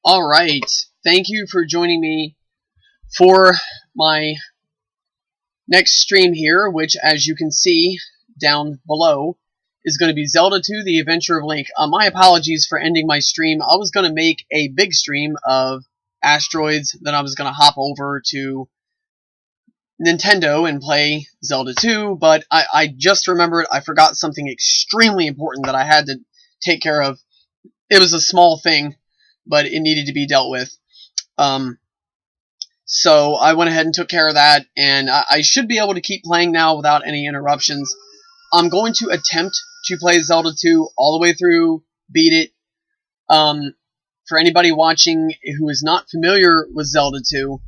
Alright, thank you for joining me for my next stream here, which, as you can see down below, is going to be Zelda 2, The Adventure of Link. My apologies for ending my stream. I was going to make a big stream of Asteroids, then I was going to hop over to Nintendo and play Zelda 2, but I just remembered I forgot something extremely important that I had to take care of. It was a small thing, but it needed to be dealt with. So I went ahead and took care of that, and I should be able to keep playing now without any interruptions. I'm going to attempt to play Zelda 2 all the way through, beat it. For anybody watching who is not familiar with Zelda 2,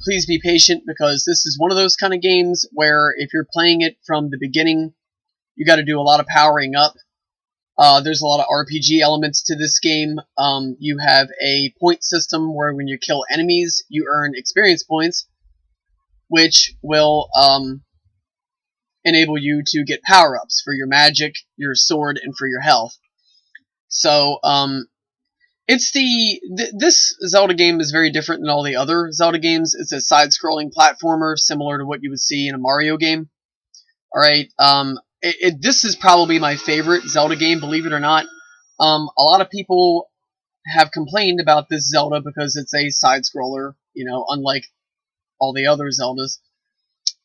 please be patient, because this is one of those kind of games where if you're playing it from the beginning, you got to do a lot of powering up. There's a lot of RPG elements to this game. You have a point system where when you kill enemies, you earn experience points, which will enable you to get power-ups for your magic, your sword, and for your health. So, this Zelda game is very different than all the other Zelda games. It's a side-scrolling platformer, similar to what you would see in a Mario game. Alright, this is probably my favorite Zelda game, believe it or not. A lot of people have complained about this Zelda because it's a side-scroller, unlike all the other Zeldas,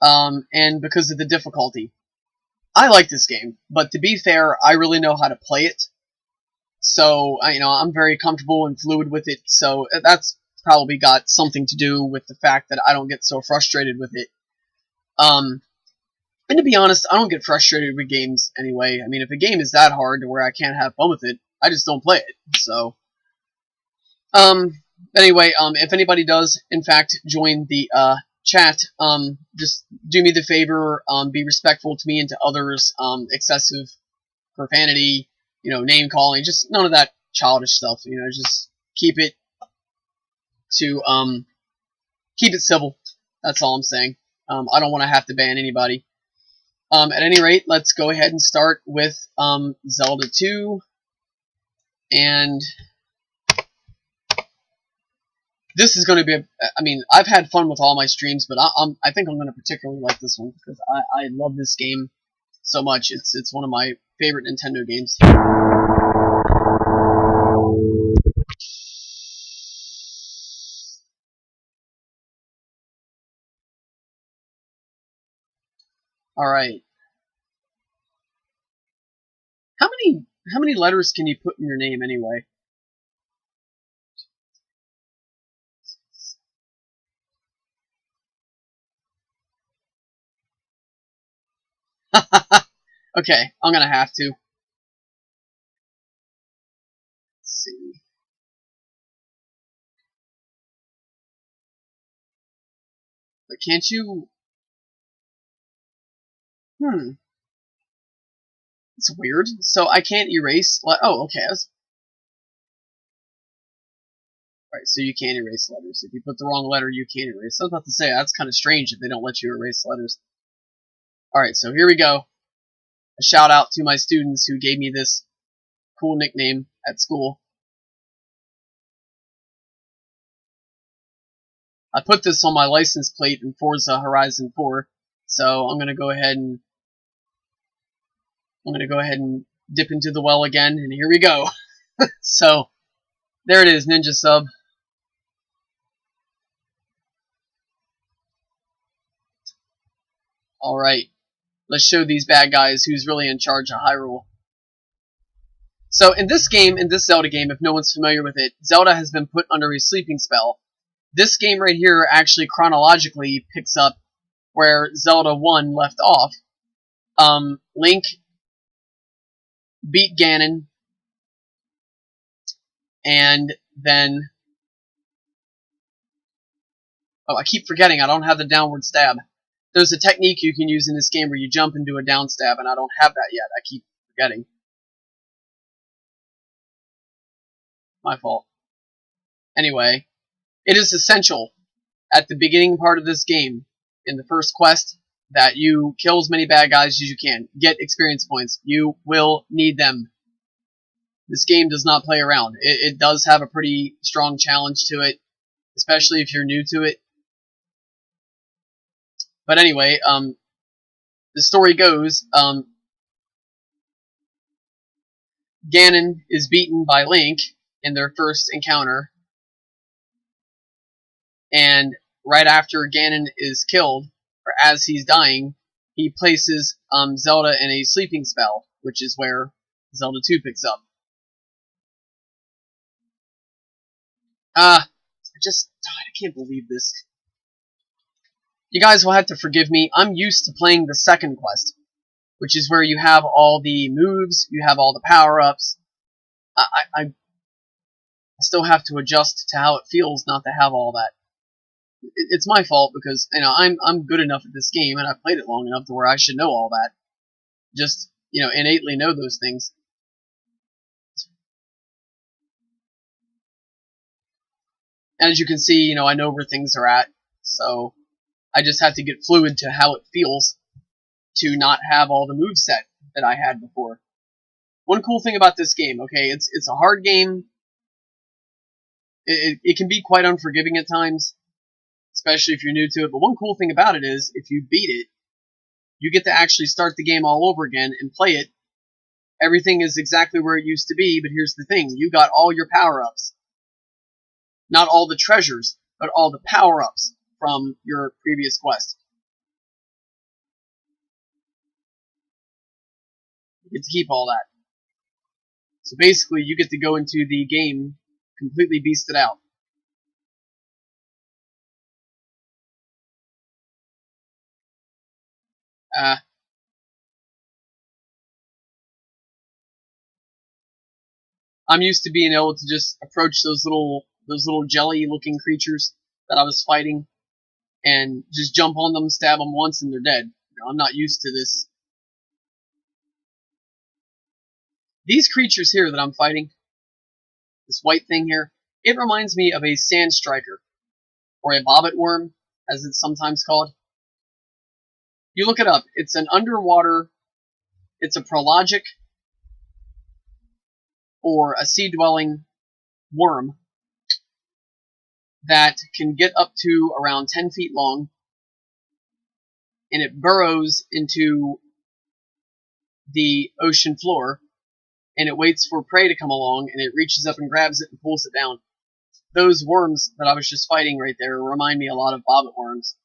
and because of the difficulty. I like this game, but to be fair, I really know how to play it, so, I'm very comfortable and fluid with it, so that's probably got something to do with the fact that I don't get so frustrated with it. And to be honest, I don't get frustrated with games anyway. I mean, if a game is that hard to where I can't have fun with it, I just don't play it. So, anyway, if anybody does, in fact, join the, chat, just do me the favor, be respectful to me and to others, excessive profanity, name calling, just none of that childish stuff, just keep it civil. That's all I'm saying. I don't want to have to ban anybody. At any rate, let's go ahead and start with Zelda 2, and this is going to be, I've had fun with all my streams, but I think I'm going to particularly like this one, because I love this game so much. It's one of my favorite Nintendo games. Alright. How many letters can you put in your name anyway? Okay, I'm gonna have to. Let's see. But can't you... It's weird. So I can't erase... Oh, okay. Right, so you can't erase letters. If you put the wrong letter, you can't erase. I was about to say, that's kind of strange if they don't let you erase letters. Alright, so here we go. A shout out to my students who gave me this cool nickname at school. I put this on my license plate in Forza Horizon 4, so I'm gonna go ahead and dip into the well again, and here we go. So, there it is, Ninja Sub. Alright, let's show these bad guys who's really in charge of Hyrule. So, in this Zelda game, if no one's familiar with it, Zelda has been put under a sleeping spell. This game right here actually chronologically picks up where Zelda 1 left off. Link beat Ganon, and then... Oh, I keep forgetting, I don't have the downward stab. There's a technique you can use in this game where you jump and do a down stab, and I don't have that yet. I keep forgetting. My fault. Anyway, it is essential at the beginning part of this game, in the first quest, that you kill as many bad guys as you can. Get experience points. You will need them. This game does not play around. It does have a pretty strong challenge to it, especially if you're new to it. But anyway, the story goes, Ganon is beaten by Link in their first encounter, and right after Ganon is killed, or as he's dying, he places Zelda in a sleeping spell, which is where Zelda 2 picks up. I can't believe this. You guys will have to forgive me. I'm used to playing the second quest, which is where you have all the moves, you have all the power-ups. I still have to adjust to how it feels not to have all that. It's my fault because I'm good enough at this game and I've played it long enough to where I should know all that. Just innately know those things. And as you can see, I know where things are at, so I just have to get fluid to how it feels to not have all the moveset that I had before. One cool thing about this game, okay, it's a hard game. It can be quite unforgiving at times, especially if you're new to it. But one cool thing about it is, if you beat it, you get to actually start the game all over again and play it. Everything is exactly where it used to be, but here's the thing. You got all your power-ups. Not all the treasures, but all the power-ups from your previous quest. You get to keep all that. So basically, you get to go into the game completely beasted out. I'm used to being able to just approach those little jelly-looking creatures that I was fighting, and just jump on them, stab them once, and they're dead. I'm not used to this. These creatures here that I'm fighting, this white thing here, it reminds me of a sand striker, or a bobbit worm, as it's sometimes called. You look it up. It's an underwater, it's a prologic, or a sea-dwelling worm that can get up to around 10 feet long, and it burrows into the ocean floor, and it waits for prey to come along, and it reaches up and grabs it and pulls it down. Those worms that I was just fighting right there remind me a lot of bobbit worms.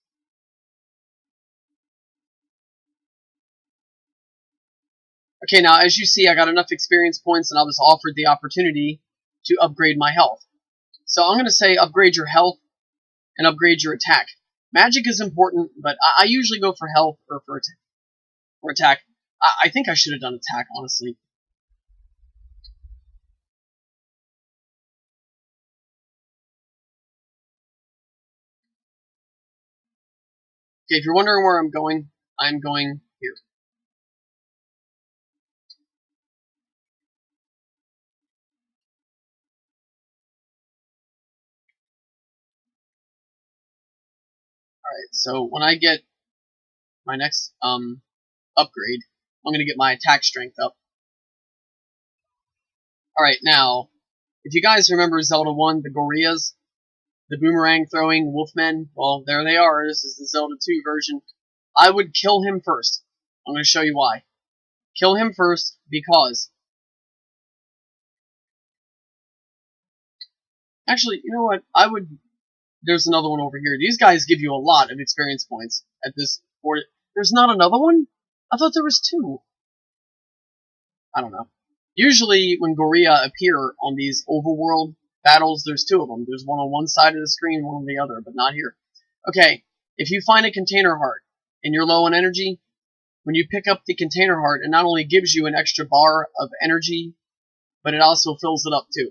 Okay, now as you see, I got enough experience points and I was offered the opportunity to upgrade my health. So I'm going to say upgrade your health and upgrade your attack. Magic is important, but I usually go for health or for attack. I think I should have done attack, honestly. Okay, if you're wondering where I'm going here. Alright, so when I get my next upgrade, I'm going to get my attack strength up. Alright, now, if you guys remember Zelda 1, the Goriyas, the boomerang throwing wolfmen, well, there they are. This is the Zelda 2 version. I would kill him first. I'm going to show you why. Kill him first because... Actually, you know what? There's another one over here. These guys give you a lot of experience points at this board. There's not another one? I thought there was two. I don't know. Usually, when Goriya appear on these overworld battles, there's two of them. There's one on one side of the screen, one on the other, but not here. Okay, if you find a container heart and you're low on energy, when you pick up the container heart, it not only gives you an extra bar of energy, but it also fills it up too.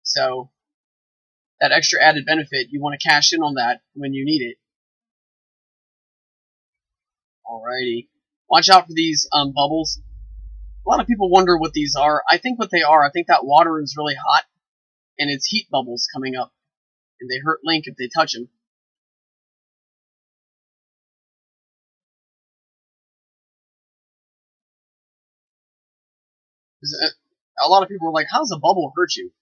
So, that extra added benefit, you want to cash in on that when you need it. Alrighty. Watch out for these bubbles. A lot of people wonder what these are. I think what they are, I think that water is really hot, and it's heat bubbles coming up, and they hurt Link if they touch him. A lot of people were like, "How does a bubble hurt you?"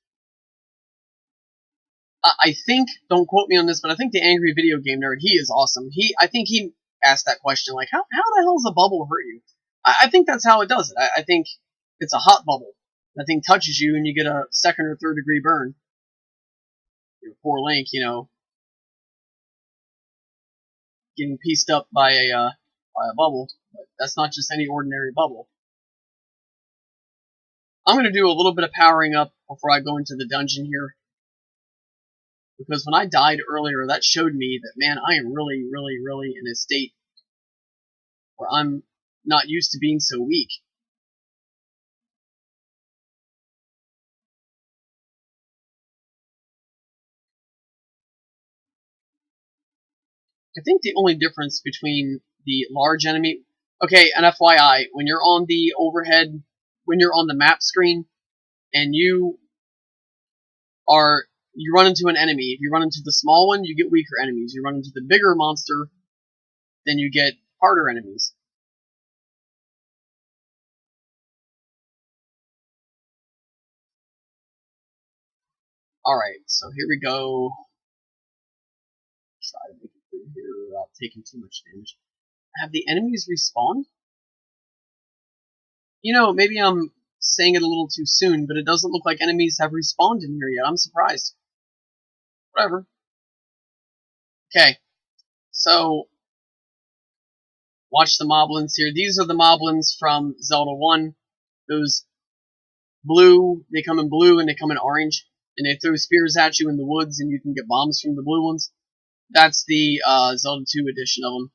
I think, don't quote me on this, but I think the Angry Video Game Nerd, he is awesome. I think he asked that question, like, how the hell does a bubble hurt you? I think that's how it does it. I think it's a hot bubble. That thing touches you and you get a second or third degree burn. Poor Link, getting pieced up by a bubble. But that's not just any ordinary bubble. I'm going to do a little bit of powering up before I go into the dungeon here. Because when I died earlier, that showed me that, man, I am really, really, really in a state where I'm not used to being so weak. I think the only difference between the large enemy... Okay, an FYI, when you're on the overhead, when you're on the map screen, and you run into an enemy, if you run into the small one, you get weaker enemies. You run into the bigger monster, then you get harder enemies. Alright, so here we go. Try to make it through here without taking too much damage. Have the enemies respawned? Maybe I'm saying it a little too soon, but it doesn't look like enemies have respawned in here yet. I'm surprised. Whatever. Okay, so watch the moblins here. These are the moblins from Zelda 1. Those blue, they come in blue and they come in orange, and they throw spears at you in the woods, and you can get bombs from the blue ones. That's the Zelda 2 edition of them.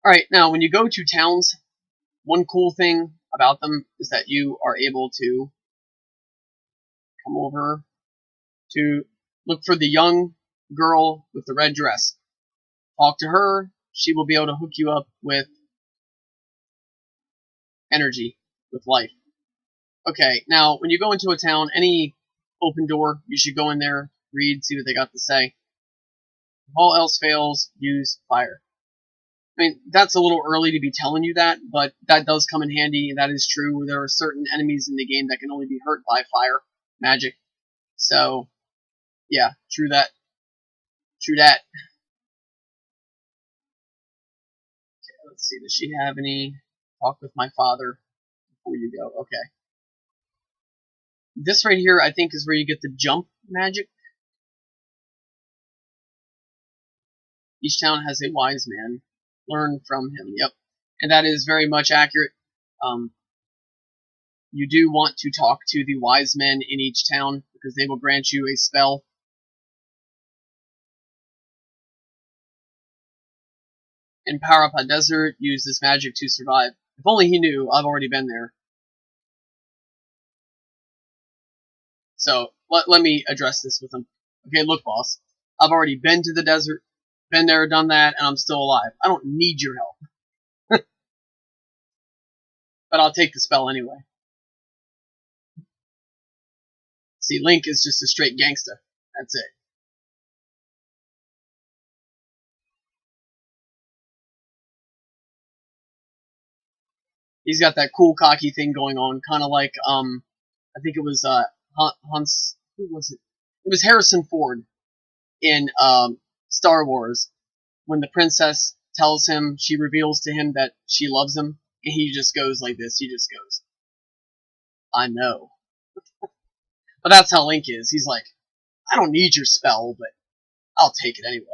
Alright, now when you go to towns, one cool thing about them is that you are able to come over to look for the young girl with the red dress. Talk to her, she will be able to hook you up with energy, with life. Okay, now when you go into a town, any open door, you should go in there, read, see what they got to say. If all else fails, use fire. I mean, that's a little early to be telling you that, but that does come in handy. That is true. There are certain enemies in the game that can only be hurt by fire magic. So, yeah, true that. True that. Okay, let's see. Does she have any? Talk with my father before you go. Okay. This right here, I think, is where you get the jump magic. Each town has a wise man. Learn from him. Yep. And that is very much accurate. You do want to talk to the wise men in each town because they will grant you a spell. In Power Up a Desert, use this magic to survive. If only he knew, I've already been there. So, let me address this with him. Okay, look, boss. I've already been to the desert, been there, done that, and I'm still alive. I don't need your help. But I'll take the spell anyway. See, Link is just a straight gangsta. That's it. He's got that cool, cocky thing going on, kind of like, I think it was, Hans, who was it? It was Harrison Ford in, Star Wars, when the princess tells him, she reveals to him that she loves him, and he just goes like this, he just goes, I know. But that's how Link is. He's like, I don't need your spell, but I'll take it anyway.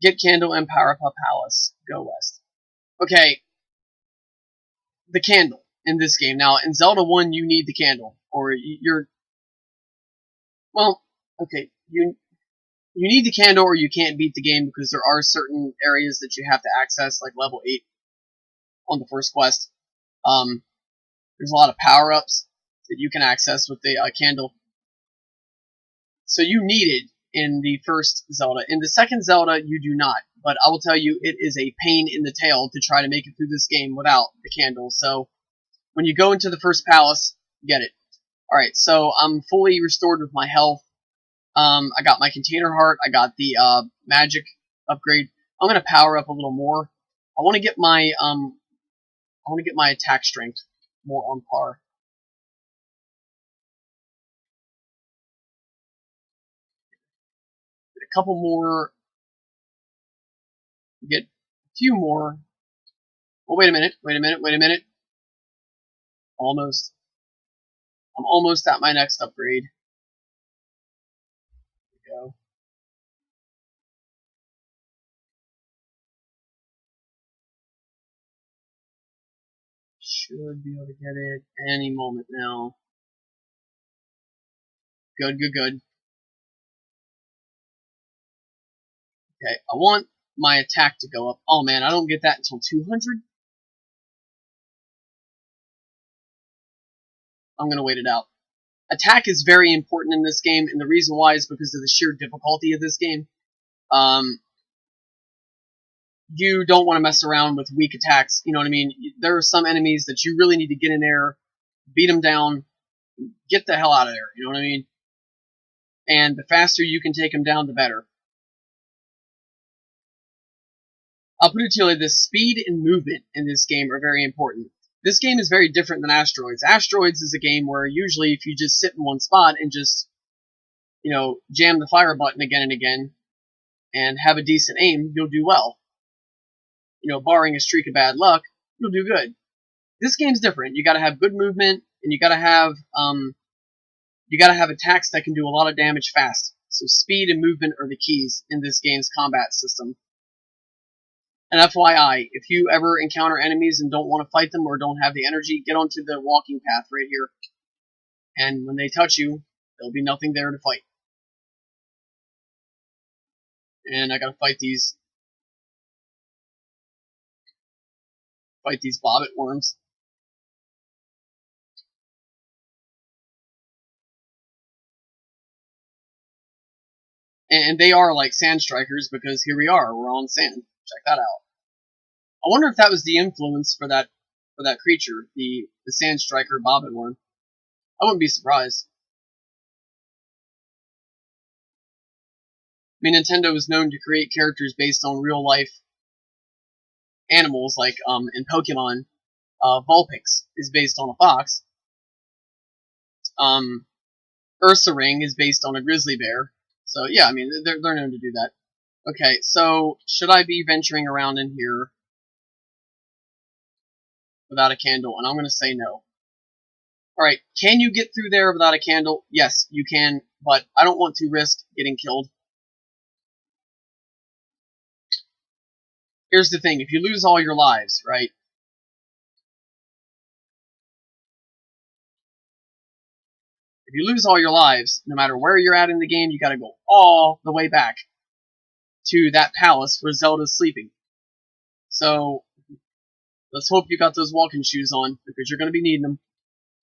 Get candle and power up a palace. Go west. Okay. The candle in this game. Now, in Zelda 1, you need the candle. Or you're... Well, okay. You need the candle or you can't beat the game because there are certain areas that you have to access, like level 8 on the first quest. There's a lot of power-ups that you can access with the candle. So you need it in the first Zelda. In the second Zelda, you do not. But I will tell you, it is a pain in the tail to try to make it through this game without the candle. So when you go into the first palace, get it. Alright, so I'm fully restored with my health. I got my container heart. I got the magic upgrade. I'm gonna power up a little more. I want to get my attack strength more on par. Get a couple more. Get a few more. Oh, wait a minute. Wait a minute. Wait a minute. Almost. I'm almost at my next upgrade. There we go. Should be able to get it any moment now. Good, good, good. Okay, I want my attack to go up. Oh man, I don't get that until 200? I'm gonna wait it out. Attack is very important in this game, and the reason why is because of the sheer difficulty of this game. Um, you don't want to mess around with weak attacks, you know what I mean? There are some enemies that you really need to get in there, beat them down, get the hell out of there, you know what I mean? And the faster you can take them down, the better. I'll put it to you like this, speed and movement in this game are very important. This game is very different than Asteroids. Asteroids is a game where usually if you just sit in one spot and just, jam the fire button again and again and have a decent aim, you'll do well. Barring a streak of bad luck, you'll do good. This game's different. You gotta have good movement and you gotta have attacks that can do a lot of damage fast. So speed and movement are the keys in this game's combat system. And FYI, if you ever encounter enemies and don't want to fight them or don't have the energy, get onto the walking path right here. And when they touch you, there'll be nothing there to fight. And I gotta fight these bobbit worms. And they are like sand strikers because here we are, we're on sand. Check that out. I wonder if that was the influence for that creature, the sand striker bobbit worm. I wouldn't be surprised. I mean, Nintendo is known to create characters based on real life animals, like in Pokemon, Vulpix is based on a fox. Ursa Ring is based on a grizzly bear. So yeah, I mean they're known to do that. Okay, so should I be venturing around in here without a candle? And I'm gonna say no. Alright, can you get through there without a candle? Yes, you can, but I don't want to risk getting killed. Here's the thing, if you lose all your lives, right? If you lose all your lives, no matter where you're at in the game, you gotta go all the way back to that palace where Zelda's sleeping. So, let's hope you got those walking shoes on, because you're gonna be needing them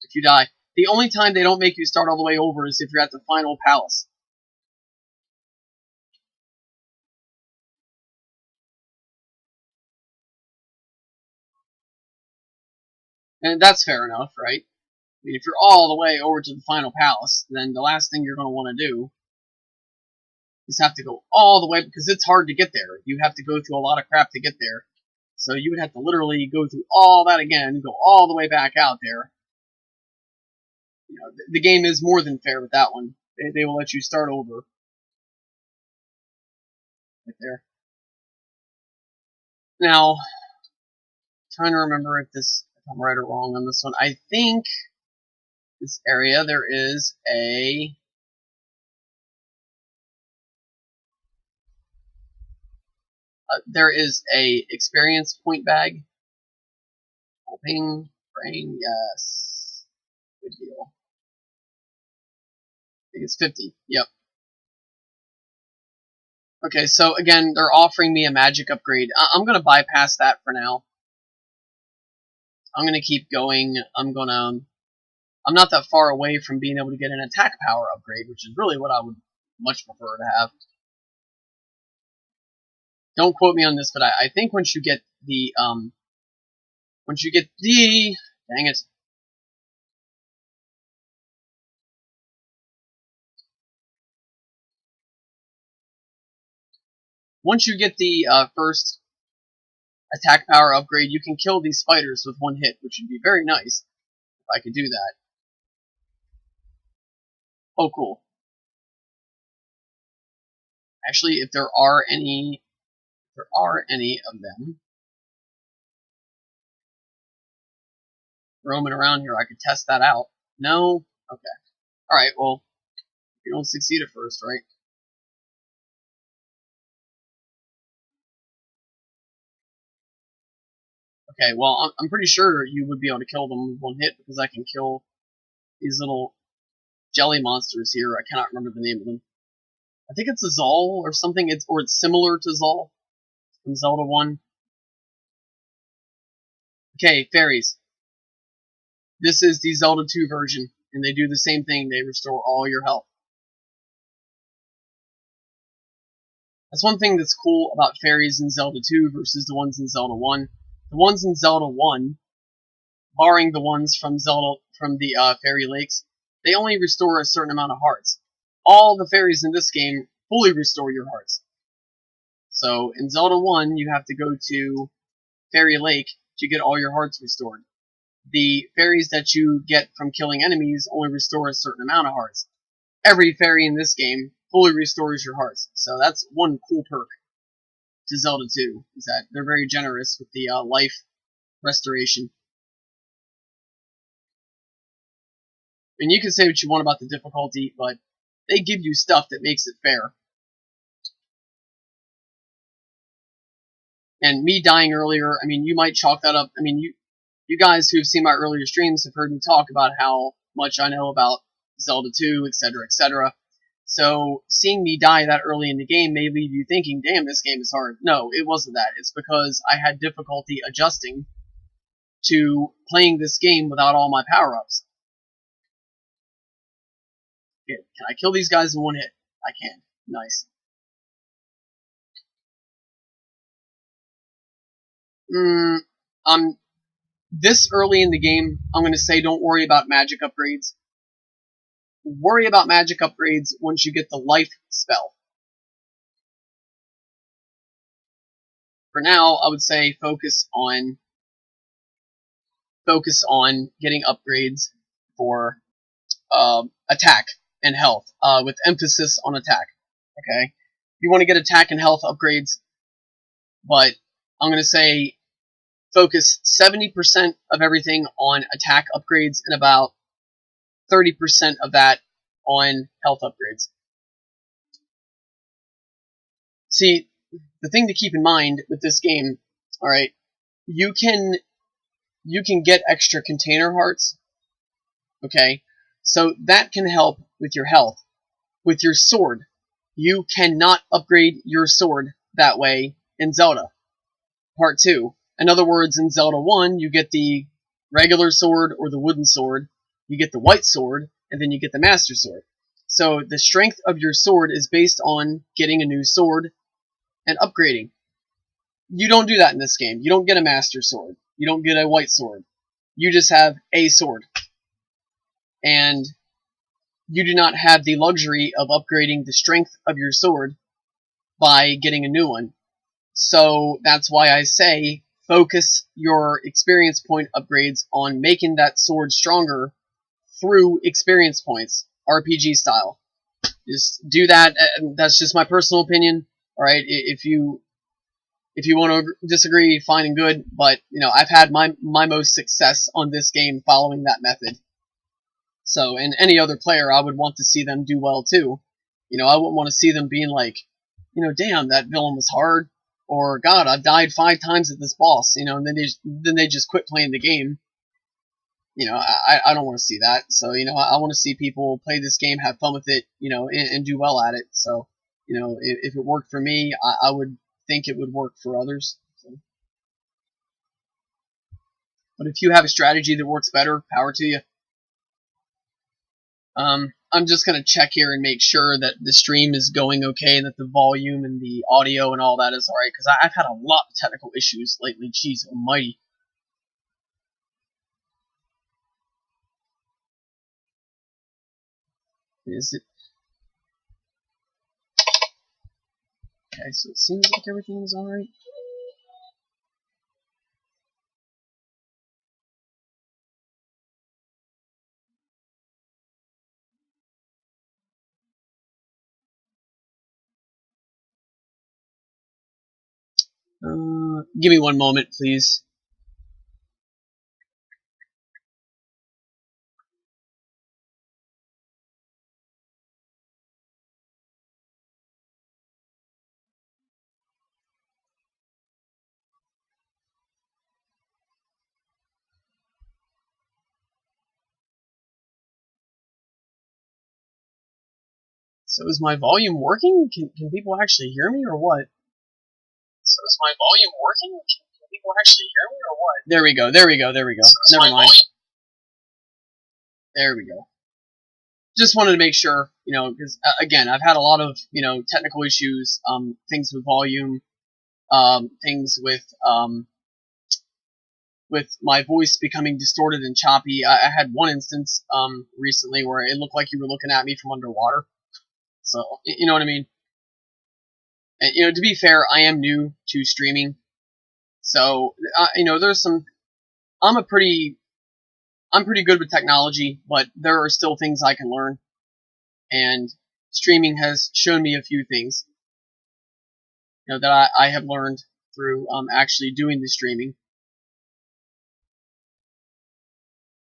if you die. The only time they don't make you start all the way over is if you're at the final palace. And that's fair enough, right? I mean, if you're all the way over to the final palace, then the last thing you're going to want to do is have to go all the way, because it's hard to get there. You have to go through a lot of crap to get there. So you would have to literally go through all that again, go all the way back out there. The game is more than fair with that one. They will let you start over. Right there. Now, trying to remember if I'm right or wrong on this one. I think this area there is a experience point bag. Hoping, praying, yes. Good deal. I think it's 50. Yep. Okay, so again, they're offering me a magic upgrade. I'm gonna bypass that for now. I'm gonna keep going. I'm not that far away from being able to get an attack power upgrade, which is really what I would much prefer to have. Don't quote me on this, but I think once you get the dang it. Once you get the first attack power upgrade, you can kill these spiders with one hit, which would be very nice if I could do that. Oh, cool. Actually, if there are any of them roaming around here, I could test that out. No? Okay. Alright, well, you don't succeed at first, right? Okay, well, I'm pretty sure you would be able to kill them with one hit because I can kill these little jelly monsters here. I cannot remember the name of them. I think it's a Zol or something. It's similar to Zol from Zelda 1. Okay, fairies. This is the Zelda 2 version, and they do the same thing. They restore all your health. That's one thing that's cool about fairies in Zelda 2 versus the ones in Zelda 1. The ones in Zelda 1, barring the ones from the fairy lakes, they only restore a certain amount of hearts. All the fairies in this game fully restore your hearts. So in Zelda 1, you have to go to Fairy Lake to get all your hearts restored. The fairies that you get from killing enemies only restore a certain amount of hearts. Every fairy in this game fully restores your hearts. So that's one cool perk to Zelda 2, is that they're very generous with the life restoration. And you can say what you want about the difficulty, but they give you stuff that makes it fair. And me dying earlier, I mean, you might chalk that up. I mean, you guys who have seen my earlier streams have heard me talk about how much I know about Zelda 2, etc., etc. So seeing me die that early in the game may leave you thinking, damn, this game is hard. No, it wasn't that. It's because I had difficulty adjusting to playing this game without all my power-ups. Okay, can I kill these guys in one hit? I can. Nice. I'm this early in the game, I'm going to say don't worry about magic upgrades. Worry about magic upgrades once you get the life spell. For now, I would say focus on getting upgrades for attack and health, with emphasis on attack. Okay, you want to get attack and health upgrades, but I'm going to say focus 70% of everything on attack upgrades and about 30% of that on health upgrades. See, the thing to keep in mind with this game, alright, you can get extra container hearts, okay? So that can help with your health. With your sword, you cannot upgrade your sword that way in Zelda. Part 2. In other words, in Zelda 1, you get the regular sword or the wooden sword, you get the white sword, and then you get the master sword. So the strength of your sword is based on getting a new sword and upgrading. You don't do that in this game. You don't get a master sword. You don't get a white sword. You just have a sword. And you do not have the luxury of upgrading the strength of your sword by getting a new one. So that's why I say focus your experience point upgrades on making that sword stronger through experience points, RPG style. Just do that. That's just my personal opinion. All right, if you want to disagree, fine and good. But I've had my most success on this game following that method. So, and any other player, I would want to see them do well too. I wouldn't want to see them being like, damn, that villain was hard, or God, I've died 5 times at this boss. And then they just quit playing the game. I don't want to see that. So, I want to see people play this game, have fun with it, and do well at it. So, if it worked for me, I would think it would work for others. So. But if you have a strategy that works better, power to you. I'm just going to check here and make sure that the stream is going okay and that the volume and the audio and all that is alright, because I've had a lot of technical issues lately. Jeez almighty. Is it? Okay, so it seems like everything is alright. Give me one moment, please. So is my volume working? Can people actually hear me or what? So is my volume working? Can people actually hear me or what? There we go, there we go, there we go. So never mind. There we go. Just wanted to make sure, because again, I've had a lot of, technical issues, things with volume, things with my voice becoming distorted and choppy. I had one instance, recently where it looked like you were looking at me from underwater. So, you know what I mean? And, to be fair, I am new to streaming. So, there's some, I'm pretty good with technology, but there are still things I can learn. And streaming has shown me a few things, that I have learned through actually doing the streaming.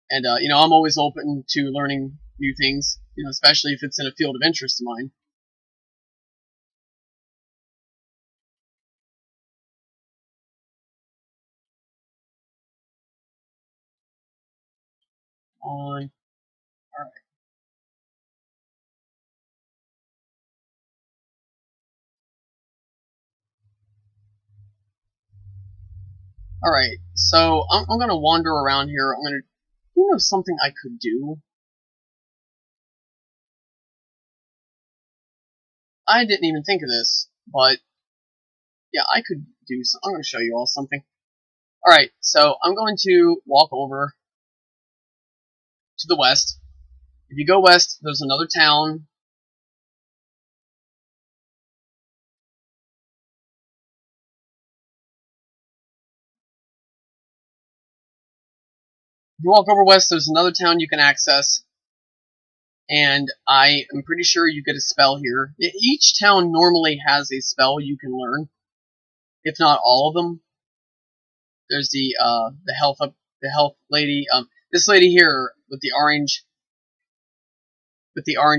And, I'm always open to learning new things, especially if it's in a field of interest of mine. On, alright. Alright, so I'm gonna wander around here. I'm gonna, something I could do? I didn't even think of this, but yeah, I could do some. I'm gonna show you all something. Alright, so I'm going to walk over to the west. If you go west, there's another town. If you walk over west, there's another town you can access. And I am pretty sure you get a spell here. Each town normally has a spell you can learn, if not all of them. There's the health lady. This lady here with the orange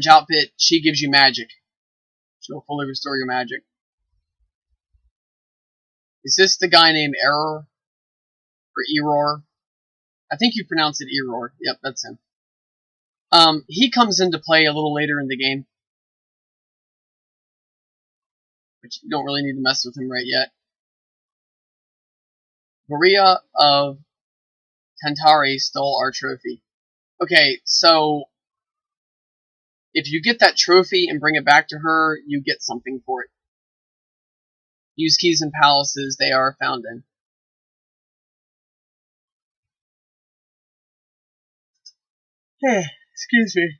outfit, she gives you magic. She'll fully restore your magic. Is this the guy named Error or Error? I think you pronounce it Error. Yep, that's him. He comes into play a little later in the game, but you don't really need to mess with him right yet. Maria of Tantari stole our trophy. Okay, so if you get that trophy and bring it back to her, you get something for it. Use keys in palaces they are found in. Excuse me.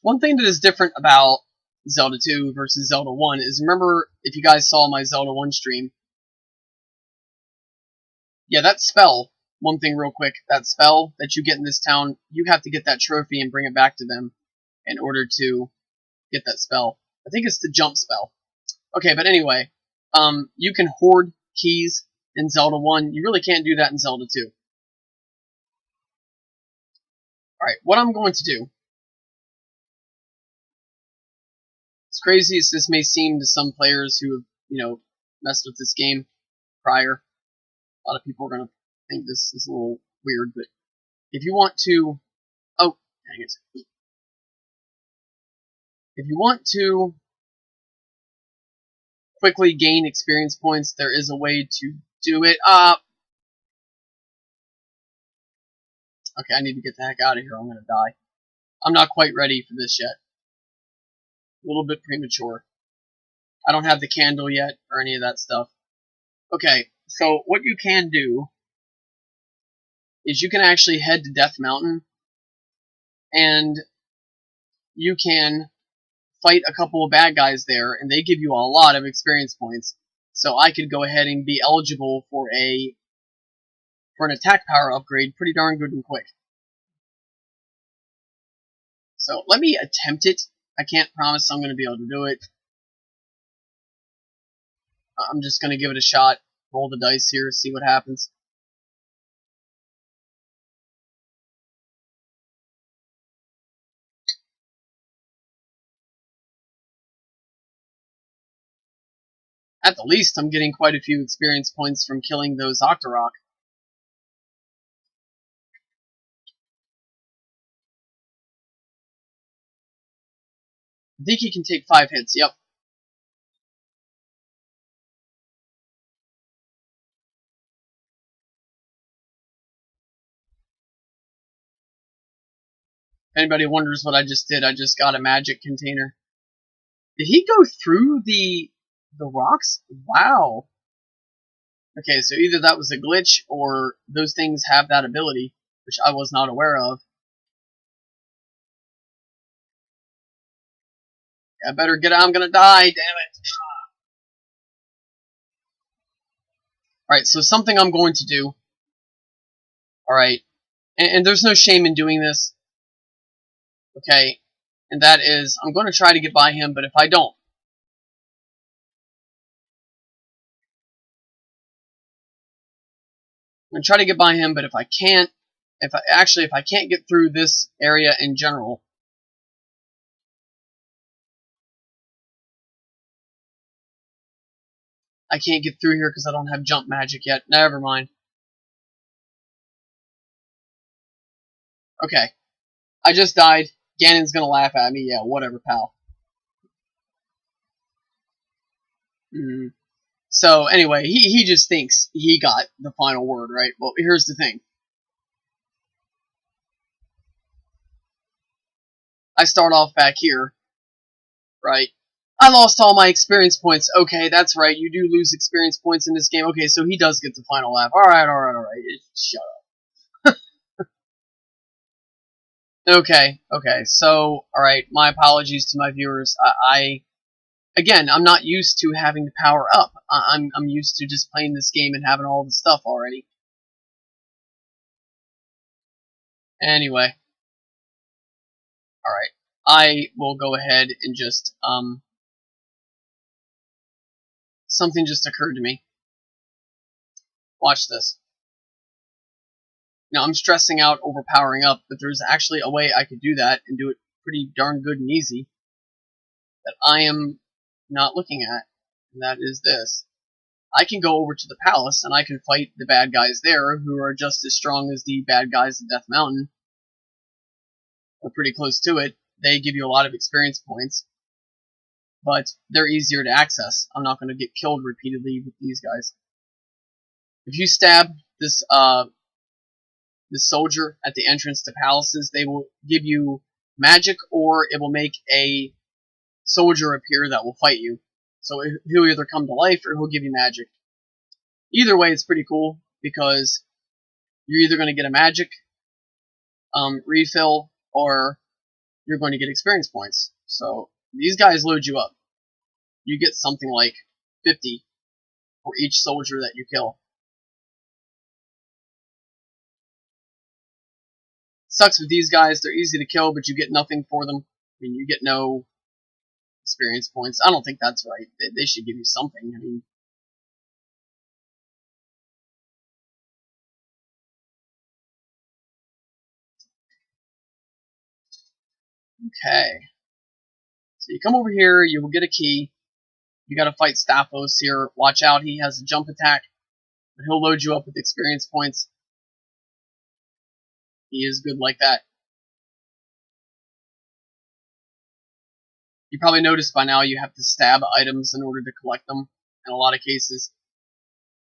One thing that is different about Zelda 2 versus Zelda 1 is, remember, if you guys saw my Zelda 1 stream, yeah, that spell, one thing real quick, that spell that you get in this town, you have to get that trophy and bring it back to them in order to get that spell. I think it's the jump spell. Okay, but anyway, you can hoard keys in Zelda 1. You really can't do that in Zelda 2. Alright, what I'm going to do, as crazy as this may seem to some players who have, messed with this game prior, a lot of people are going to think this is a little weird, but if you want to, oh, dang it. If you want to quickly gain experience points, there is a way to do it. Okay, I need to get the heck out of here. I'm going to die. I'm not quite ready for this yet. A little bit premature. I don't have the candle yet or any of that stuff. Okay, so what you can do is you can actually head to Death Mountain, and you can fight a couple of bad guys there, and they give you a lot of experience points. So I could go ahead and be eligible for an attack power upgrade pretty darn good and quick. So let me attempt it. I can't promise I'm going to be able to do it. I'm just going to give it a shot. Roll the dice here, see what happens. At the least, I'm getting quite a few experience points from killing those Octorok. I think he can take 5 hits, yep. If anybody wonders what I just did, I just got a magic container. Did he go through the rocks? Wow. Okay, so either that was a glitch, or those things have that ability, which I was not aware of. I better get out, I'm gonna die, damn it. Alright, so something I'm going to do. Alright, and there's no shame in doing this. Okay, and that is, I'm going to try to get by him, but if I don't, I'm going to try to get by him, but if I can't, if I can't get through this area in general, I can't get through here because I don't have jump magic yet. Never mind. Okay, I just died. Ganon's going to laugh at me. Yeah, whatever, pal. So anyway, he just thinks he got the final word, right? Well, here's the thing. I start off back here, right? I lost all my experience points. Okay, that's right. You do lose experience points in this game. Okay, so he does get the final laugh. Alright. Shut up. Okay. So, alright, my apologies to my viewers. Again, I'm not used to having to power up. I'm used to just playing this game and having all the stuff already. Anyway. Alright. I will go ahead and just, something just occurred to me. Watch this. Now, I'm stressing out over powering up, but there's actually a way I could do that and do it pretty darn good and easy that I am not looking at, and that is this. I can go over to the palace and I can fight the bad guys there, who are just as strong as the bad guys at Death Mountain. Or pretty close to it. They give you a lot of experience points, but they're easier to access. I'm not going to get killed repeatedly with these guys. If you stab this soldier at the entrance to palaces, they will give you magic, or it will make a soldier appear that will fight you. So he'll either come to life or he'll give you magic. Either way, it's pretty cool because you're either going to get a magic refill, or you're going to get experience points. So these guys load you up. You get something like 50 for each soldier that you kill. Sucks with these guys, they're easy to kill, but you get nothing for them. I mean, you get no experience points. I don't think that's right. They should give you something. I mean, okay. So you come over here, you will get a key. You gotta fight Staphos here. Watch out, he has a jump attack, but he'll load you up with experience points. He is good like that. You probably noticed by now you have to stab items in order to collect them in a lot of cases.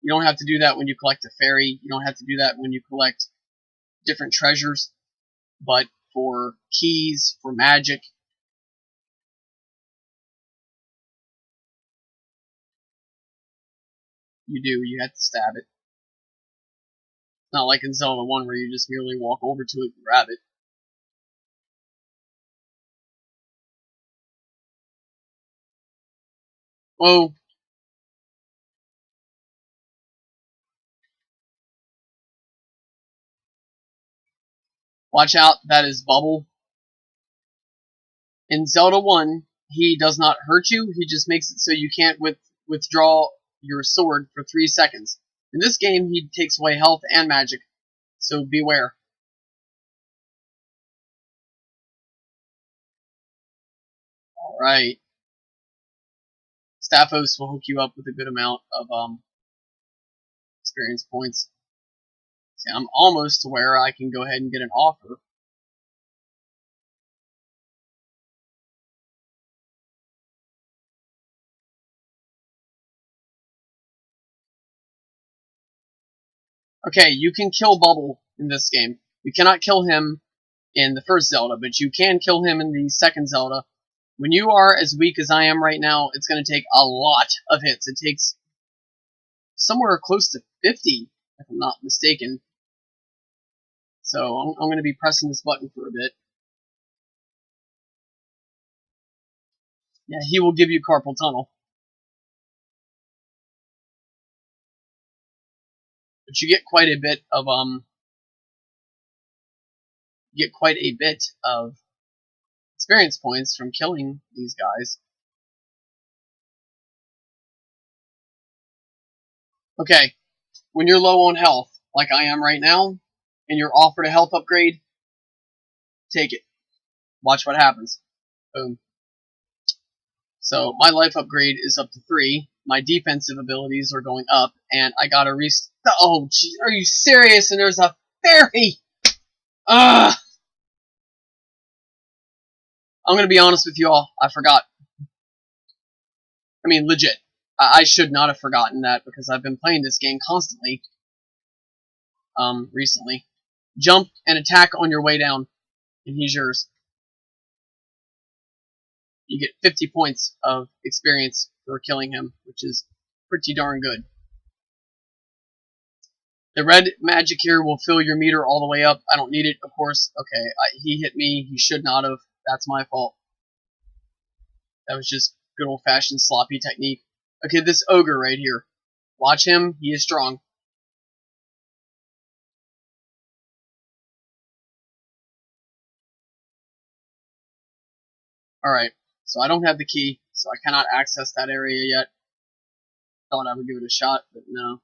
You don't have to do that when you collect a fairy. You don't have to do that when you collect different treasures. But for keys, for magic, you do. You have to stab it. Not like in Zelda 1 where you just merely walk over to it and grab it. Whoa. Watch out, that is Bubble. In Zelda 1, he does not hurt you, he just makes it so you can't withdraw your sword for 3 seconds. In this game, he takes away health and magic, so beware. Alright. Staphos will hook you up with a good amount of experience points. See, I'm almost to where I can go ahead and get an offer. Okay, you can kill Bubble in this game. You cannot kill him in the first Zelda, but you can kill him in the second Zelda. When you are as weak as I am right now, it's going to take a lot of hits. It takes somewhere close to 50, if I'm not mistaken. So I'm going to be pressing this button for a bit. Yeah, he will give you carpal tunnel. But you get quite a bit of experience points from killing these guys. Okay, when you're low on health, like I am right now, and you're offered a health upgrade, take it. Watch what happens. Boom. So my life upgrade is up to 3. My defensive abilities are going up, and I gotta oh, gee, are you serious? And there's a fairy! Ugh! I'm gonna be honest with you all. I forgot. I mean, legit. I should not have forgotten that because I've been playing this game constantly. Recently. Jump and attack on your way down, and he's yours. You get 50 points of experience for killing him, which is pretty darn good. The red magic here will fill your meter all the way up. I don't need it, of course. Okay, he hit me. He should not have. That's my fault. That was just good old-fashioned sloppy technique. Okay, this ogre right here. Watch him. He is strong. Alright, so I don't have the key, so I cannot access that area yet. Thought I would give it a shot, but no.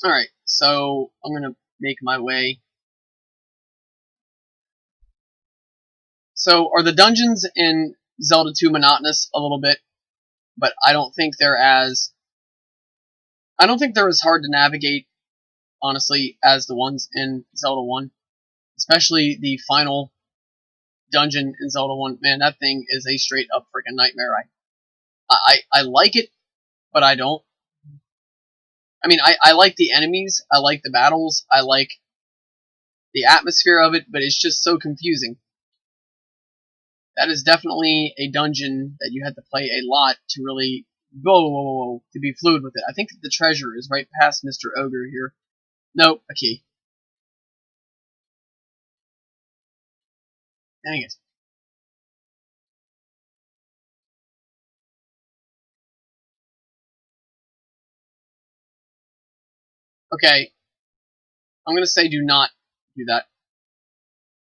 Alright, so I'm gonna make my way. So, are the dungeons in Zelda 2 monotonous? A little bit, but I don't think they're as hard to navigate, honestly, as the ones in Zelda 1. Especially the final dungeon in Zelda 1. Man, that thing is a straight up freaking nightmare. I like it, but I don't. I mean, I like the enemies, I like the battles, I like the atmosphere of it, but it's just so confusing. That is definitely a dungeon that you had to play a lot to really to be fluid with it. I think the treasure is right past Mr. Ogre here. Nope, a key. Dang it. Okay, I'm gonna say do not do that.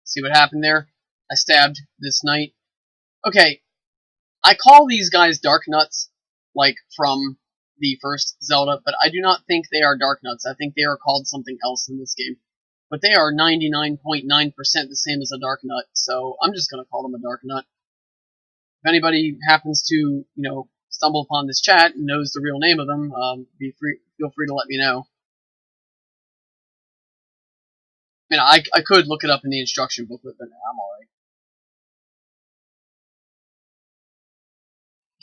See what happened there? I stabbed this knight. Okay, I call these guys Dark Nuts, like from the first Zelda, but I do not think they are Dark Nuts. I think they are called something else in this game. But they are 99.9% the same as a Dark Nut, so I'm just going to call them a Dark Nut. If anybody happens to, stumble upon this chat and knows the real name of them, feel free to let me know. I mean, I could look it up in the instruction booklet, but I'm alright.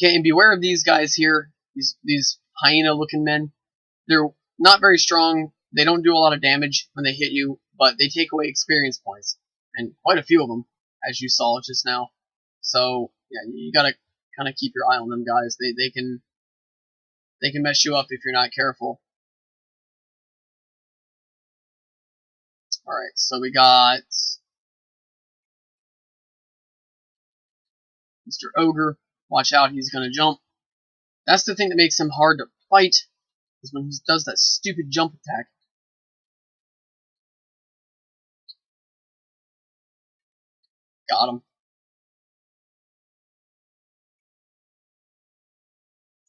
Okay, and beware of these guys here, these hyena-looking men. They're not very strong. They don't do a lot of damage when they hit you, but they take away experience points, and quite a few of them, as you saw just now. So yeah, you gotta kind of keep your eye on them guys. They can mess you up if you're not careful. All right, so we got Mr. Ogre, watch out, he's gonna jump. That's the thing that makes him hard to fight, is when he does that stupid jump attack. Got him.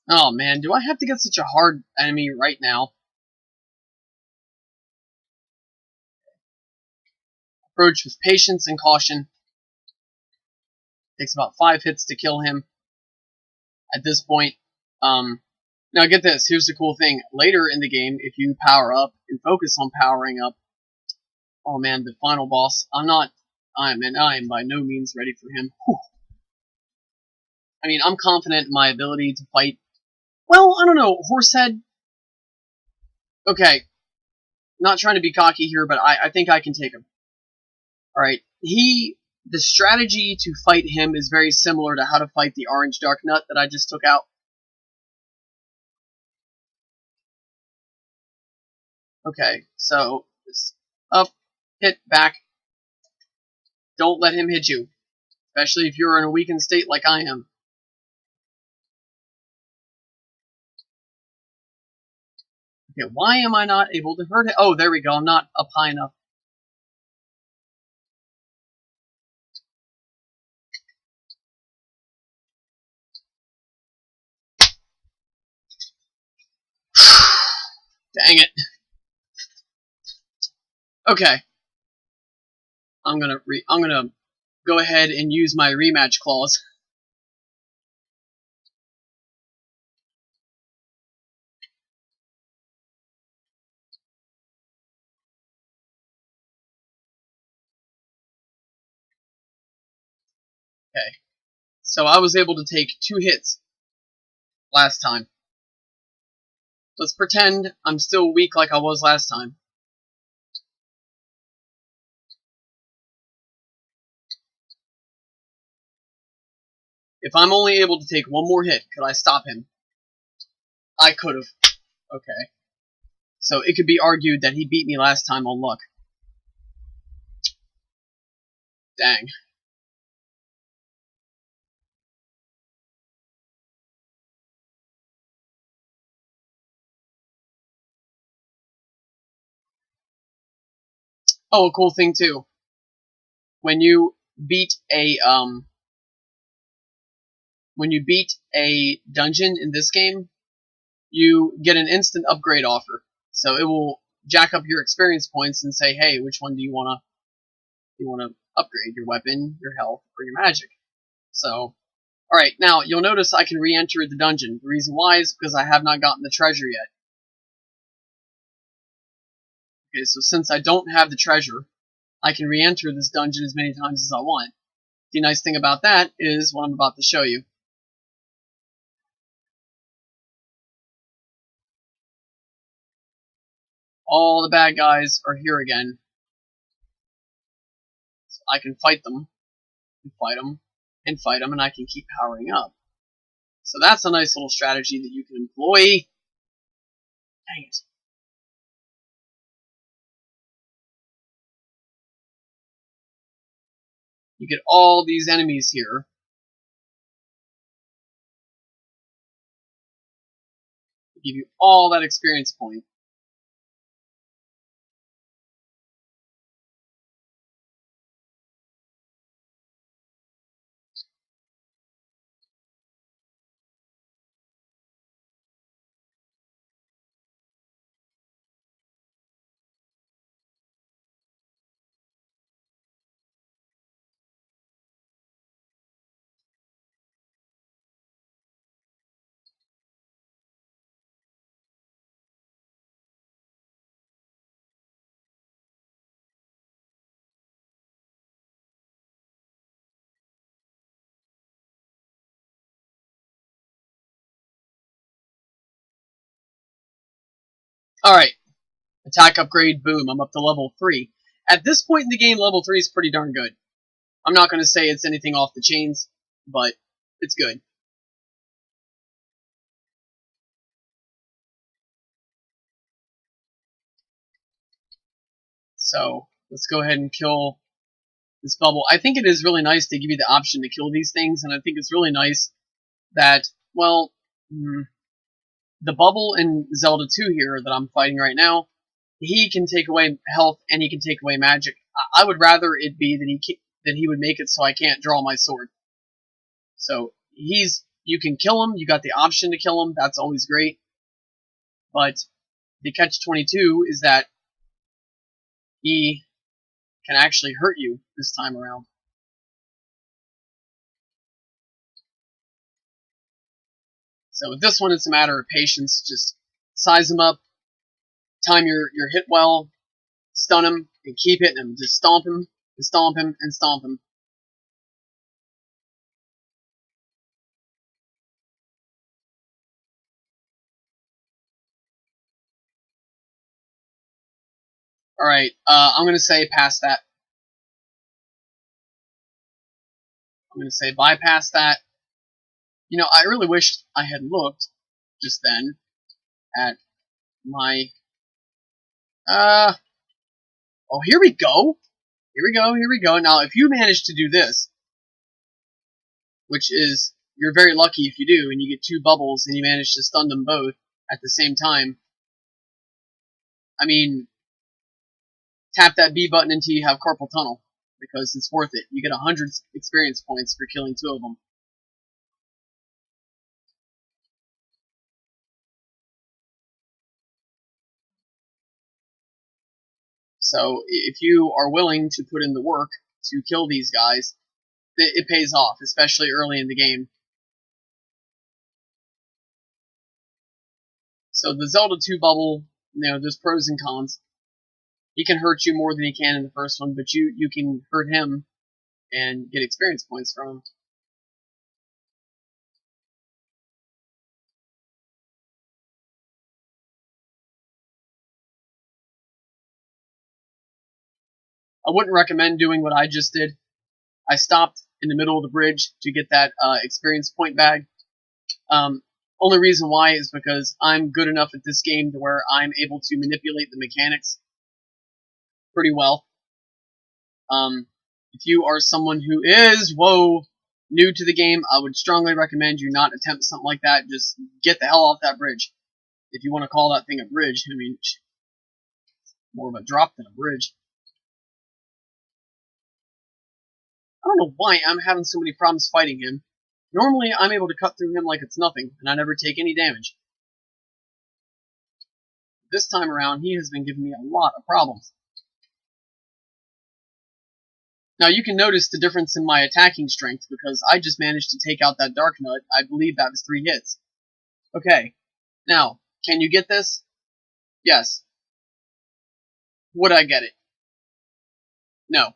Oh man, do I have to get such a hard enemy right now? Approach with patience and caution. Takes about 5 hits to kill him at this point. Now get this, here's the cool thing. Later in the game, if you power up and focus on powering up, oh man, the final boss, I am by no means ready for him. Whew. I mean, I'm confident in my ability to fight. Well, I don't know, Horsehead. Okay, not trying to be cocky here, but I think I can take him. Alright, the strategy to fight him is very similar to how to fight the orange dark nut that I just took out. Okay, so just up, hit, back. Don't let him hit you, especially if you're in a weakened state like I am. Okay, why am I not able to hurt him? Oh, there we go, I'm not up high enough. Dang it. Okay. I'm gonna go ahead and use my rematch clause. Okay. So I was able to take 2 hits last time. Let's pretend I'm still weak like I was last time. If I'm only able to take 1 more hit, could I stop him? I could have. Okay. So it could be argued that he beat me last time on luck. Dang. Oh, a cool thing too. When you beat a dungeon in this game, you get an instant upgrade offer. So it will jack up your experience points and say, hey, which one do you wanna upgrade? Your weapon, your health, or your magic? So, alright, now you'll notice I can re-enter the dungeon. The reason why is because I have not gotten the treasure yet. Okay, so since I don't have the treasure, I can re-enter this dungeon as many times as I want. The nice thing about that is what I'm about to show you. All the bad guys are here again. So I can fight them, and fight them, and fight them, and I can keep powering up. So that's a nice little strategy that you can employ. Dang it. You get all these enemies here. They give you all that experience point. Alright, attack upgrade, boom, I'm up to level 3. At this point in the game, level 3 is pretty darn good. I'm not going to say it's anything off the chains, but it's good. So, let's go ahead and kill this bubble. I think it is really nice to give you the option to kill these things, and I think it's really nice that, well, the bubble in Zelda 2 here that I'm fighting right now, he can take away health and he can take away magic. I would rather it be that he would make it so I can't draw my sword. So you can kill him. You got the option to kill him. That's always great. But the catch-22 is that he can actually hurt you this time around. So with this one, it's a matter of patience. Just size him up, time your hit well, stun him, and keep hitting him. Just stomp him, and stomp him, and stomp him. Alright, I'm going to say past that. I'm going to say bypass that. You know, I really wished I had looked just then at my... oh, here we go. Here we go, here we go. Now, if you manage to do this, which is, you're very lucky if you do, and you get 2 bubbles and you manage to stun them both at the same time, I mean, tap that B button until you have carpal tunnel, because it's worth it. You get 100 experience points for killing 2 of them. So if you are willing to put in the work to kill these guys, it pays off, especially early in the game. So the Zelda 2 bubble, you know, there's pros and cons. He can hurt you more than he can in the first one, but you can hurt him and get experience points from him. I wouldn't recommend doing what I just did. I stopped in the middle of the bridge to get that experience point bag. Only reason why is because I'm good enough at this game to where I'm able to manipulate the mechanics pretty well. If you are someone who is, new to the game, I would strongly recommend you not attempt something like that. Just get the hell off that bridge. If you want to call that thing a bridge, I mean, more of a drop than a bridge. I don't know why I'm having so many problems fighting him. Normally, I'm able to cut through him like it's nothing, and I never take any damage. This time around, he has been giving me a lot of problems. Now, you can notice the difference in my attacking strength, because I just managed to take out that Dark Nut. I believe that was 3 hits. Okay, now, can you get this? Yes. Would I get it? No.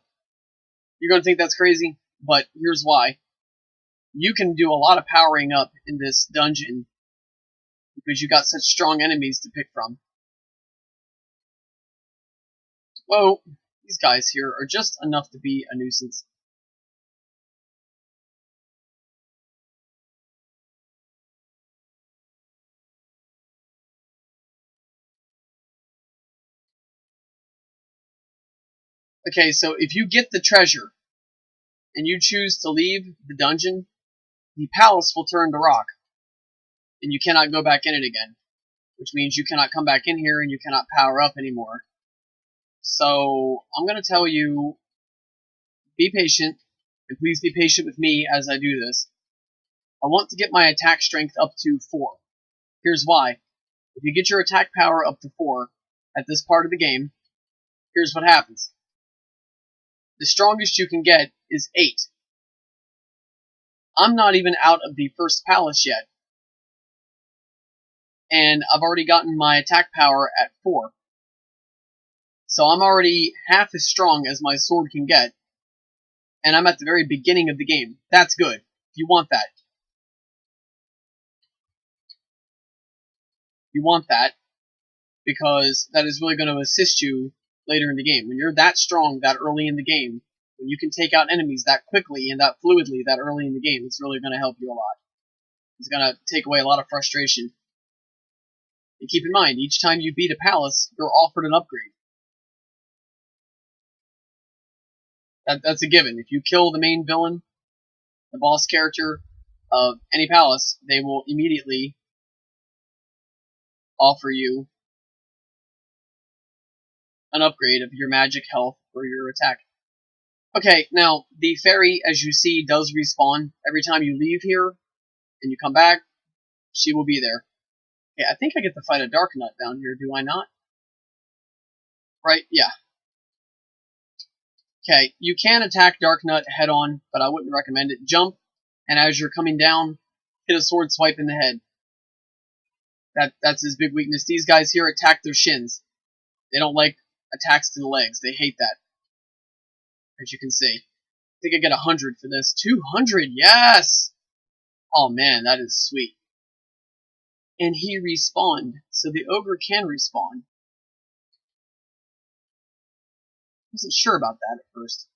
You're going to think that's crazy, but here's why. You can do a lot of powering up in this dungeon because you got such strong enemies to pick from. Whoa, these guys here are just enough to be a nuisance. Okay, so if you get the treasure and you choose to leave the dungeon, the palace will turn to rock, and you cannot go back in it again, which means you cannot come back in here and you cannot power up anymore. So I'm going to tell you, be patient, and please be patient with me as I do this. I want to get my attack strength up to 4. Here's why. If you get your attack power up to 4 at this part of the game, here's what happens. The strongest you can get is 8. I'm not even out of the first palace yet, and I've already gotten my attack power at 4. So I'm already half as strong as my sword can get, and I'm at the very beginning of the game. That's good. You want that. You want that, because that is really going to assist you later in the game. When you're that strong that early in the game, when you can take out enemies that quickly and that fluidly that early in the game, it's really going to help you a lot. It's going to take away a lot of frustration. And keep in mind, each time you beat a palace, you're offered an upgrade. That's a given. If you kill the main villain, the boss character of any palace, they will immediately offer you an upgrade of your magic health or your attack. Okay, now, the fairy, as you see, does respawn. Every time you leave here and you come back, she will be there. Okay, I think I get to fight a Dark Nut down here, do I not? Right, yeah. Okay, you can attack Dark Nut head on, but I wouldn't recommend it. Jump, and as you're coming down, hit a sword swipe in the head. That's his big weakness. These guys here attack their shins. They don't like attacks to the legs. They hate that, as you can see. I think I get 100 for this. 200, yes! Oh man, that is sweet. And he respawned, so the ogre can respawn. Wasn't sure about that at first,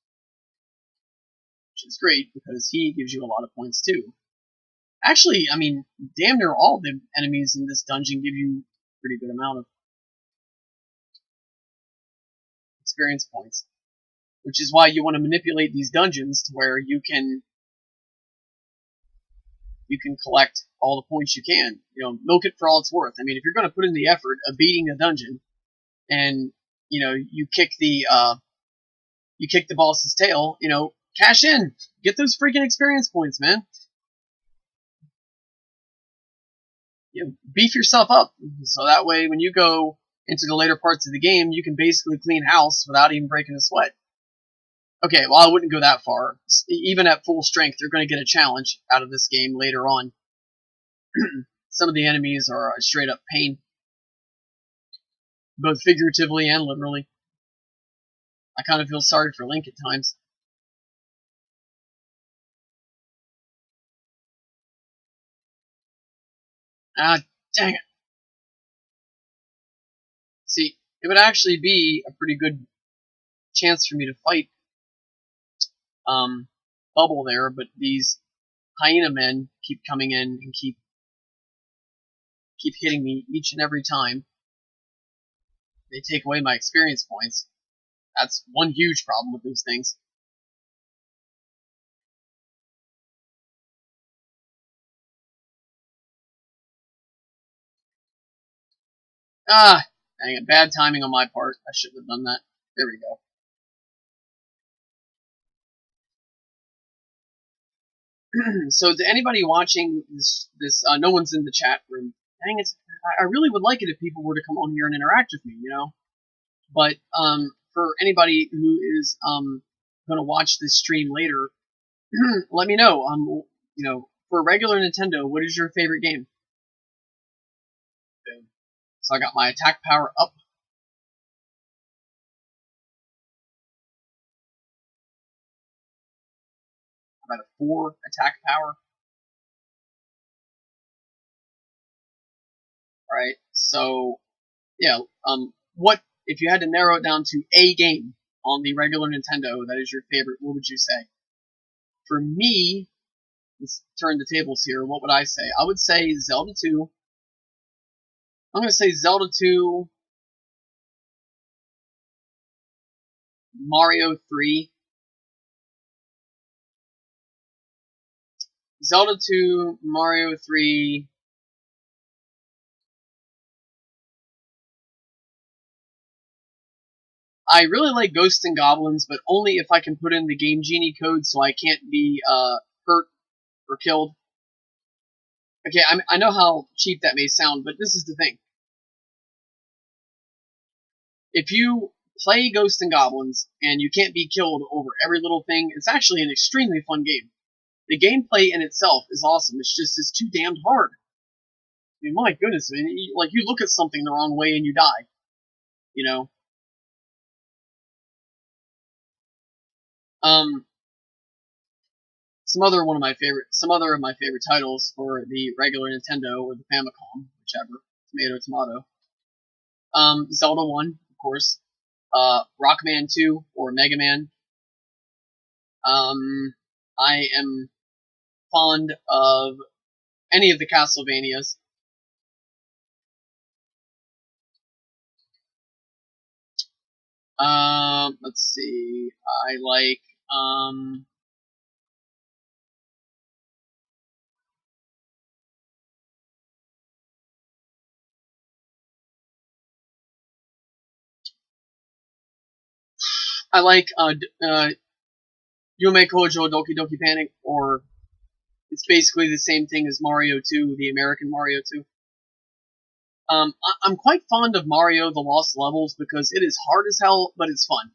which is great because he gives you a lot of points too. Actually, I mean, damn near all the enemies in this dungeon give you a pretty good amount of experience points, which is why you want to manipulate these dungeons to where you can collect all the points you can. You know, milk it for all it's worth. I mean, if you're going to put in the effort of beating a dungeon, and you know you kick the boss's tail, you know, cash in, get those freaking experience points, man. You know, beef yourself up so that way when you go into the later parts of the game, you can basically clean house without even breaking a sweat. Okay, well, I wouldn't go that far. Even at full strength, you're going to get a challenge out of this game later on. Some of the enemies are a straight up pain, both figuratively and literally. I kind of feel sorry for Link at times. Ah, dang it. See, it would actually be a pretty good chance for me to fight Bubble there, but these hyena men keep coming in and keep hitting me each and every time. They take away my experience points. That's one huge problem with those things. Ah, dang it, bad timing on my part. I shouldn't have done that. There we go. So to anybody watching this no one's in the chat room. Dang it, I really would like it if people were to come on here and interact with me, you know. But for anybody who is going to watch this stream later, let me know. You know, for regular Nintendo, what is your favorite game? So I got my attack power up. I'm at a 4 attack power. Right. So yeah, what if you had to narrow it down to a game on the regular Nintendo that is your favorite? What would you say? For me, let's turn the tables here. What would I say? I would say Zelda 2. I'm going to say Zelda 2, Mario 3, Zelda 2, Mario 3. I really like Ghosts and Goblins, but only if I can put in the Game Genie code so I can't be hurt or killed. Okay, I know how cheap that may sound, but this is the thing. If you play Ghosts and Goblins and you can't be killed over every little thing, it's actually an extremely fun game. The gameplay in itself is awesome. It's too damned hard. I mean, my goodness, man, you look at something the wrong way and you die. You know. Some other of my favorite titles for the regular Nintendo or the Famicom, whichever, tomato. Zelda 1, of course. Rockman 2 or Mega Man. I am fond of any of the Castlevanias. Let's see. I like Um, I like Yume Kojo Doki Doki Panic, or it's basically the same thing as Mario 2, the American Mario 2. I'm quite fond of Mario The Lost Levels because it is hard as hell, but it's fun.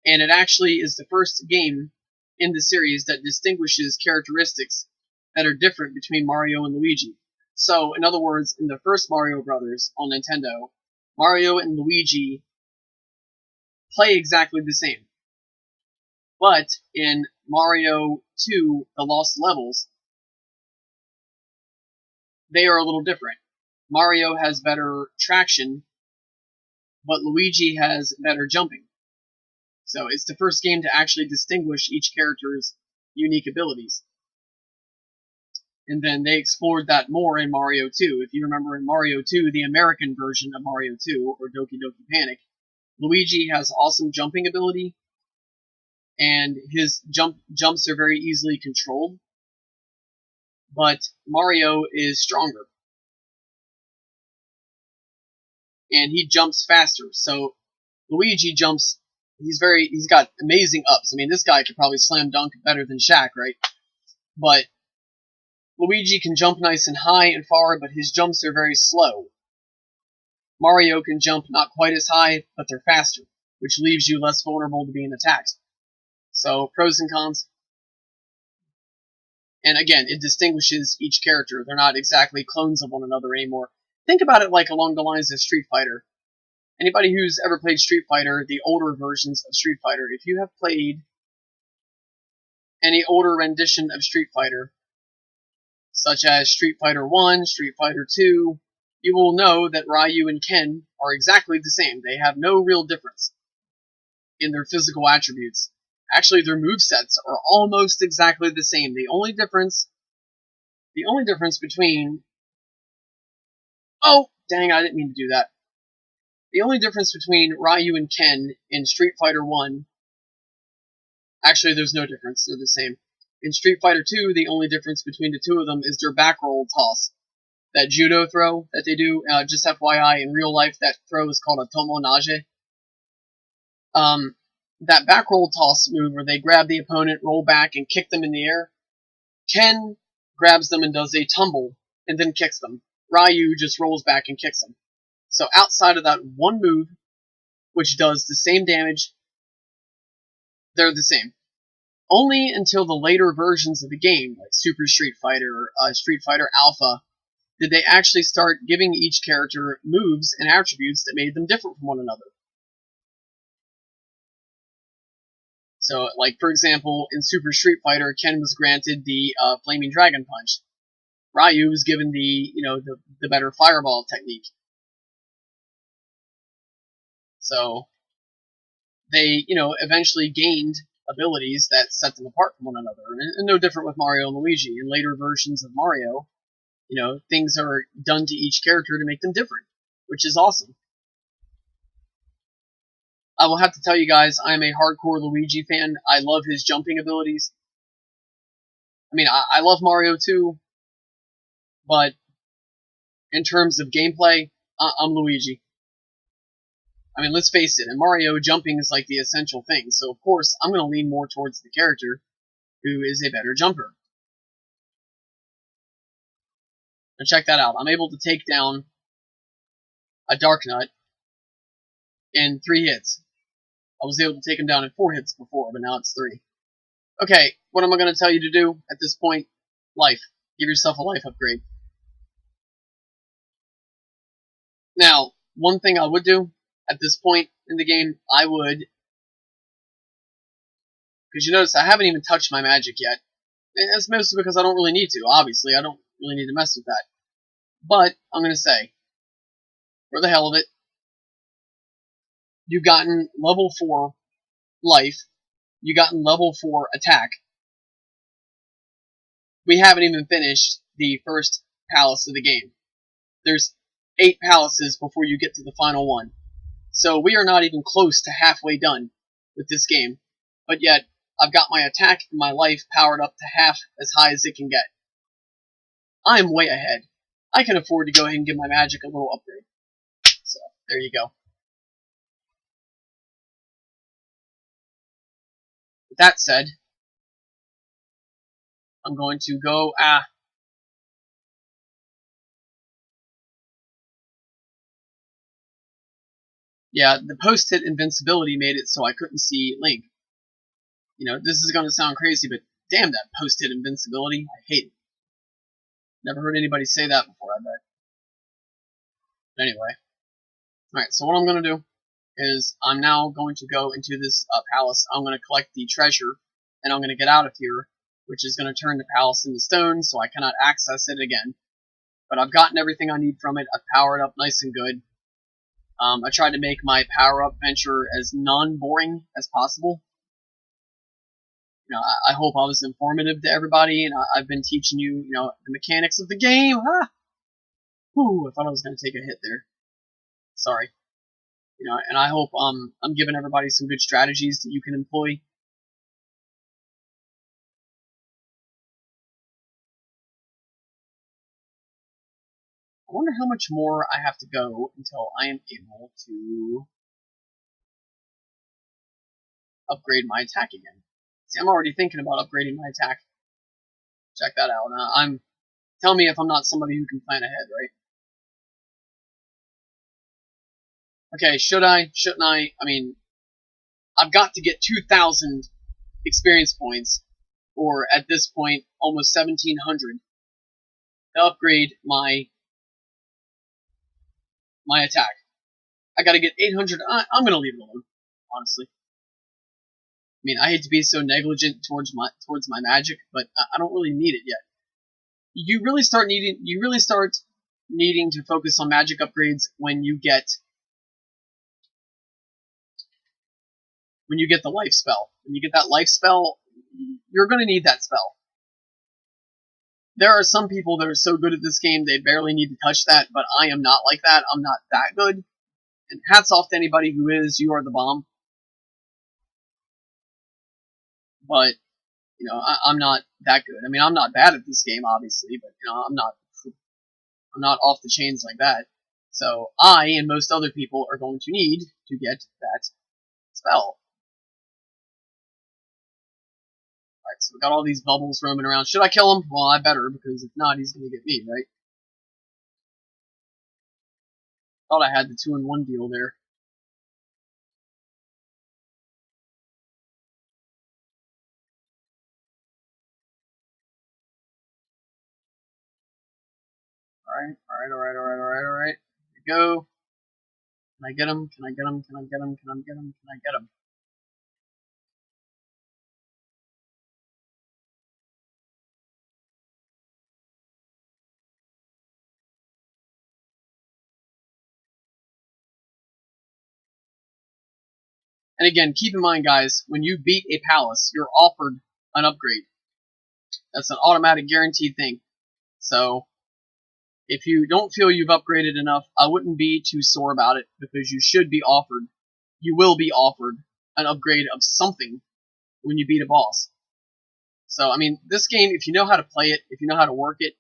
And it actually is the first game in the series that distinguishes characteristics that are different between Mario and Luigi. So, in other words, in the first Mario Brothers on Nintendo, Mario and Luigi play exactly the same. But in Mario 2, The Lost Levels, they are a little different. Mario has better traction, but Luigi has better jumping. So it's the first game to actually distinguish each character's unique abilities. And then they explored that more in Mario 2. If you remember in Mario 2, the American version of Mario 2, or Doki Doki Panic, Luigi has awesome jumping ability, and his jumps are very easily controlled, but Mario is stronger, and he jumps faster. So Luigi jumps, he's got amazing ups. I mean, this guy could probably slam dunk better than Shaq, right? But Luigi can jump nice and high and far, but his jumps are very slow. Mario can jump not quite as high, but they're faster, which leaves you less vulnerable to being attacked. So, pros and cons. And again, it distinguishes each character. They're not exactly clones of one another anymore. Think about it like along the lines of Street Fighter. Anybody who's ever played Street Fighter, the older versions of Street Fighter, if you have played any older rendition of Street Fighter, such as Street Fighter 1, Street Fighter 2, you will know that Ryu and Ken are exactly the same. They have no real difference in their physical attributes. Actually, their movesets are almost exactly the same. The only difference between... Oh, dang, I didn't mean to do that. The only difference between Ryu and Ken in Street Fighter 1... Actually, there's no difference. They're the same. In Street Fighter 2, the only difference between the two of them is their back roll toss. That judo throw that they do, just FYI, in real life, that throw is called a tomonage. That back roll toss move where they grab the opponent, roll back, and kick them in the air, Ken grabs them and does a tumble, and then kicks them. Ryu just rolls back and kicks them. So outside of that one move, which does the same damage, they're the same. Only until the later versions of the game, like Super Street Fighter, Street Fighter Alpha, did they actually start giving each character moves and attributes that made them different from one another. So, like, for example, in Super Street Fighter, Ken was granted the Flaming Dragon Punch. Ryu was given the better Fireball technique. So, they, eventually gained abilities that set them apart from one another. And no different with Mario and Luigi. In later versions of Mario, things are done to each character to make them different, which is awesome. I will have to tell you guys, I'm a hardcore Luigi fan. I love his jumping abilities. I mean, I love Mario too, but in terms of gameplay, I'm Luigi. I mean, let's face it, in Mario, jumping is like the essential thing, so of course, I'm going to lean more towards the character who is a better jumper. Now check that out. I'm able to take down a Dark Nut in 3 hits. I was able to take him down in 4 hits before, but now it's 3. Okay, what am I going to tell you to do at this point? Life. Give yourself a life upgrade. Now, one thing I would do at this point in the game, because you notice I haven't even touched my magic yet. And that's mostly because I don't really need to, obviously. I don't really need to mess with that. But, I'm going to say, for the hell of it, you've gotten level 4 life, you've gotten level 4 attack. We haven't even finished the first palace of the game. There's 8 palaces before you get to the final one. So we are not even close to halfway done with this game. But yet, I've got my attack and my life powered up to half as high as it can get. I'm way ahead. I can afford to go ahead and give my magic a little upgrade. So, there you go. With that said, I'm going to go, yeah, the post-hit invincibility made it so I couldn't see Link. You know, this is going to sound crazy, but damn that post-hit invincibility. I hate it. Never heard anybody say that before, I bet. But anyway. Alright, so what I'm going to do is I'm now going to go into this palace. I'm going to collect the treasure, and I'm going to get out of here, which is going to turn the palace into stone, so I cannot access it again. But I've gotten everything I need from it. I've powered up nice and good. I tried to make my power-up venture as non-boring as possible. You know, I hope I was informative to everybody, and I've been teaching you, you know, the mechanics of the game. Ah! Whew, I thought I was going to take a hit there. Sorry. You know, and I hope I'm giving everybody some good strategies that you can employ. I wonder how much more I have to go until I am able to upgrade my attack again. See, I'm already thinking about upgrading my attack. Check that out. Tell me if I'm not somebody who can plan ahead, right? Okay, should I? Shouldn't I? I mean, I've got to get 2,000 experience points, or at this point, almost 1,700, to upgrade my attack. I gotta get 800. I'm gonna leave it alone, honestly. I mean, I hate to be so negligent towards my magic, but I don't really need it yet. You really start needing to focus on magic upgrades when you get the life spell. When you get that life spell, you're going to need that spell. There are some people that are so good at this game they barely need to touch that, but I am not like that. I'm not that good. And hats off to anybody who is. You are the bomb. But, you know, I'm not that good. I mean, I'm not bad at this game, obviously, but, you know, I'm not off the chains like that. So I and most other people are going to need to get that spell. Alright, so we got all these bubbles roaming around. Should I kill him? Well, I better, because if not, he's going to get me, right? Thought I had the 2-in-1 deal there. Alright. Here we go. Can I get him? Can I get him? Can I get him? Can I get him? Can I get him? And again, keep in mind, guys, when you beat a palace, you're offered an upgrade. That's an automatic guaranteed thing. So, if you don't feel you've upgraded enough, I wouldn't be too sore about it, because you will be offered an upgrade of something when you beat a boss. So, I mean, this game, if you know how to play it, if you know how to work it,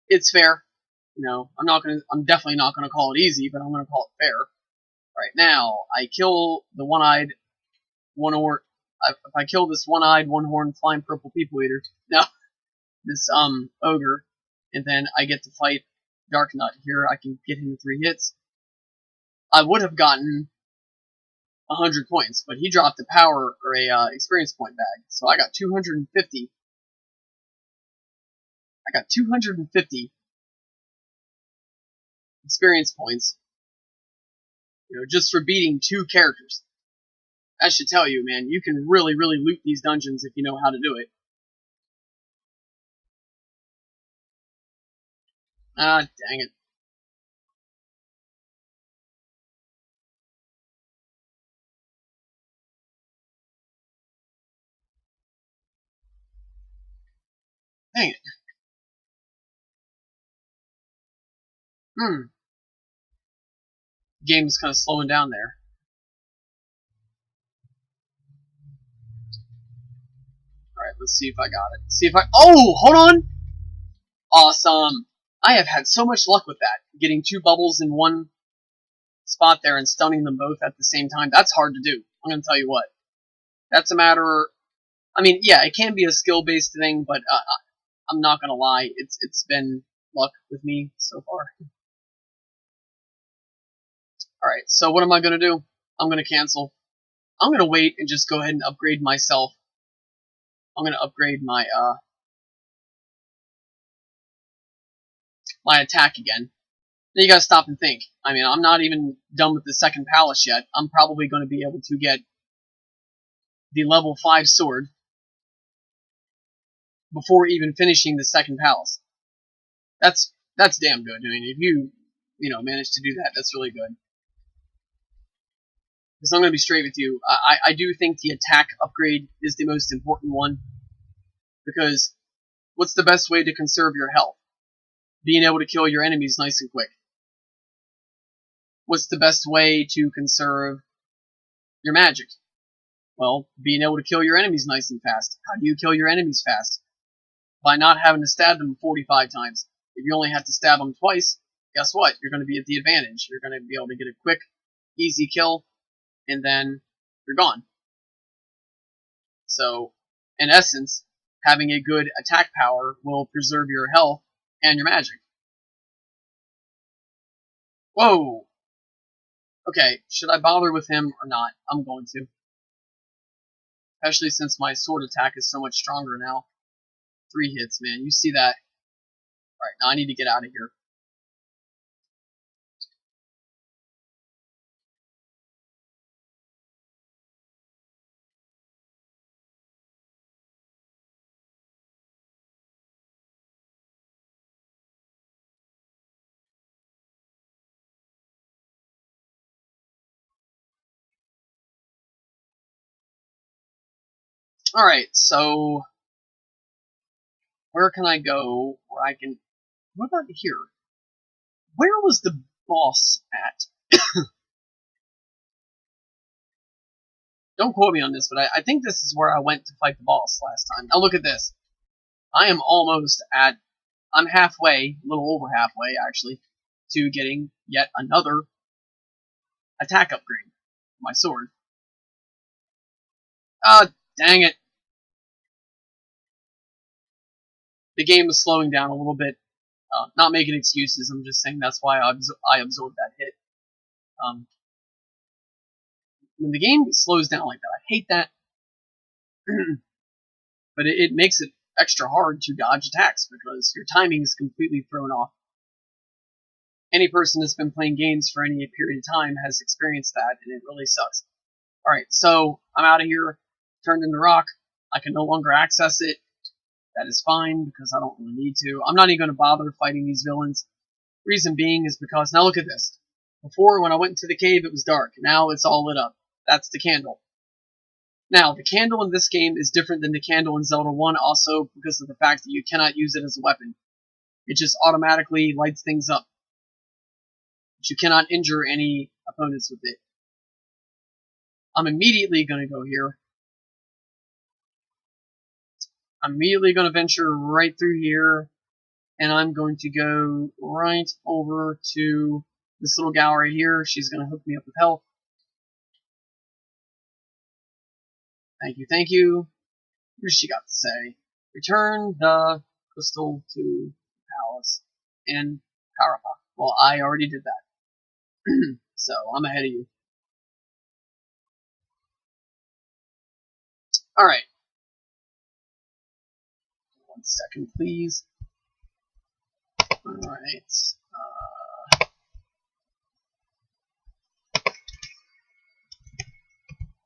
it's fair. You know, I'm definitely not gonna call it easy, but I'm gonna call it fair. Right now, I kill the one-eyed, one-horn. If I kill this one-eyed, one-horned, flying purple people eater, no, this ogre, and then I get to fight Dark Nut. Here, I can get him 3 hits. I would have gotten 100 points, but he dropped a power or a experience point bag, so I got 250. I got 250 experience points, you know, just for beating 2 characters. I should tell you, man, you can really, really loot these dungeons if you know how to do it. Ah, dang it. Dang it. Game is kind of slowing down there. let's see if I got it. See if I... Oh, hold on! Awesome! I have had so much luck with that. Getting 2 bubbles in one spot there and stunning them both at the same time. That's hard to do. I'm going to tell you what. That's a matter... I mean, yeah, it can be a skill-based thing, but I'm not going to lie. It's been luck with me so far. Alright, so what am I going to do? I'm going to cancel. I'm going to wait and just go ahead and upgrade myself. I'm going to upgrade my my attack again. Now you gotta stop and think. I mean, I'm not even done with the second palace yet. I'm probably going to be able to get the level 5 sword before even finishing the second palace. That's damn good. I mean, if you manage to do that, that's really good. Because I'm going to be straight with you. I do think the attack upgrade is the most important one. Because what's the best way to conserve your health? Being able to kill your enemies nice and quick. What's the best way to conserve your magic? Well, being able to kill your enemies nice and fast. How do you kill your enemies fast? By not having to stab them 45 times. If you only have to stab them twice, guess what? You're going to be at the advantage. You're going to be able to get a quick, easy kill, and then you're gone. So, in essence, having a good attack power will preserve your health and your magic. Whoa! Okay, should I bother with him or not? I'm going to. Especially since my sword attack is so much stronger now. 3 hits, man. You see that? Alright, now I need to get out of here. Alright, so... where can I go where I can... What about here? Where was the boss at? Don't quote me on this, but I think this is where I went to fight the boss last time. Now look at this. I am almost at... I'm halfway, a little over halfway, actually, to getting yet another attack upgrade for my sword. Ah, dang it. The game is slowing down a little bit. Not making excuses, I'm just saying that's why I absorbed that hit. When the game slows down like that, I hate that. But it makes it extra hard to dodge attacks because your timing is completely thrown off. Any person that's been playing games for any period of time has experienced that, and it really sucks. Alright, so I'm out of here, turned into rock. I can no longer access it. That is fine, because I don't really need to. I'm not even going to bother fighting these villains. Reason being is because, now look at this. Before, when I went into the cave, it was dark. Now it's all lit up. That's the candle. Now, the candle in this game is different than the candle in Zelda 1 also because of the fact that you cannot use it as a weapon. It just automatically lights things up. But you cannot injure any opponents with it. I'm immediately going to go here. I'm immediately going to venture right through here. And I'm going to go right over to this little gal right here. She's going to hook me up with health. Thank you, thank you. What does she got to say? Return the crystal to the palace and power up. Well, I already did that. So, I'm ahead of you. Alright. 1 second, please. Alright.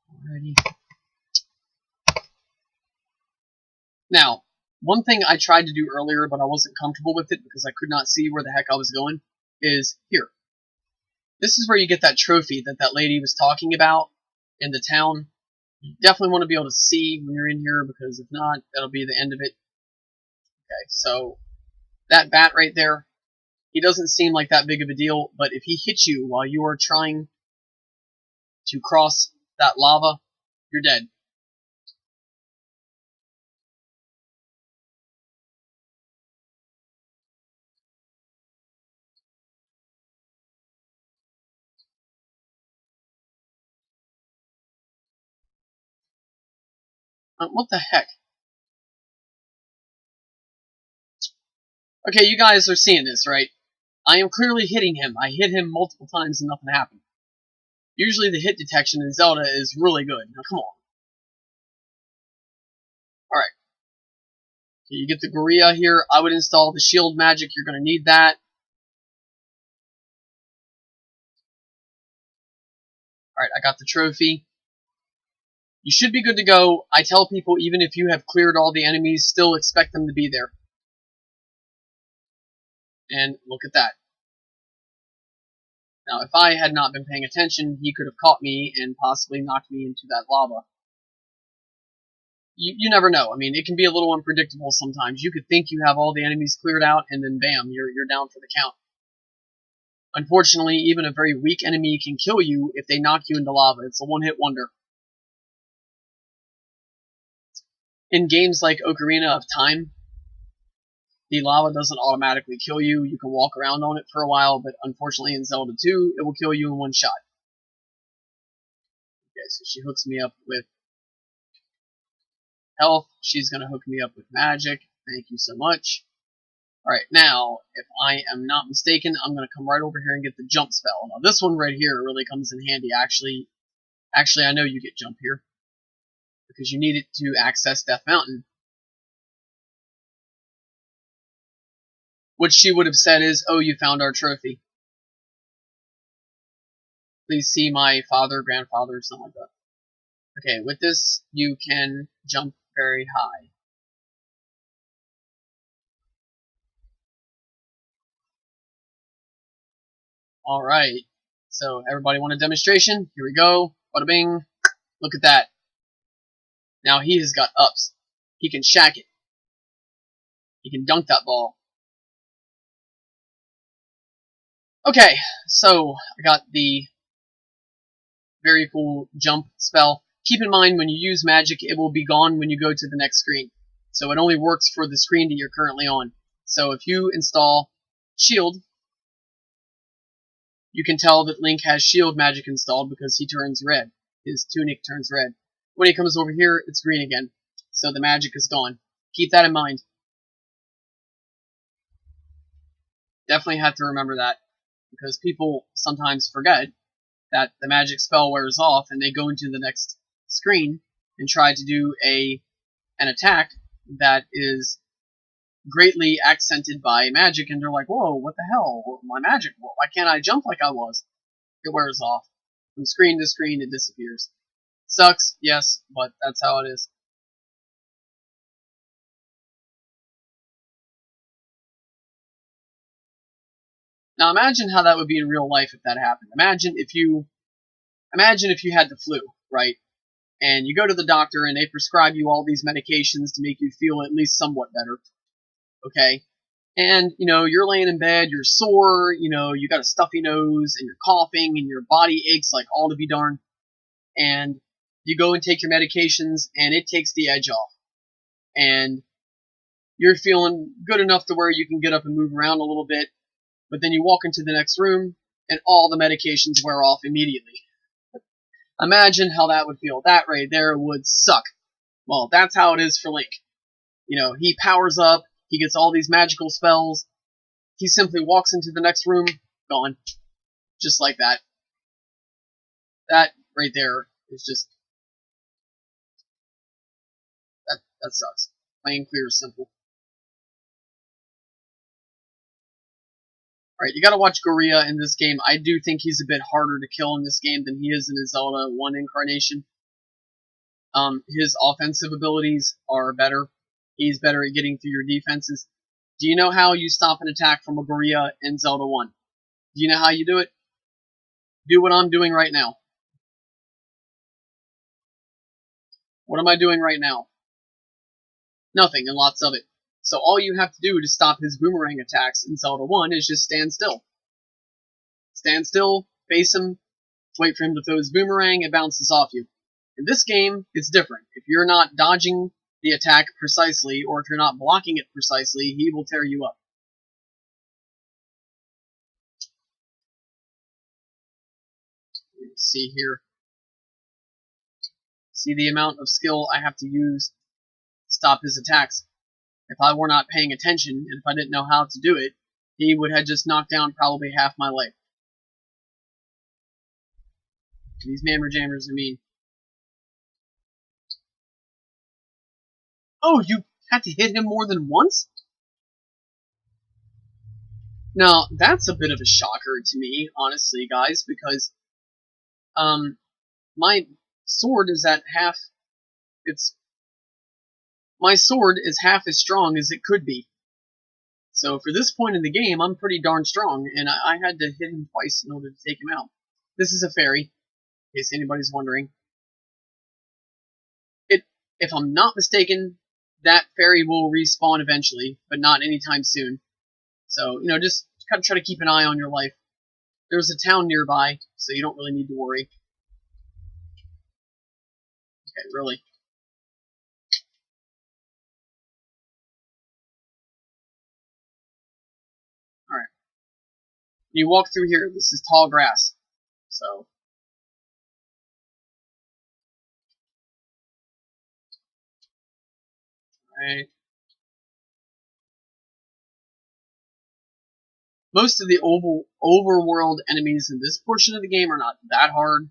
Alrighty. Now, one thing I tried to do earlier, but I wasn't comfortable with it because I could not see where the heck I was going, is here. This is where you get that trophy that that lady was talking about in the town. You definitely want to be able to see when you're in here, because if not, that'll be the end of it. Okay, so that bat right there, he doesn't seem like that big of a deal, but if he hits you while you are trying to cross that lava, you're dead. What the heck? Okay, you guys are seeing this, right? I am clearly hitting him. I hit him multiple times and nothing happened. Usually the hit detection in Zelda is really good. Now, come on. Alright. Okay, you get the Gorilla here. I would install the shield magic. You're going to need that. Alright, I got the trophy. You should be good to go. I tell people, even if you have cleared all the enemies, still expect them to be there. And look at that. Now, if I had not been paying attention, he could have caught me and possibly knocked me into that lava. You never know. I mean, it can be a little unpredictable sometimes. You could think you have all the enemies cleared out, and then bam, you're down for the count. Unfortunately, even a very weak enemy can kill you if they knock you into lava. It's a one-hit wonder. In games like Ocarina of Time, the lava doesn't automatically kill you. You can walk around on it for a while, but unfortunately in Zelda 2, it will kill you in one shot. Okay, so she hooks me up with health. She's going to hook me up with magic. Thank you so much. Alright, now, if I am not mistaken, I'm going to come right over here and get the jump spell. Now, this one right here really comes in handy. Actually, I know you get jump here, because you need it to access Death Mountain. What she would have said is, oh, you found our trophy. Please see my father, grandfather, something like that. Okay, with this, you can jump very high. Alright, so everybody want a demonstration? Here we go. Bada bing. Look at that. Now he has got ups. He can shack it. He can dunk that ball. Okay, so I got the very cool jump spell. Keep in mind, when you use magic, it will be gone when you go to the next screen. So it only works for the screen that you're currently on. So if you install shield, you can tell that Link has shield magic installed because he turns red. His tunic turns red. When he comes over here, it's green again. So the magic is gone. Keep that in mind. Definitely have to remember that, because people sometimes forget that the magic spell wears off and they go into the next screen and try to do an attack that is greatly accented by magic, and they're like, whoa, what the hell? My magic, why can't I jump like I was? It wears off. From screen to screen, it disappears. Sucks, yes, but that's how it is. Now imagine how that would be in real life if that happened. Imagine if you had the flu, right? And you go to the doctor and they prescribe you all these medications to make you feel at least somewhat better. Okay? And, you're laying in bed, you're sore, you got a stuffy nose, and you're coughing, and your body aches like all to be darned. And you go and take your medications, and it takes the edge off. And you're feeling good enough to where you can get up and move around a little bit, but then you walk into the next room, and all the medications wear off immediately. Imagine how that would feel. That right there would suck. Well, that's how it is for Link. He powers up, he gets all these magical spells, he simply walks into the next room, gone. Just like that. That right there is just... That sucks. Plain, clear, simple. Alright, you gotta watch Gorilla in this game. I do think he's a bit harder to kill in this game than he is in his Zelda 1 incarnation. His offensive abilities are better. He's better at getting through your defenses. Do you know how you stop an attack from a Gorilla in Zelda 1? Do you know how you do it? Do what I'm doing right now. What am I doing right now? Nothing, and lots of it. So all you have to do to stop his boomerang attacks in Zelda 1 is just stand still. Stand still, face him, wait for him to throw his boomerang, it bounces off you. In this game, it's different. If you're not dodging the attack precisely, or if you're not blocking it precisely, he will tear you up. Let's see here. See the amount of skill I have to use to stop his attacks. If I were not paying attention, and if I didn't know how to do it, he would have just knocked down probably half my life. These mammer jammers, I mean. Oh, you had to hit him more than once? Now, that's a bit of a shocker to me, honestly, guys, because my sword is at half it's my sword is half as strong as it could be. So for this point in the game, I'm pretty darn strong, and I had to hit him twice in order to take him out. This is a fairy, in case anybody's wondering. If I'm not mistaken, that fairy will respawn eventually, but not anytime soon. So, just kind of try to keep an eye on your life. There's a town nearby, so you don't really need to worry. Okay, really. Alright. You walk through here, this is tall grass. So, alright. Most of the overworld enemies in this portion of the game are not that hard.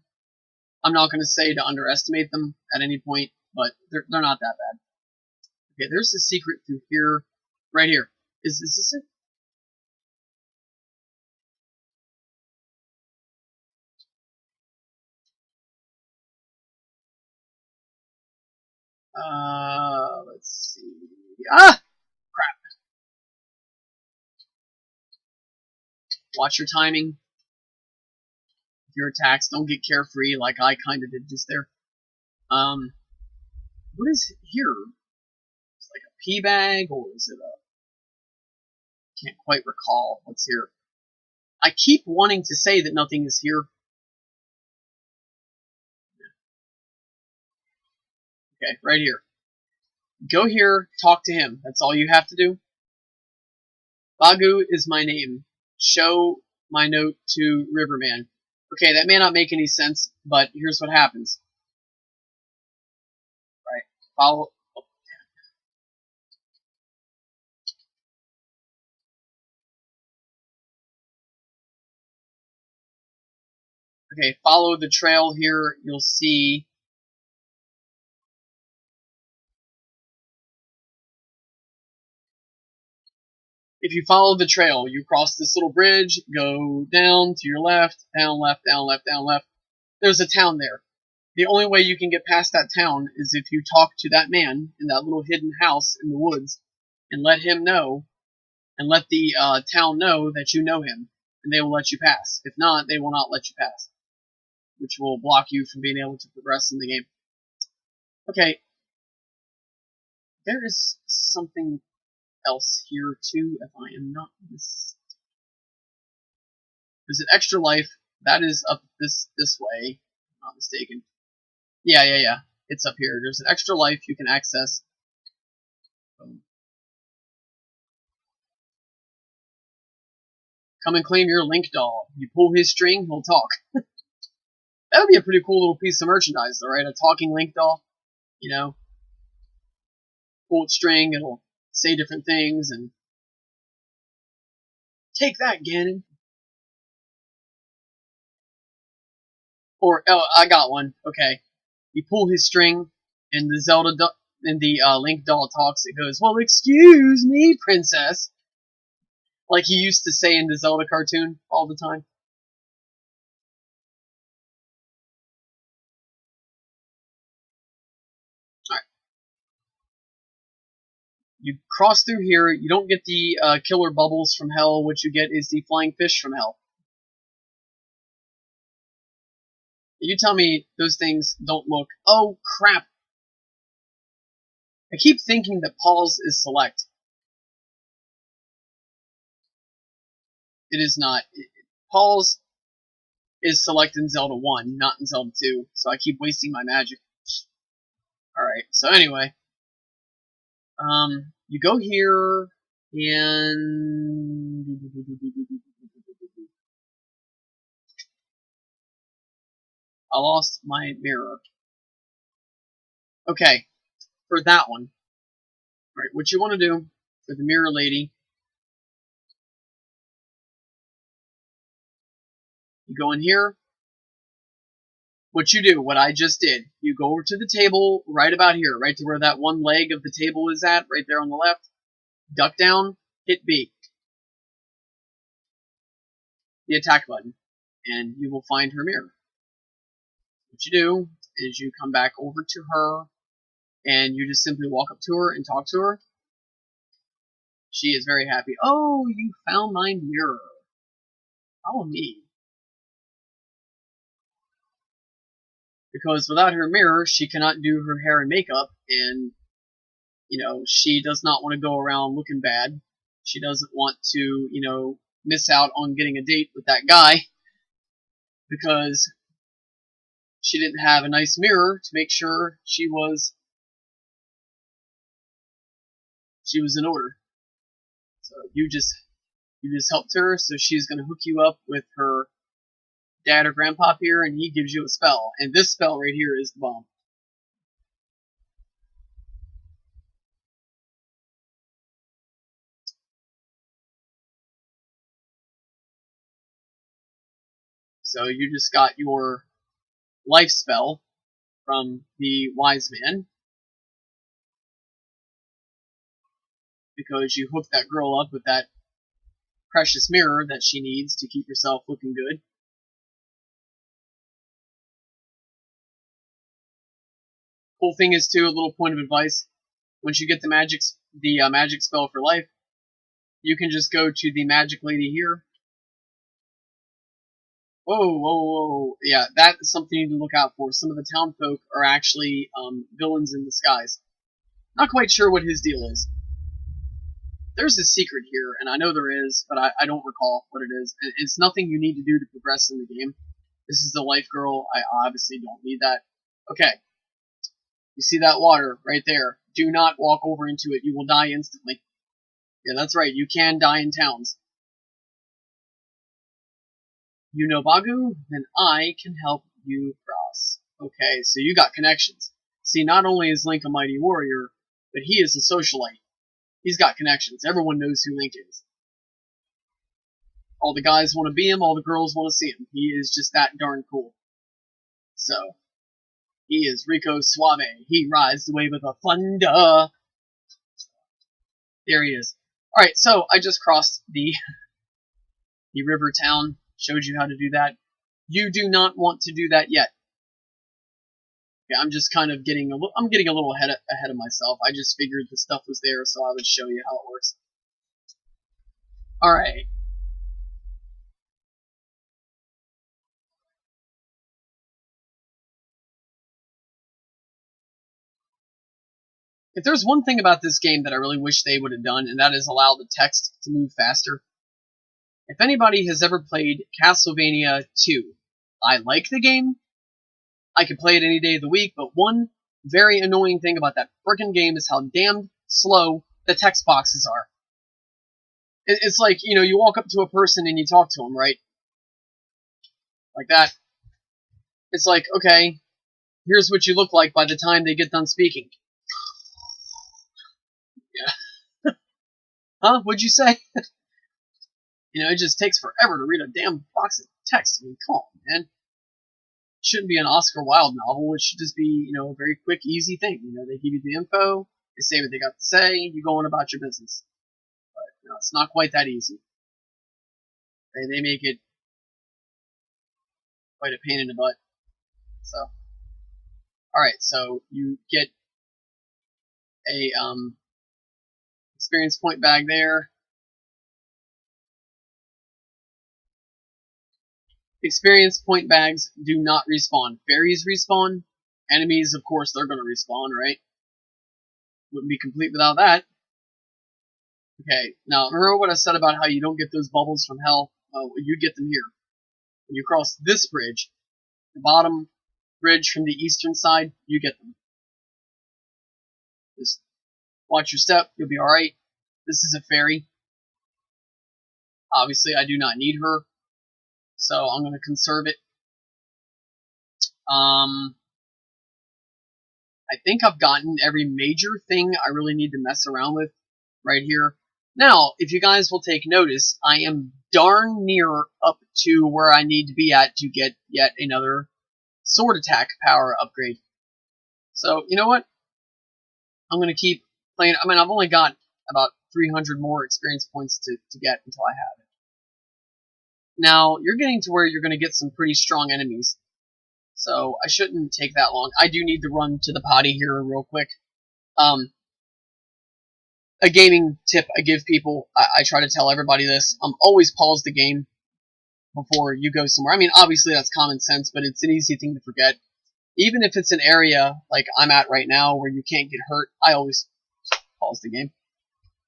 I'm not going to say to underestimate them at any point, but they're not that bad. Okay, there's a secret through here, right here. Is this it? Let's see. Ah! Crap. Watch your timing. Your attacks, don't get carefree like I kind of did just there. What is here? It's like a pea bag, or is it a... Can't quite recall what's here. I keep wanting to say that nothing is here. Okay, right here. Go here, talk to him. That's all you have to do. Bagu is my name. Show my note to Riverman. Okay, that may not make any sense, but here's what happens. Right, follow... Oh. Okay, follow the trail here. You'll see... If you follow the trail, you cross this little bridge, go down to your left, down, left, down, left, down, left. There's a town there. The only way you can get past that town is if you talk to that man in that little hidden house in the woods and let him know, and let the town know that you know him, and they will let you pass. If not, they will not let you pass, which will block you from being able to progress in the game. Okay, there is something else here too, if I am not mistaken. There's an extra life that is up this way, if I'm not mistaken. Yeah. It's up here. There's an extra life you can access. Boom. Come and claim your Link doll. You pull his string, he'll talk. That would be a pretty cool little piece of merchandise, though, right? A talking Link doll. Pull its string, it'll say different things, and take that, Ganon. Or, oh, I got one. Okay. You pull his string, and the Link doll talks. It goes, "Well, excuse me, princess," like he used to say in the Zelda cartoon all the time. Alright. You cross through here, you don't get the killer bubbles from hell, what you get is the flying fish from hell. You tell me those things don't look... Oh, crap! I keep thinking that Paul's is select. It is not. Paul's is select in Zelda 1, not in Zelda 2, so I keep wasting my magic. Alright, so anyway. You go here, and... I lost my mirror. Okay, for that one, right? What you want to do for the mirror lady, you go in here. What you do, what I just did, you go over to the table right about here, right to where that one leg of the table is at, right there on the left. Duck down, hit B, the attack button, and you will find her mirror. What you do is you come back over to her, and you just simply walk up to her and talk to her. She is very happy. Oh, you found my mirror. Follow me. Because without her mirror, she cannot do her hair and makeup, and, she does not want to go around looking bad. She doesn't want to, miss out on getting a date with that guy because she didn't have a nice mirror to make sure she was in order. So you just helped her, so she's gonna hook you up with her dad or grandpa here, and he gives you a spell. And this spell right here is the bomb. So you just got your life spell from the wise man because you hooked that girl up with that precious mirror that she needs to keep herself looking good. Cool thing is too, a little point of advice: once you get the magic spell for life, you can just go to the magic lady here. Whoa, whoa, whoa! Yeah, that is something you need to look out for. Some of the town folk are actually villains in disguise. Not quite sure what his deal is. There's a secret here, and I know there is, but I don't recall what it is. It's nothing you need to do to progress in the game. This is the life girl. I obviously don't need that. Okay, you see that water right there. Do not walk over into it. You will die instantly. Yeah, that's right. You can die in towns. You know Bagu? Then I can help you cross. Okay, so you got connections. See, not only is Link a mighty warrior, but he is a socialite. He's got connections. Everyone knows who Link is. All the guys want to be him, all the girls want to see him. He is just that darn cool. So, he is Rico Suave. He rides the wave of the thunder. There he is. Alright, so I just crossed the river town. Showed you how to do that. You do not want to do that yet. Yeah, I'm just kind of getting a little ahead of myself. I just figured the stuff was there, so I would show you how it works. Alright. If there's one thing about this game that I really wish they would have done, and that is allow the text to move faster. If anybody has ever played Castlevania 2, I like the game. I could play it any day of the week, but one very annoying thing about that frickin' game is how damned slow the text boxes are. It's like, you walk up to a person and you talk to them, right? Like that. It's like, okay, here's what you look like by the time they get done speaking. Yeah. Huh? What'd you say? It just takes forever to read a damn box of text. I mean, come on, man. It shouldn't be an Oscar Wilde novel. It should just be, a very quick, easy thing. They give you the info, they say what they got to say, you go on about your business. But, it's not quite that easy. They make it quite a pain in the butt. So, alright, so you get a, experience point bag there. Experience point bags do not respawn. Fairies respawn. Enemies, of course, they're going to respawn, right? Wouldn't be complete without that. Okay, now remember what I said about how you don't get those bubbles from hell? You get them here. When you cross this bridge, the bottom bridge from the eastern side, you get them. Just watch your step, you'll be alright. This is a fairy. Obviously, I do not need her, so I'm going to conserve it. I I think I've gotten every major thing I really need to mess around with right here. Now, if you guys will take notice, I am darn near up to where I need to be at to get yet another sword attack power upgrade. So, you know what? I'm going to keep playing. I mean, I've only got about 300 more experience points to get until I have it. Now, you're getting to where you're going to get some pretty strong enemies. So, I shouldn't take that long. I do need to run to the potty here real quick. A gaming tip I give people, I try to tell everybody this, always pause the game before you go somewhere. I mean, obviously that's common sense, but it's an easy thing to forget. Even if it's an area like I'm at right now where you can't get hurt, I always pause the game.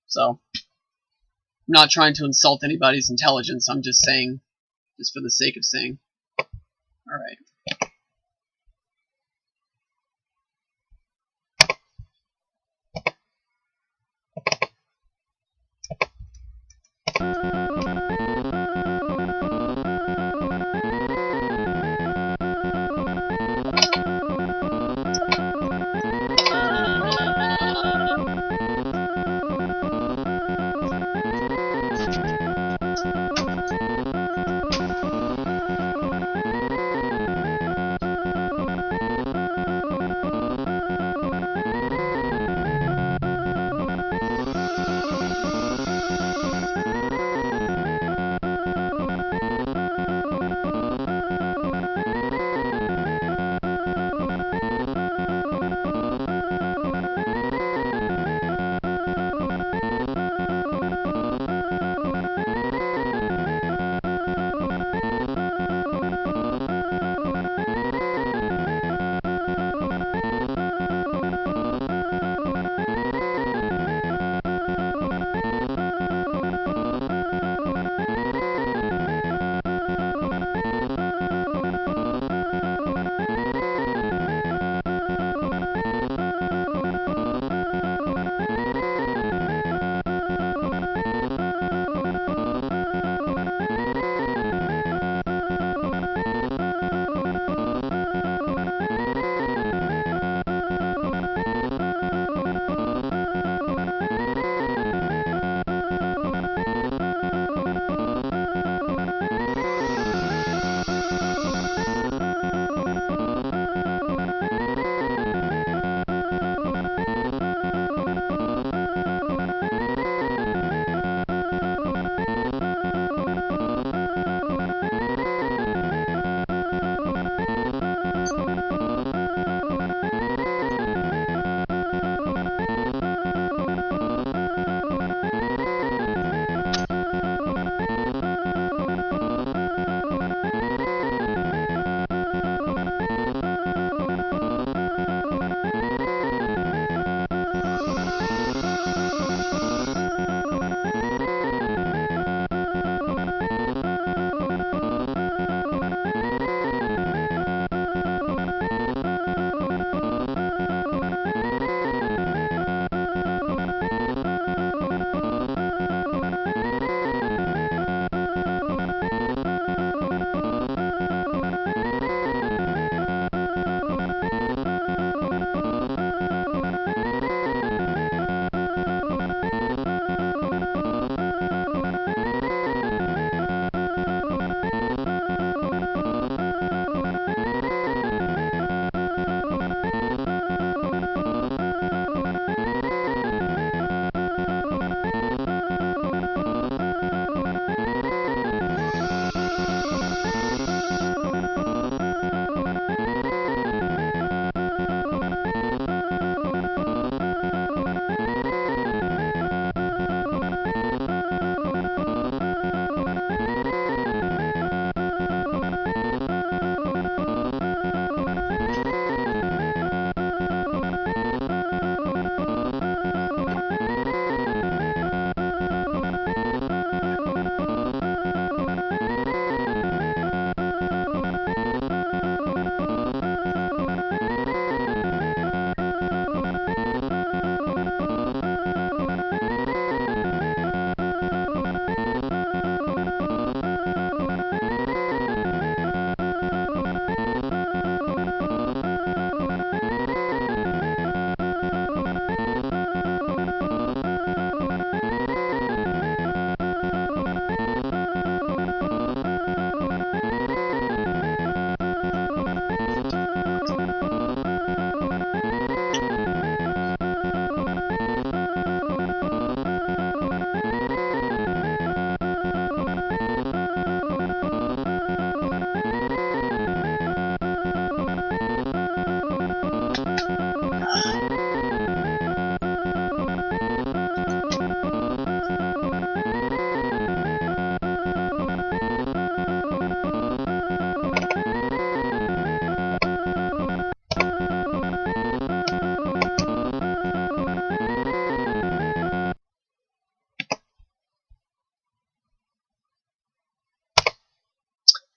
So, I'm not trying to insult anybody's intelligence, I'm just saying, just for the sake of saying. Alright.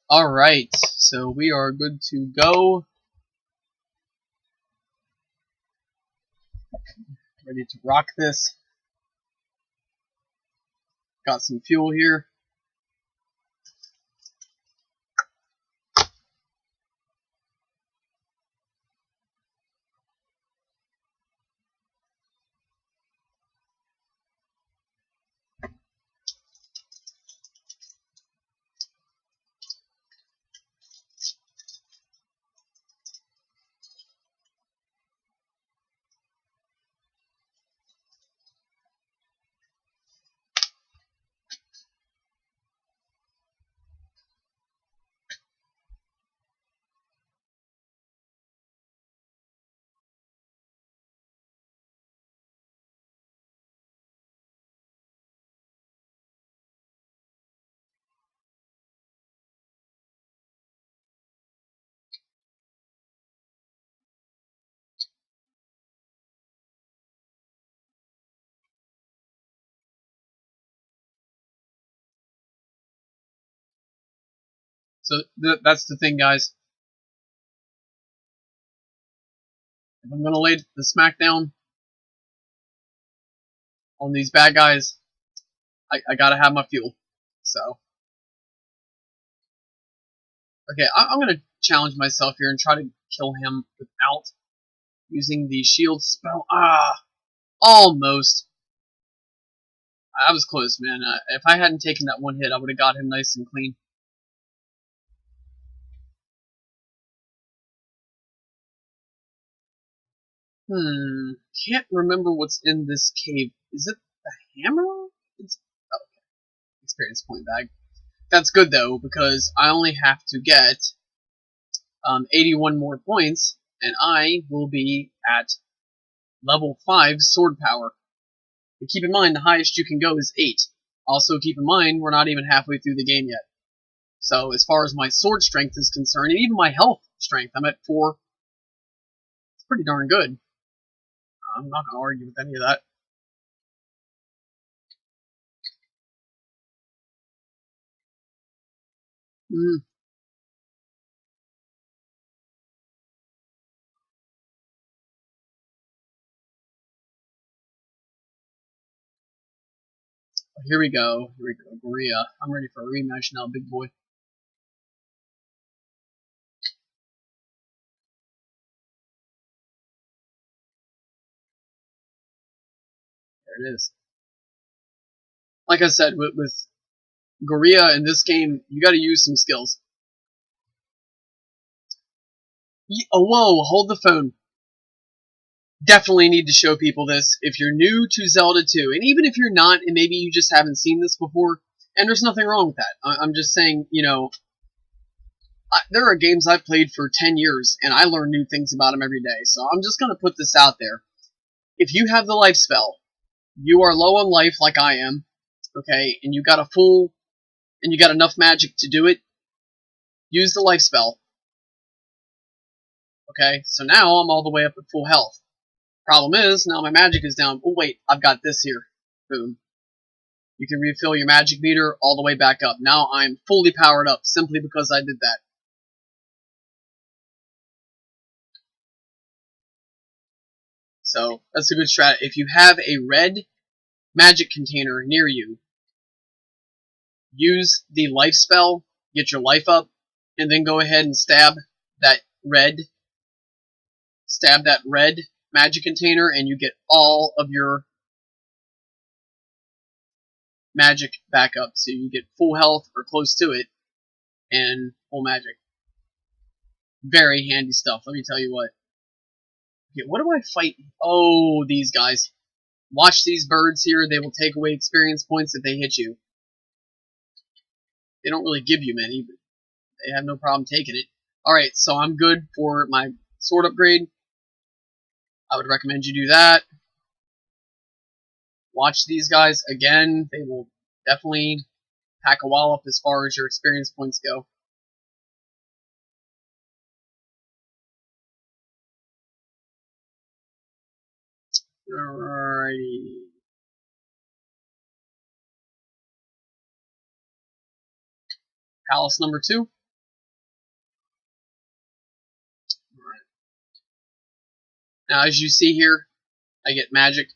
Alright, so we are good to go. Ready to rock this. Got some fuel here. So that's the thing, guys. If I'm gonna lay the smackdown on these bad guys, I gotta have my fuel. So, okay, I'm gonna challenge myself here and try to kill him without using the shield spell. Almost. I was close, man. If I hadn't taken that one hit, I would have got him nice and clean. Can't remember what's in this cave. Is it the hammer? It's okay. Experience point bag. That's good though, because I only have to get 81 more points, and I will be at level 5 sword power. But keep in mind, the highest you can go is 8. Also, keep in mind, we're not even halfway through the game yet. So, as far as my sword strength is concerned, and even my health strength, I'm at 4. It's pretty darn good. I'm not going to argue with any of that. Mm. Here we go. Here we go. Goria. I'm ready for a rematch now, big boy. There it is. Like I said, with Goria in this game, you got to use some skills. Oh, whoa, hold the phone. Definitely need to show people this if you're new to Zelda 2, and even if you're not, and maybe you just haven't seen this before, and there's nothing wrong with that. I'm just saying, there are games I've played for 10 years, and I learn new things about them every day, so I'm just going to put this out there. If you have the life spell, you are low on life like I am, okay, and you got enough magic to do it, use the life spell. Okay, so now I'm all the way up at full health. Problem is, now my magic is down. Oh wait, I've got this here. Boom. You can refill your magic meter all the way back up. Now I'm fully powered up simply because I did that. So that's a good strat. If you have a red magic container near you, use the life spell, get your life up, and then go ahead and stab that red magic container, and you get all of your magic back up. So you get full health or close to it, and full magic. Very handy stuff, let me tell you what. Okay, what do I fight? Oh, these guys. Watch these birds here. They will take away experience points if they hit you. They don't really give you many, but they have no problem taking it. Alright, so I'm good for my sword upgrade. I would recommend you do that. Watch these guys. Again, they will definitely pack a wallop as far as your experience points go. Alrighty. Palace number 2. Now, as you see here, I get magic.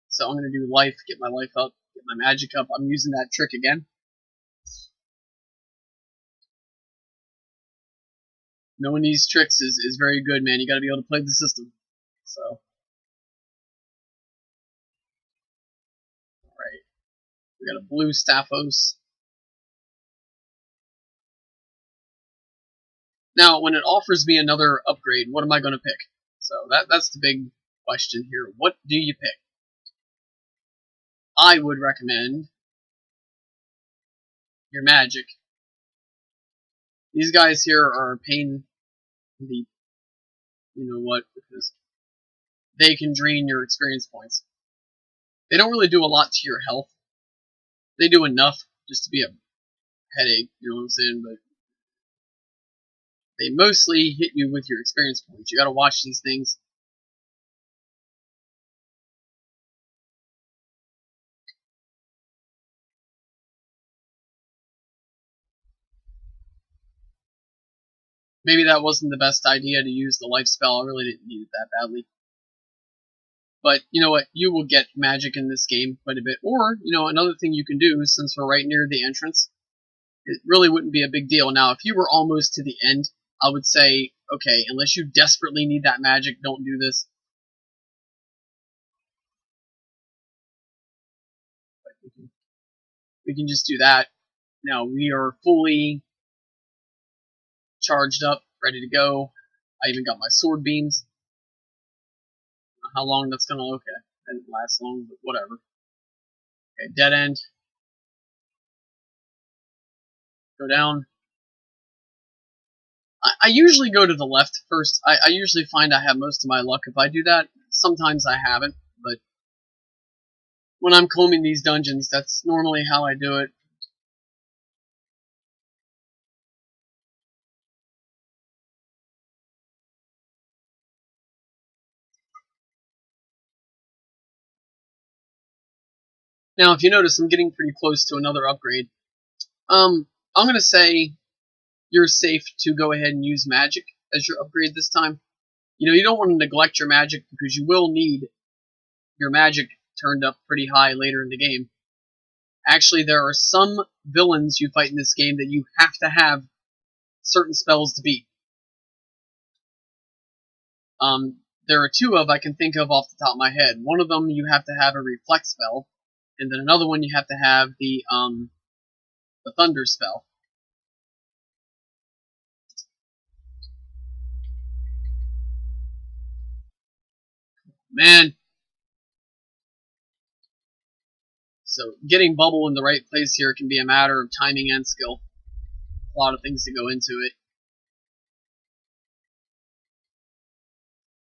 So I'm going to do life, get my life up, get my magic up. I'm using that trick again. Knowing these tricks is very good, man. You got to be able to play the system. So, alright. We got a blue Staphos. Now, when it offers me another upgrade, what am I going to pick? So that's the big question here. What do you pick? I would recommend your magic. These guys here are a pain in the you know what, because they can drain your experience points. They don't really do a lot to your health. They do enough just to be a headache, you know what I'm saying? But they mostly hit you with your experience points. You gotta watch these things. Maybe that wasn't the best idea to use the life spell. I really didn't need it that badly. But you know what? You will get magic in this game quite a bit. Or, you know, another thing you can do, since we're right near the entrance, it really wouldn't be a big deal. Now, if you were almost to the end, I would say, okay, unless you desperately need that magic, don't do this. But we can just do that. Now, we are fully charged up, ready to go. I even got my sword beams. How long that's gonna look at. That didn't last long, but whatever. Okay, dead end. Go down. I usually go to the left first. I usually find I have most of my luck if I do that. Sometimes I haven't, but when I'm combing these dungeons, that's normally how I do it. Now, if you notice, I'm getting pretty close to another upgrade. I'm gonna say you're safe to go ahead and use magic as your upgrade this time. You know, you don't want to neglect your magic because you will need your magic turned up pretty high later in the game. Actually, there are some villains you fight in this game that you have to have certain spells to beat. There are two of I can think of off the top of my head. One of them you have to have a reflect spell, and then another one you have to have the thunder spell. Man, so getting bubble in the right place here can be a matter of timing and skill. A lot of things to go into it.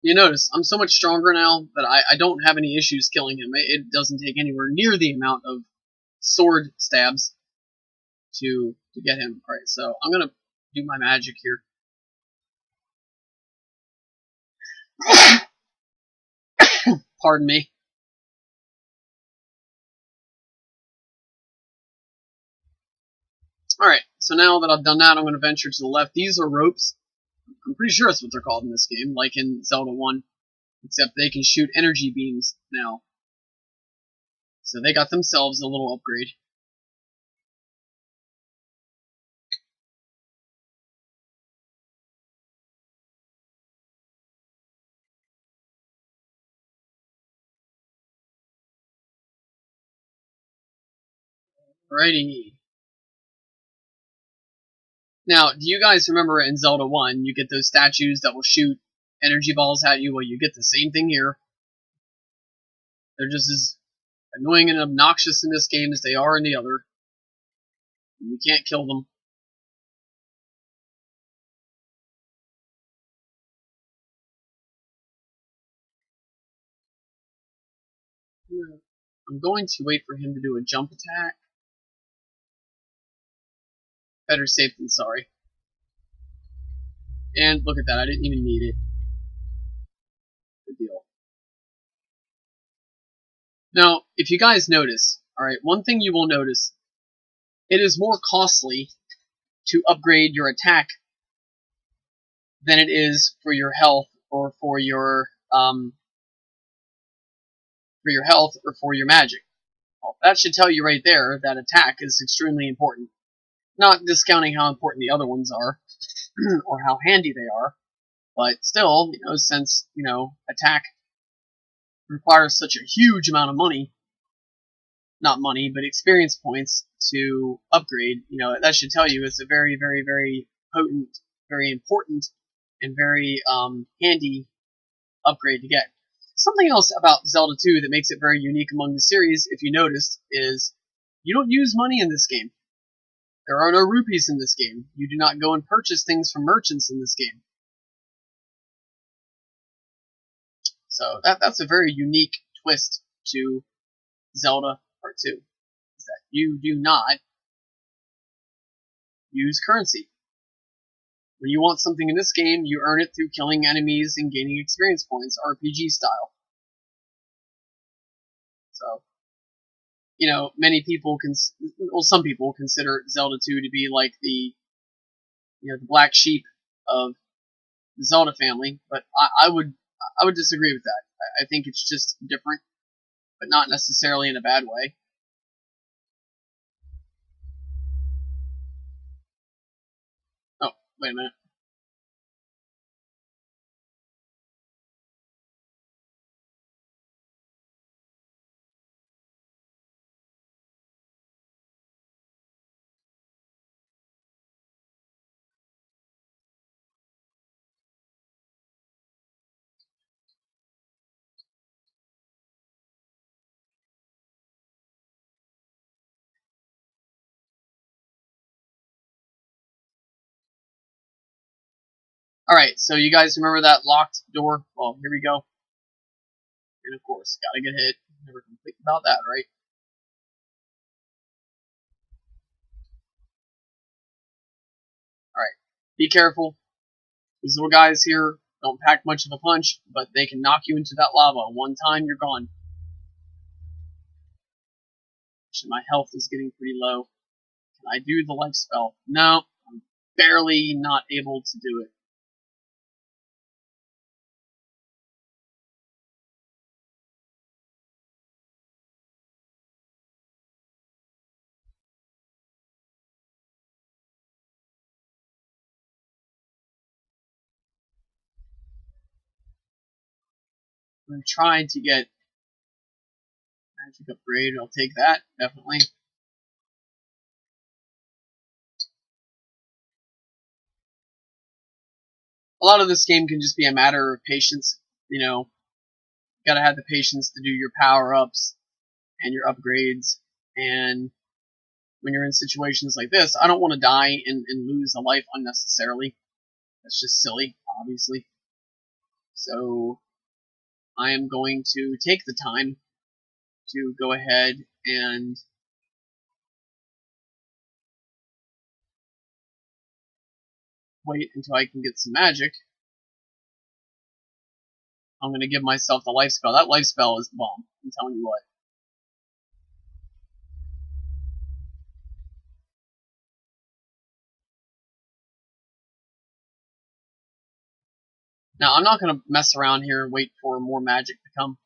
You notice, I'm so much stronger now that I don't have any issues killing him. It doesn't take anywhere near the amount of sword stabs to get him. Alright, so I'm gonna do my magic here. Pardon me. Alright, so now that I've done that, I'm going to venture to the left. These are ropes. I'm pretty sure that's what they're called in this game, like in Zelda 1. Except they can shoot energy beams now. So they got themselves a little upgrade. Alrighty. Now, do you guys remember in Zelda 1, you get those statues that will shoot energy balls at you? Well, you get the same thing here. They're just as annoying and obnoxious in this game as they are in the other. You can't kill them. I'm going to wait for him to do a jump attack. Better safe than sorry. And look at that, I didn't even need it. Good deal. Now, if you guys notice, alright, one thing you will notice, it is more costly to upgrade your attack than it is for your health or for your um, for your health or for your magic. Well, that should tell you right there that attack is extremely important. Not discounting how important the other ones are, or how handy they are, but still, since, attack requires such a huge amount of money, not money, but experience points to upgrade, that should tell you it's a very, very, very potent, very important, and very handy upgrade to get. Something else about Zelda 2 that makes it very unique among the series, if you noticed, is you don't use money in this game. There are no rupees in this game. You do not go and purchase things from merchants in this game. So that's a very unique twist to Zelda Part 2, is that you do not use currency. When you want something in this game, you earn it through killing enemies and gaining experience points, RPG style. So, many people some people consider Zelda 2 to be like the black sheep of the Zelda family, but I would disagree with that. I think it's just different, but not necessarily in a bad way. Oh, wait a minute. Alright, so you guys remember that locked door? Well, here we go. And of course, gotta get hit. Never complain about that, right? Alright, be careful. These little guys here don't pack much of a punch, but they can knock you into that lava. One time, you're gone. Actually, my health is getting pretty low. Can I do the life spell? No, I'm barely not able to do it. I'm trying to get magic upgrade. I'll take that, definitely. A lot of this game can just be a matter of patience. Gotta have the patience to do your power-ups and your upgrades. And when you're in situations like this, I don't want to die and lose a life unnecessarily. That's just silly, obviously. So I am going to take the time to go ahead and wait until I can get some magic. I'm going to give myself the life spell. That life spell is bomb. I'm telling you what. Now, I'm not going to mess around here and wait for more magic to come.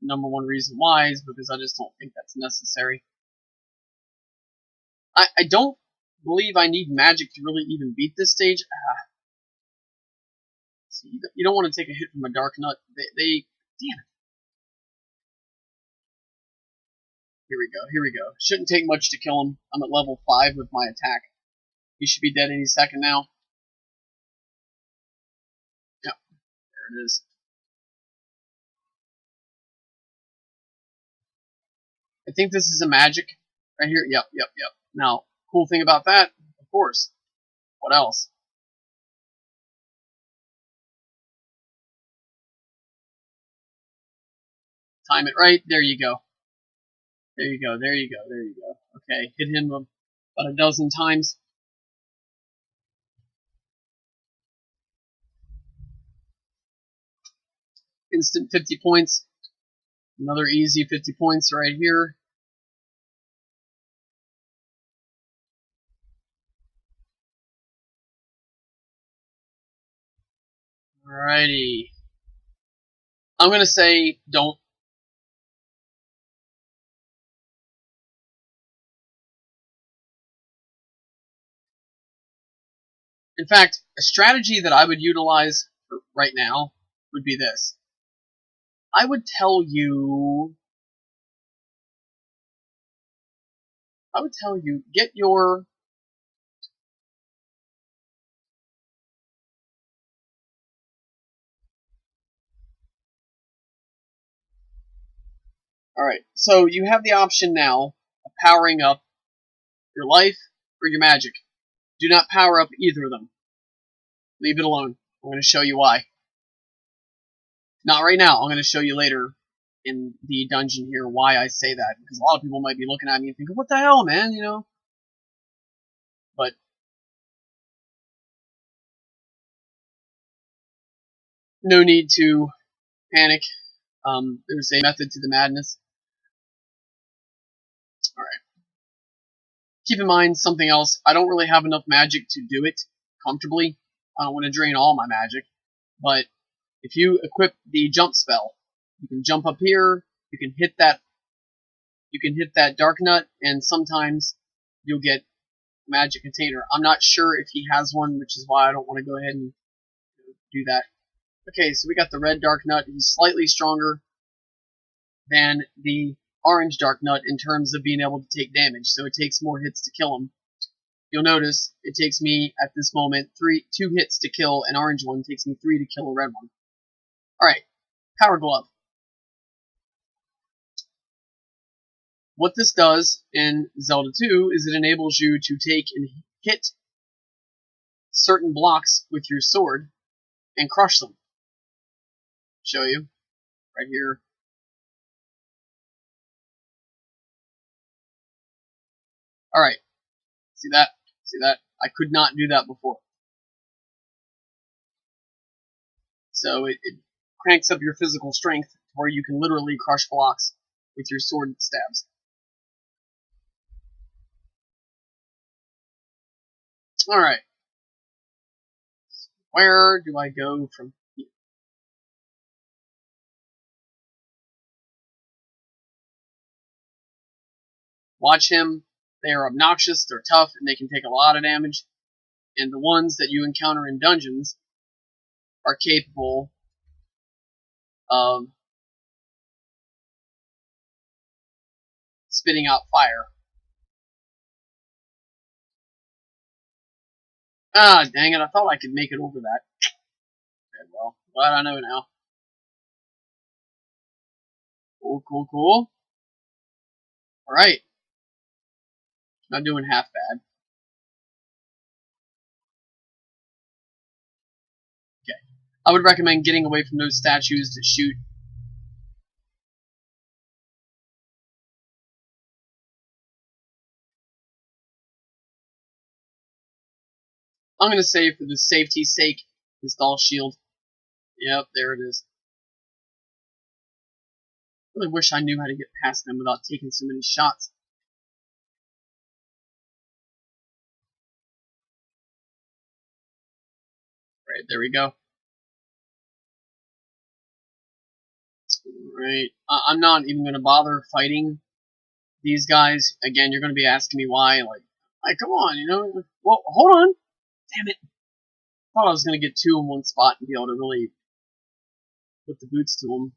Number one reason why is because I just don't think that's necessary. I don't believe I need magic to really even beat this stage. See, you don't want to take a hit from a dark nut. Damn it. Here we go. Shouldn't take much to kill him. I'm at level 5 with my attack. He should be dead any second now. Yep, there it is. I think this is a magic right here. Yep. Now, cool thing about that, of course. What else? Time it right. There you go. There you go. Okay, hit him about a dozen times. Instant 50 points. Another easy 50 points right here. Alrighty. I'm gonna say don't. In fact, a strategy that I would utilize right now would be this. I would tell you. Get your. Alright, so you have the option now of powering up your life or your magic. Do not power up either of them. Leave it alone. I'm going to show you why. Not right now. I'm going to show you later in the dungeon here why I say that. Because a lot of people might be looking at me and thinking, what the hell, man, you know? But no need to panic. There's a method to the madness. Alright. Keep in mind something else. I don't really have enough magic to do it comfortably. I don't want to drain all my magic. But if you equip the jump spell, you can jump up here, you can hit that dark nut, and sometimes you'll get a magic container. I'm not sure if he has one, which is why I don't want to go ahead and do that. Okay, so we got the red dark nut. He's slightly stronger than the orange dark nut in terms of being able to take damage, so it takes more hits to kill him. You'll notice it takes me, at this moment, 2 hits to kill an orange one, takes me 3 to kill a red one. Alright, Power Glove. What this does in Zelda 2 is it enables you to take and hit certain blocks with your sword and crush them. Show you right here. Alright, see that? See that? I could not do that before. So it cranks up your physical strength to where you can literally crush blocks with your sword stabs. Alright. Where do I go from here? Watch him. They are obnoxious, they're tough, and they can take a lot of damage. And the ones that you encounter in dungeons are capable of spitting out fire. Ah, dang it, I thought I could make it over that. Okay, well, glad I know now. Cool, cool, cool. Alright. Not doing half bad. Okay. I would recommend getting away from those statues that shoot. I'm going to say, for the safety's sake, install shield. Yep, there it is. I really wish I knew how to get past them without taking so many shots. Right, there we go. Right, I'm not even going to bother fighting these guys. Again, you're going to be asking me why. Like, come on, you know. Well, hold on. Damn it. I thought I was going to get 2 in one spot and be able to really put the boots to them.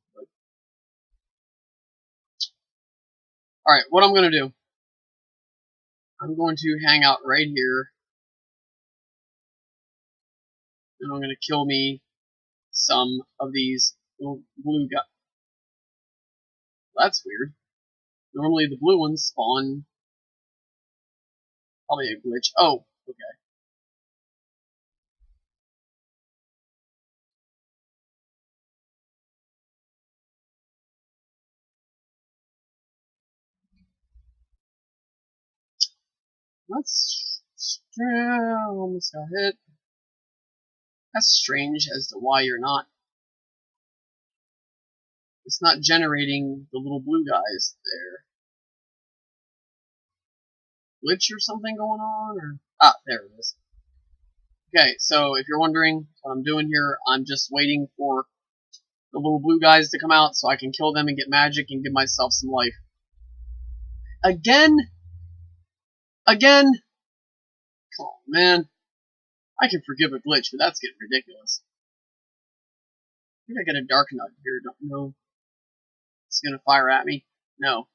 Alright, what I'm going to do. I'm going to hang out right here. And I'm going to kill me some of these little blue guys. That's weird. Normally the blue ones spawn. Probably a glitch. Oh, okay. That's almost got hit. That's strange as to why you're not. It's not generating the little blue guys there. Glitch or something going on? Or there it is. Okay, so if you're wondering what I'm doing here, I'm just waiting for the little blue guys to come out so I can kill them and get magic and give myself some life. Again? Again? Come on, man. I can forgive a glitch, but that's getting ridiculous. I think I get a dark nut here, don't know. It's gonna fire at me? No.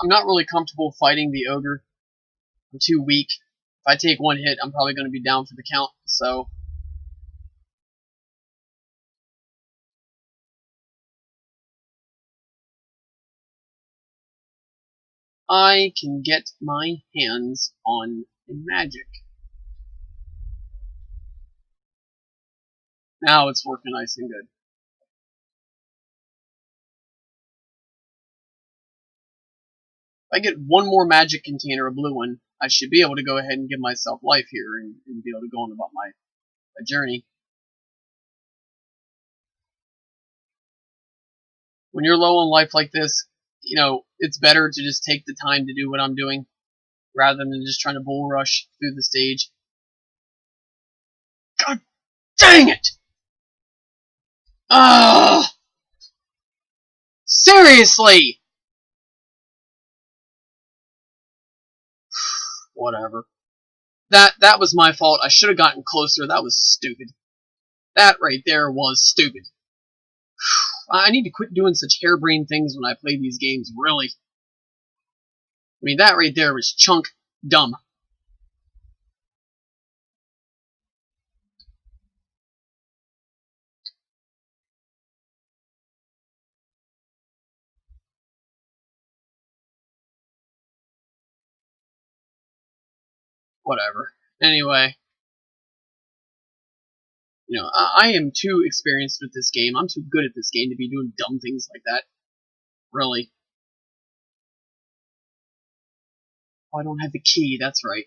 I'm not really comfortable fighting the ogre. I'm too weak. If I take one hit, I'm probably gonna be down for the count, so I can get my hands on magic. Now it's working nice and good. If I get one more magic container, a blue one, I should be able to go ahead and give myself life here and be able to go on about my journey. When you're low on life like this, you know, it's better to just take the time to do what I'm doing rather than just trying to bull rush through the stage. God dang it! Ugh! Seriously! Whatever. That was my fault. I should have gotten closer. That was stupid. That right there was stupid. I need to quit doing such harebrained things when I play these games, really. I mean, that right there was chunk dumb. Whatever. Anyway, you know, I am too experienced with this game. I'm too good at this game to be doing dumb things like that. Really. Oh, I don't have the key, that's right.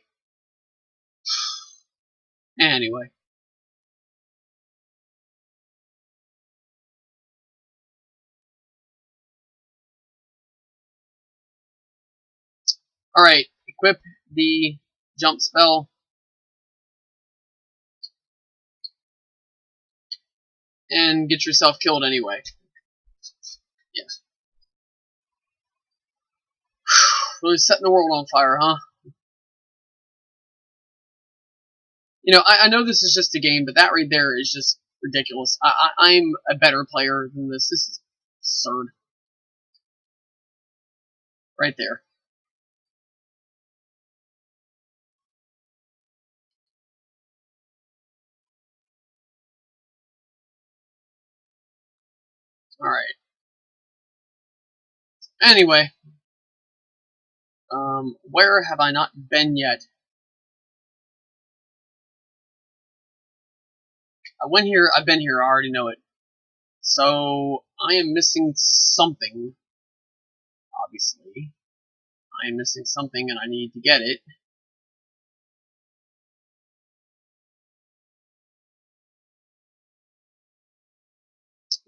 Anyway. Alright, equip the jump spell. And get yourself killed anyway. Yeah. Really setting the world on fire, huh? You know, I know this is just a game, but that right there is just ridiculous. I'm a better player than this. This is absurd. Right there. Alright. Anyway. Where have I not been yet? I went here, I've been here, I already know it. So, I am missing something, obviously. I am missing something and I need to get it.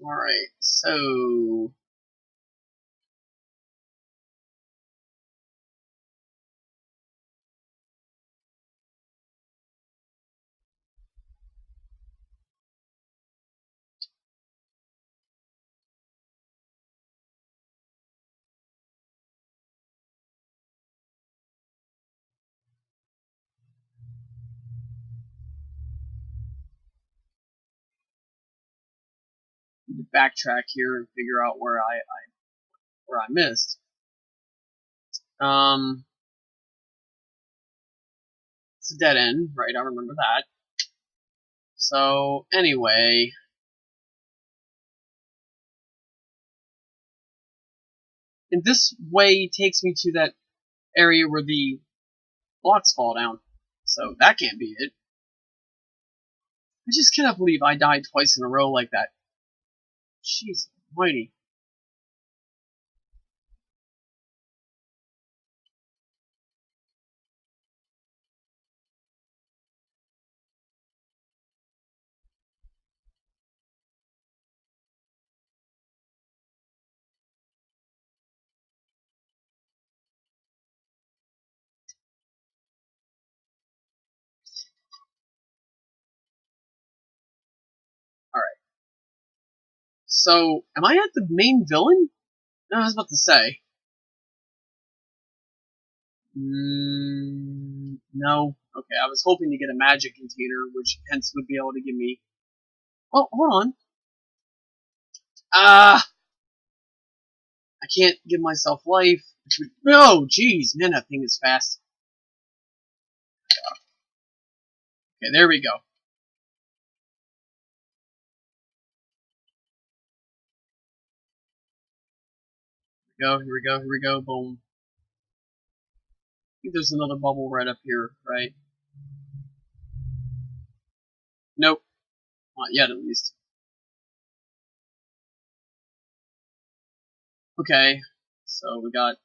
Alright, so... I need to backtrack here and figure out where I missed. It's a dead end, right? I remember that. So, anyway... And this way takes me to that area where the blocks fall down. So, that can't be it. I just cannot believe I died twice in a row like that. Jeez almighty. So, am I at the main villain? No, I was about to say. No. Okay, I was hoping to get a magic container, which hence would be able to give me... Oh, hold on. Ah! I can't give myself life. No, jeez, man, that thing is fast. Okay, there we go. Here we go, here we go, boom. I think there's another bubble right up here, right? Nope, not yet at least. Okay, so we got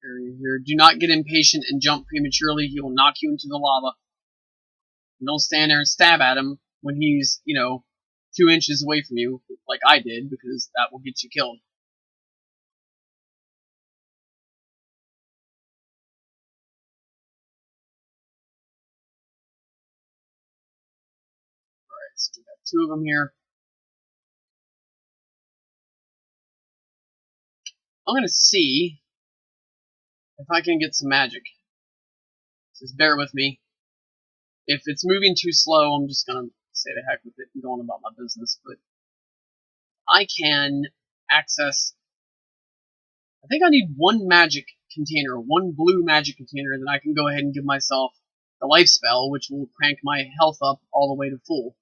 here. Do not get impatient and jump prematurely. He will knock you into the lava. And don't stand there and stab at him when he's, 2 inches away from you, like I did, because that will get you killed. Alright, so we got 2 of them here. I'm gonna see if I can get some magic. Just bear with me. If it's moving too slow, I'm just gonna say the heck with it and go on about my business. But I can access... I think I need 1 magic container, 1 blue magic container, and then I can go ahead and give myself the life spell, which will crank my health up all the way to full.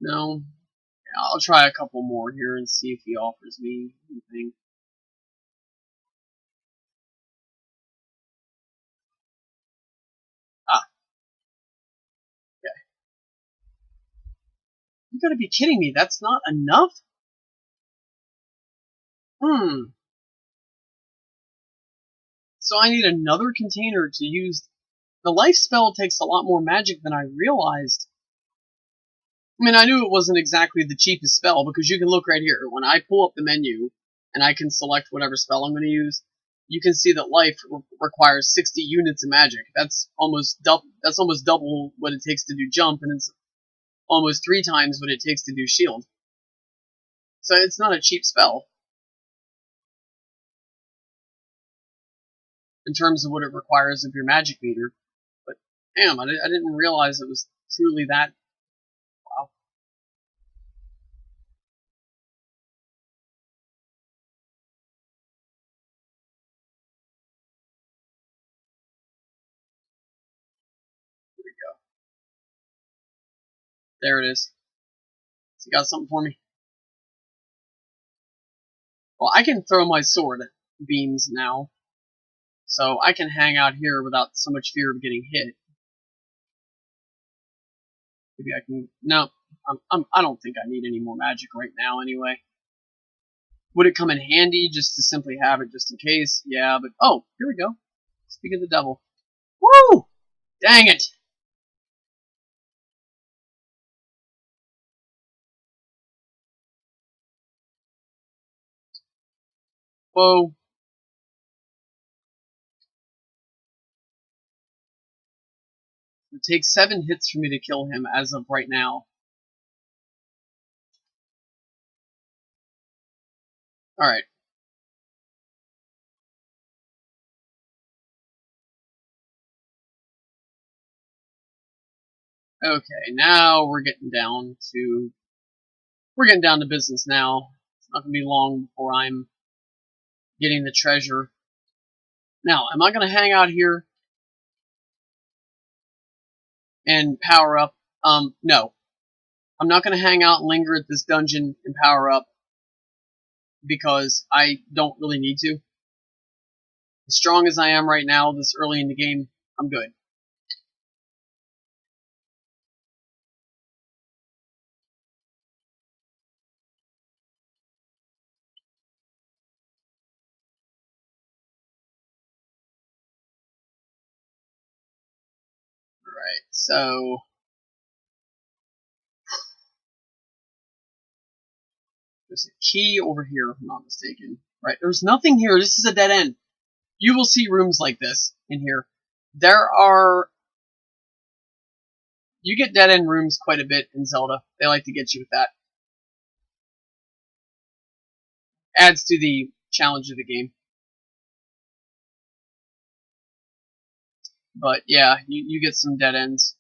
No, I'll try a couple more here and see if he offers me anything. Ah, okay. You gotta be kidding me, that's not enough? So I need another container to use. The life spell takes a lot more magic than I realized. I mean, I knew it wasn't exactly the cheapest spell, because you can look right here. When I pull up the menu, and I can select whatever spell I'm going to use, you can see that life requires 60 units of magic. That's almost double what it takes to do jump, and it's almost 3 times what it takes to do shield. So it's not a cheap spell in terms of what it requires of your magic meter. But damn, I didn't realize it was truly that. Wow. Here we go. There it is. So you got something for me? Well, I can throw my sword at beams now, so I can hang out here without so much fear of getting hit. Maybe I can. No, I don't think I need any more magic right now. Anyway, would it come in handy just to simply have it just in case? Yeah, but oh, here we go. Speak of the devil. Woo! Dang it! Whoa! It takes 7 hits for me to kill him as of right now. All right. Okay, now we're getting down to business now. It's not gonna be long before I'm getting the treasure. Now, am I gonna hang out here and power up? No. I'm not gonna hang out and linger at this dungeon and power up because I don't really need to. As strong as I am right now, this early in the game, I'm good. Alright, so there's a key over here, if I'm not mistaken. Right, there's nothing here. This is a dead end. you will see rooms like this in here. There are you get dead end rooms quite a bit in Zelda. They like to get you with that. Adds to the challenge of the game. But yeah, you get some dead ends.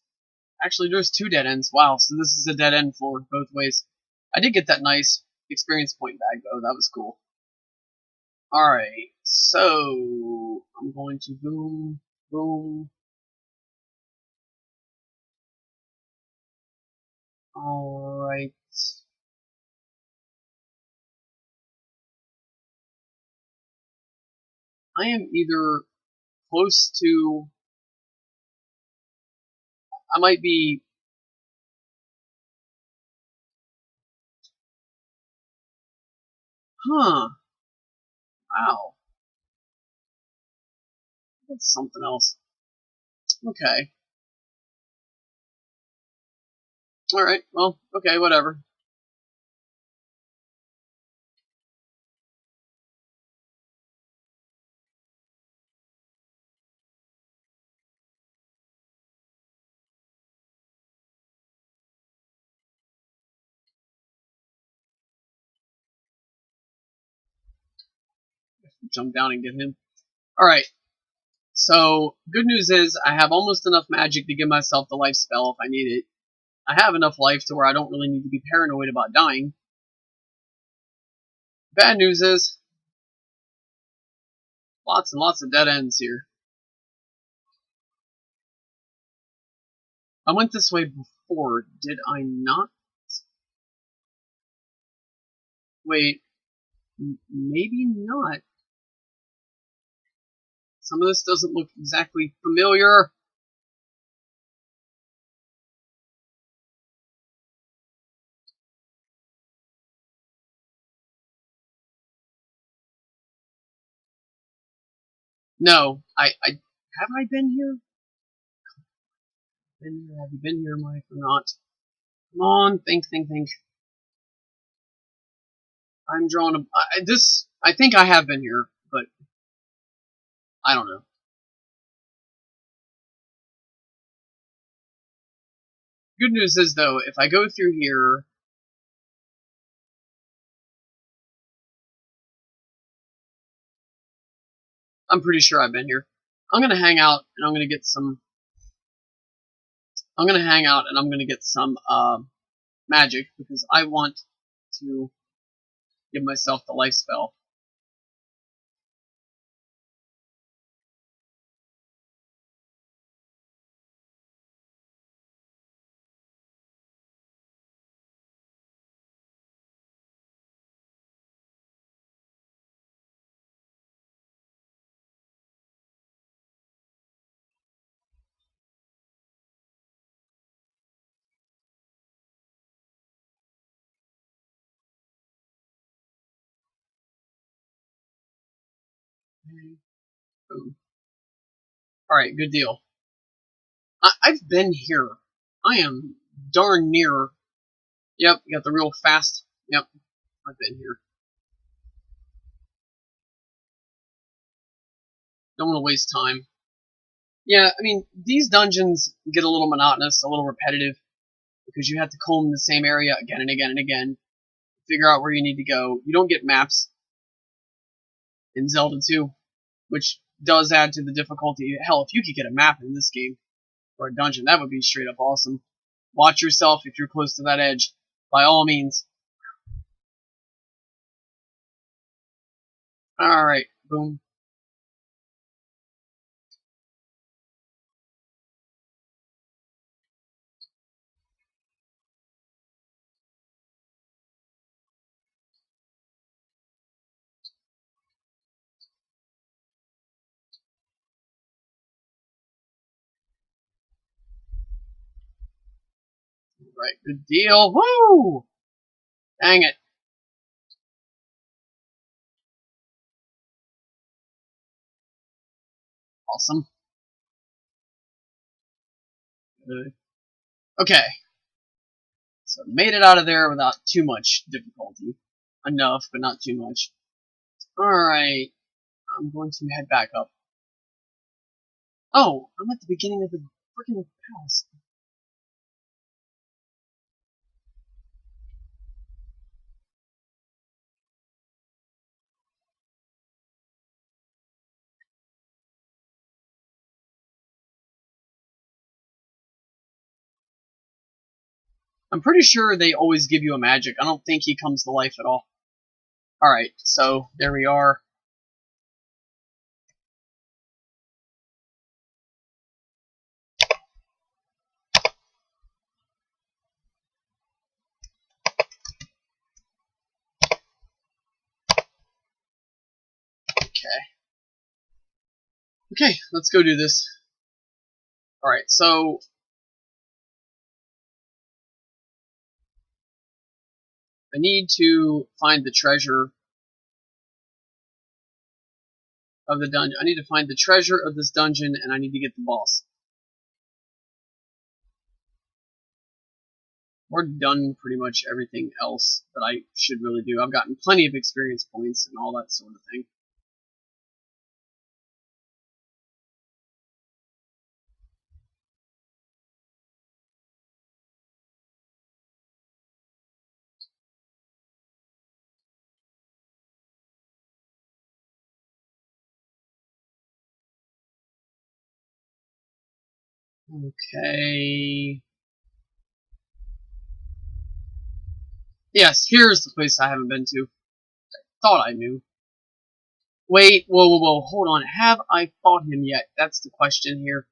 Actually, there's 2 dead ends. Wow, so this is a dead end for both ways. I did get that nice experience point bag though. That was cool. Alright, so I'm going to boom, boom. Alright. I am either close to... I might be... Huh. Wow. That's something else. Okay. Alright, well, okay, whatever. Jump down and get him. Alright, so good news is I have almost enough magic to give myself the life spell if I need it. I have enough life to where I don't really need to be paranoid about dying. Bad news is lots and lots of dead ends here. I went this way before, did I not? Wait, maybe not. Some of this doesn't look exactly familiar. No, have I been here? Been here? Have you been here, Mike, or not? Come on, think. I'm drawing a this. I think I have been here, but I don't know. Good news is though, if I go through here, I'm pretty sure I've been here. I'm gonna hang out and I'm gonna get some. I'm gonna hang out and I'm gonna get some magic because I want to give myself the life spell. Boom. All right, good deal. I've been here. I am darn near. Yep, you got the real fast. Yep, I've been here. Don't want to waste time. Yeah, I mean, these dungeons get a little monotonous, a little repetitive, because you have to comb the same area again and again and again, figure out where you need to go. You don't get maps in Zelda 2, which does add to the difficulty. Hell, if you could get a map in this game for a dungeon, that would be straight up awesome. Watch yourself if you're close to that edge, by all means. Alright, boom. Right, good deal. Woo! Dang it. Awesome. Good. Okay. So made it out of there without too much difficulty. Enough, but not too much. Alright. I'm going to head back up. Oh, I'm at the beginning of the freaking house. I'm pretty sure they always give you a magic. I don't think he comes to life at all. Alright, so there we are. Okay. Okay, let's go do this. Alright, so I need to find the treasure of the dungeon. I need to find the treasure of this dungeon, and I need to get the boss. We're done pretty much everything else that I should really do. I've gotten plenty of experience points and all that sort of thing. Okay. Yes, here's the place I haven't been to. Thought I knew. Wait, whoa, hold on. Have I fought him yet? That's the question here.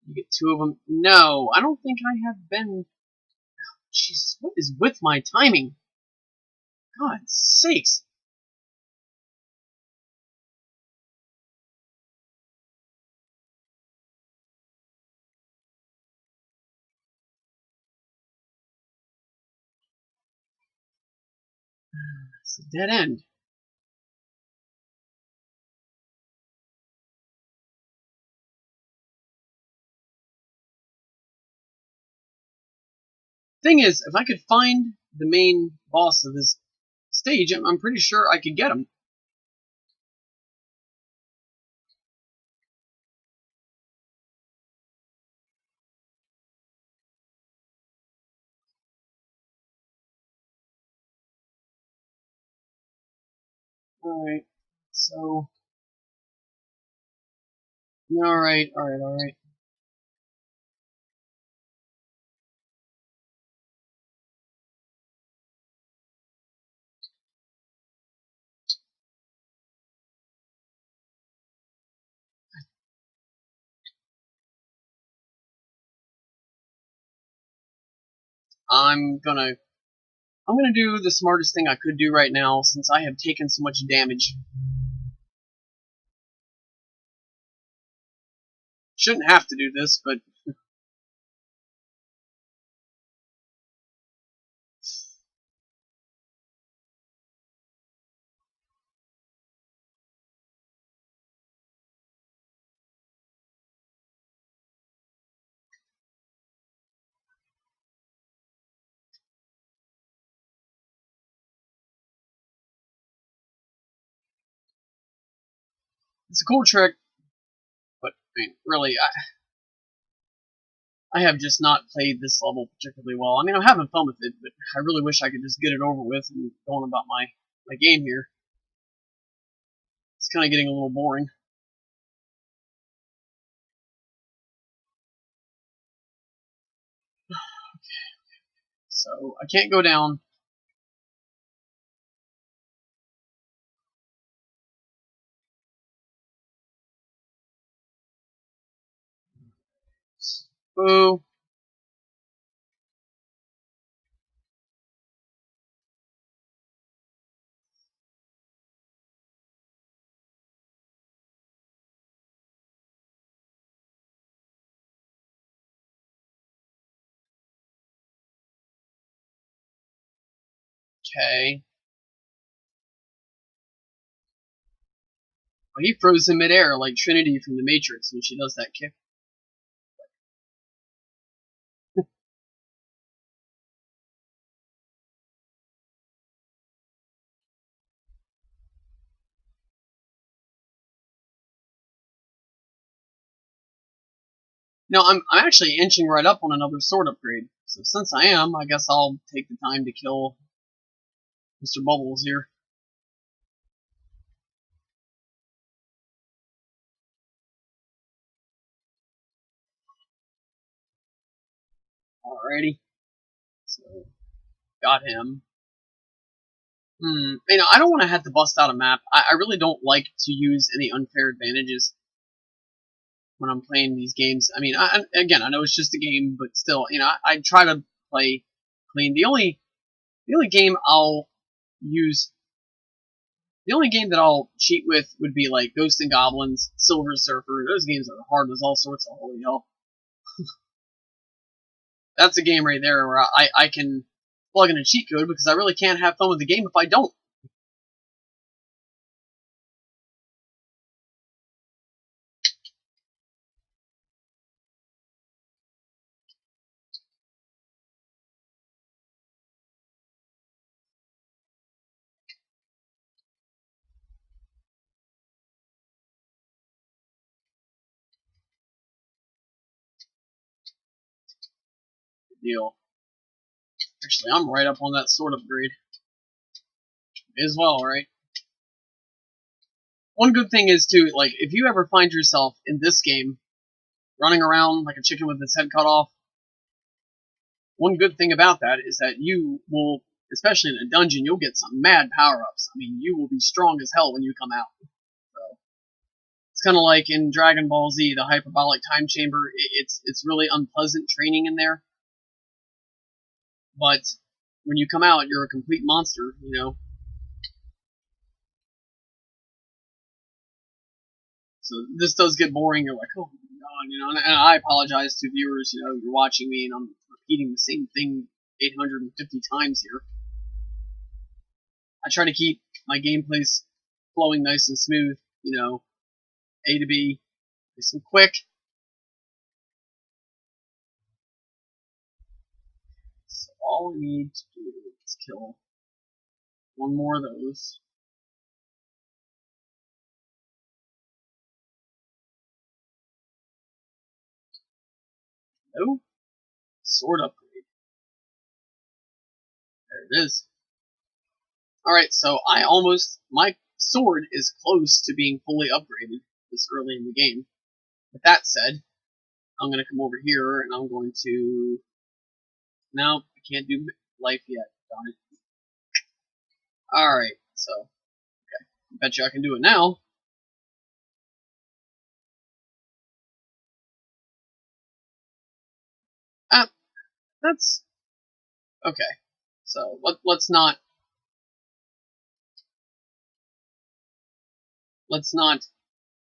You get two of them. No, I don't think I have been. Jesus, what is with my timing? God sakes. It's a dead end. Thing is, if I could find the main boss of this stage, I'm pretty sure I could get him. Alright, so. Alright. I'm gonna do the smartest thing I could do right now since I have taken so much damage. Shouldn't have to do this, but it's a cool trick. But I mean, really, I have just not played this level particularly well. I mean, I'm having fun with it, but I really wish I could just get it over with and go on about my game here. It's kind of getting a little boring. So I can't go down. Boo. Okay. Well, he froze in midair like Trinity from the Matrix when she does that kick. I'm actually inching right up on another sword upgrade. So since I am, I guess I'll take the time to kill Mr. Bubbles here. Alrighty. So, got him. I don't want to have to bust out a map. I really don't like to use any unfair advantages when I'm playing these games. I mean, again, I know it's just a game, but still, I try to play clean. The only game I'll use, the only game that I'll cheat with would be like Ghost and Goblins, Silver Surfer. Those games are hard as all sorts of holy hell. That's a game right there where I can plug in a cheat code because I really can't have fun with the game if I don't. Deal. Actually, I'm right up on that sword upgrade as well, right? One good thing is too, like if you ever find yourself in this game running around like a chicken with its head cut off, one good thing about that is that you will, especially in a dungeon, you'll get some mad power-ups. I mean, you will be strong as hell when you come out. So it's kind of like in Dragon Ball Z, the hyperbolic time chamber. It's really unpleasant training in there, but when you come out, you're a complete monster. So this does get boring. You're like, oh my god, and I apologize to viewers. You're watching me and I'm repeating the same thing 850 times here. I try to keep my gameplays flowing nice and smooth. A to B, nice and quick. So all we need to do is kill one more of those. No, sword upgrade. There it is. Alright, so my sword is close to being fully upgraded this early in the game. With that said, I'm going to come over here and I'm going to... No, I can't do life yet, darn it. Alright, so, okay. I bet you I can do it now. That's... Okay. So, let's not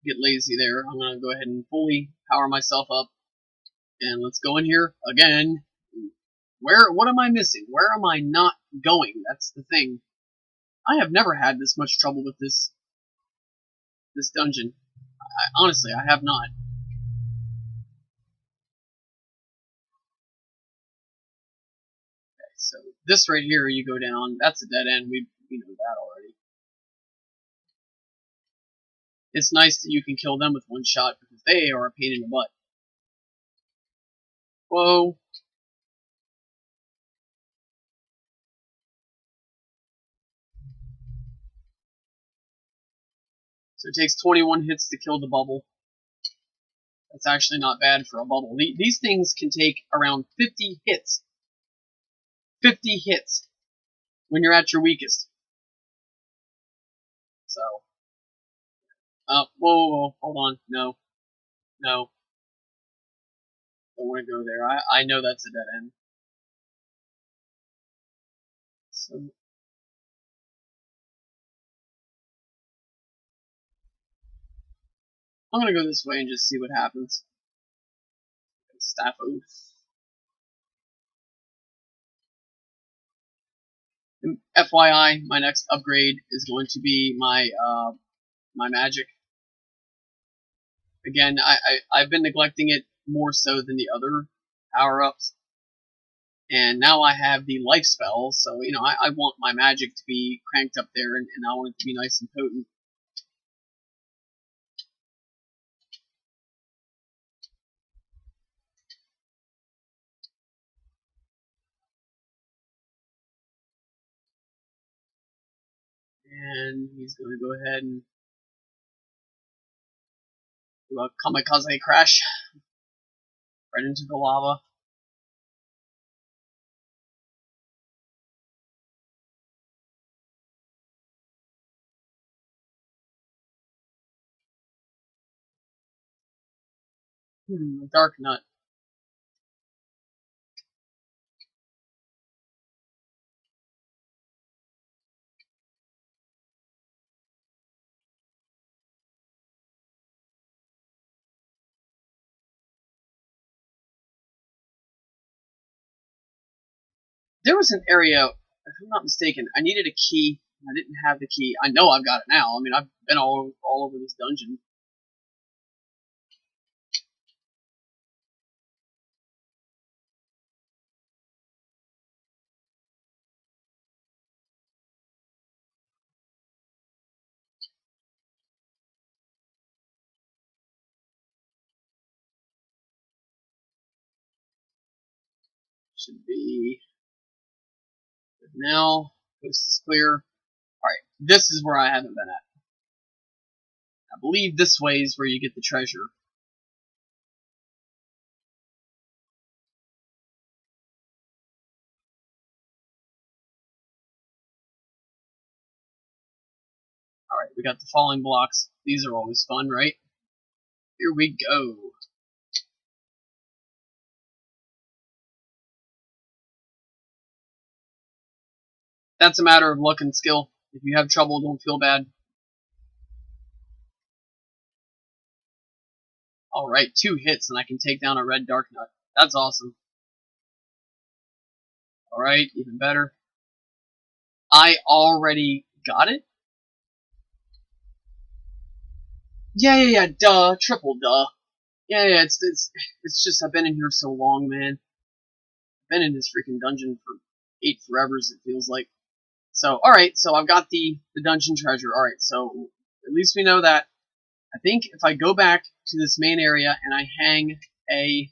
get lazy there. I'm going to go ahead and fully power myself up. And let's go in here again. What am I missing? Where am I not going? That's the thing. I have never had this much trouble with this dungeon. Honestly, I have not. Okay, so this right here, you go down. That's a dead end. We know that already. It's nice that you can kill them with one shot because they are a pain in the butt. Whoa. So it takes 21 hits to kill the bubble. That's actually not bad for a bubble. These things can take around 50 hits. 50 hits when you're at your weakest. So, whoa, hold on. No. Don't want to go there. I know that's a dead end. So, I'm gonna go this way and just see what happens. Staff Oath. FYI, my next upgrade is going to be my magic. Again, I've been neglecting it more so than the other power-ups. And now I have the life spell, so I want my magic to be cranked up there, and I want it to be nice and potent. And he's going to go ahead and do a kamikaze crash right into the lava. Dark nut. There was an area, if I'm not mistaken, I needed a key. I didn't have the key. I know I've got it now. I mean, I've been all over this dungeon. Should be good now. Coast is clear. Alright, this is where I haven't been at. I believe this way is where you get the treasure. Alright, we got the falling blocks. These are always fun, right? Here we go. That's a matter of luck and skill. If you have trouble, don't feel bad. Alright, 2 hits and I can take down a red dark nut. That's awesome. Alright, even better. I already got it? Yeah, duh, triple duh. Yeah, it's just I've been in here so long, man. I've been in this freaking dungeon for 8 forevers, it feels like. So, alright, so I've got the dungeon treasure. Alright, so at least we know that. I think if I go back to this main area and I hang a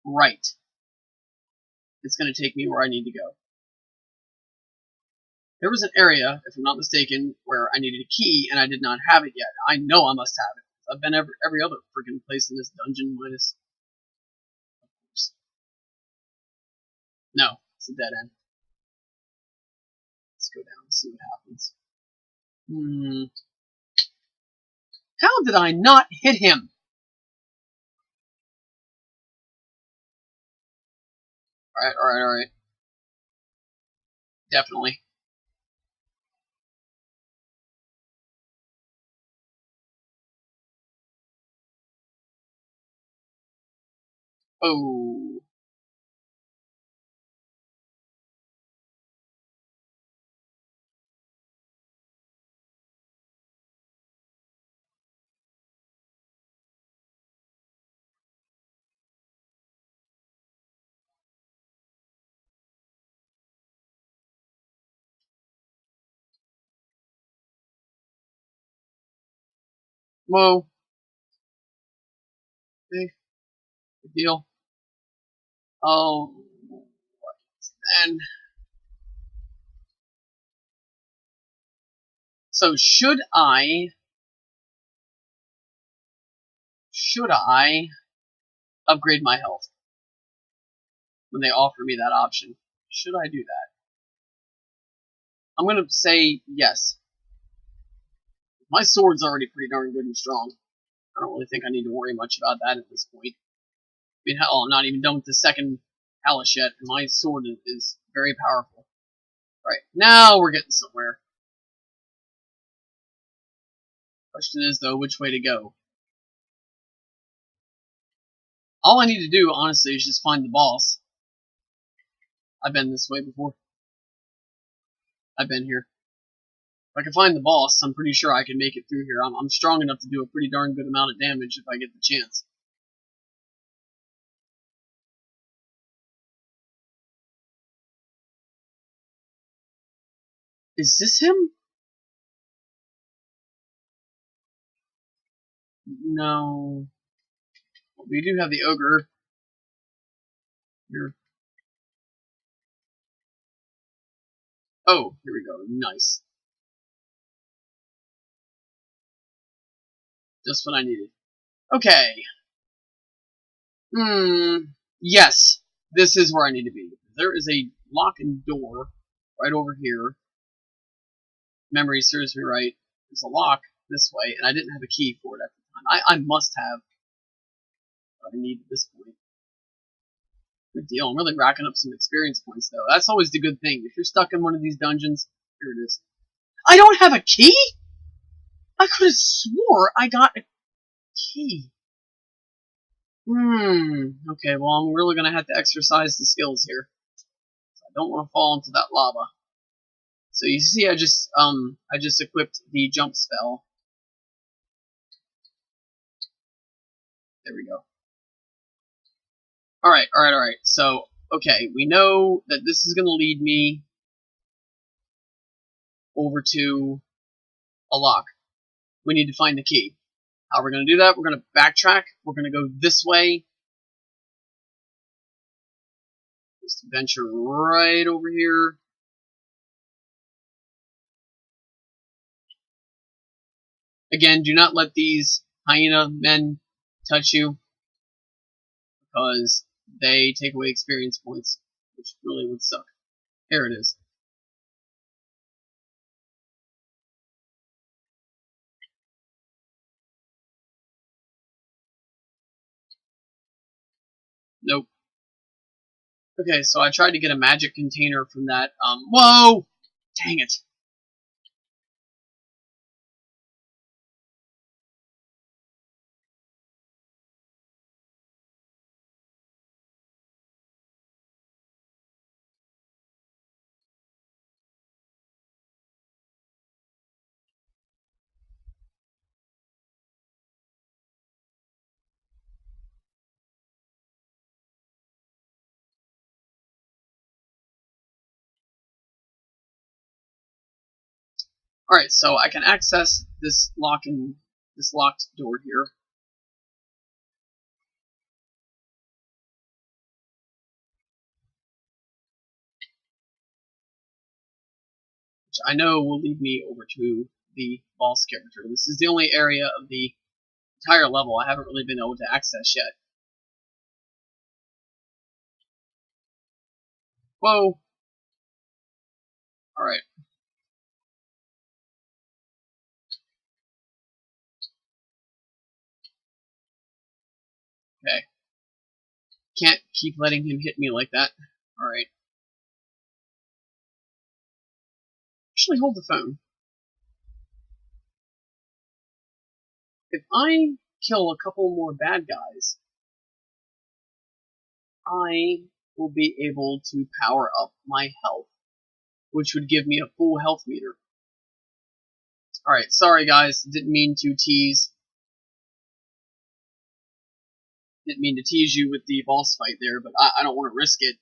right, it's going to take me where I need to go. There was an area, if I'm not mistaken, where I needed a key and I did not have it yet. I know I must have it. I've been every other freaking place in this dungeon minus... No, it's a dead end. Let's go down and see what happens. How did I not hit him? Alright. Definitely. Oh. Whoa. Big deal. Oh. And so should I upgrade my health when they offer me that option? Should I do that? I'm gonna say yes. My sword's already pretty darn good and strong. I don't really think I need to worry much about that at this point. I mean, hell, I'm not even done with the second Hellish yet, and my sword is very powerful. Right, now we're getting somewhere. Question is, though, which way to go? All I need to do, honestly, is just find the boss. I've been this way before. I've been here. If I can find the boss, I'm pretty sure I can make it through here. I'm strong enough to do a pretty darn good amount of damage if I get the chance. Is this him? No. We do have the ogre here. Oh, here we go. Nice. Just what I needed. Okay. Yes. This is where I need to be. There is a lock and door right over here. Memory serves me right. There's a lock this way, and I didn't have a key for it at the time. I must have what I need at this point. Good deal. I'm really racking up some experience points, though. That's always the good thing. If you're stuck in one of these dungeons, here it is. I don't have a key? I could have swore I got a key. Okay, well, I'm really going to have to exercise the skills here. I don't want to fall into that lava. So you see, I just equipped the jump spell. There we go. Alright. So, okay, we know that this is going to lead me over to a lock. We need to find the key. How we're going to do that, we're going to backtrack. We're going to go this way. Just venture right over here. Again, do not let these hyena men touch you, because they take away experience points, which really would suck. Here it is. Nope. Okay, so I tried to get a magic container from that, whoa! Dang it. Alright, so I can access this locked door here. Which I know will lead me over to the boss character. This is the only area of the entire level I haven't really been able to access yet. Whoa! Alright. Okay. Can't keep letting him hit me like that. Alright. Actually, hold the phone. If I kill a couple more bad guys, I will be able to power up my health, which would give me a full health meter. Alright, sorry guys, didn't mean to tease you with the boss fight there, but I don't want to risk it.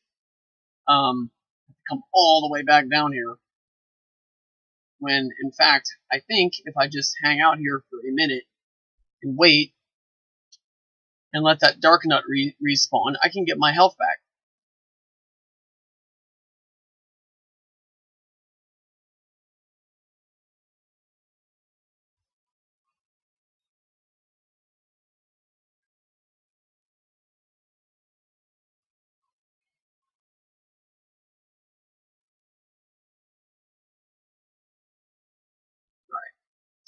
Come all the way back down here. When, in fact, I think if I just hang out here for a minute and wait and let that dark nut respawn, I can get my health back.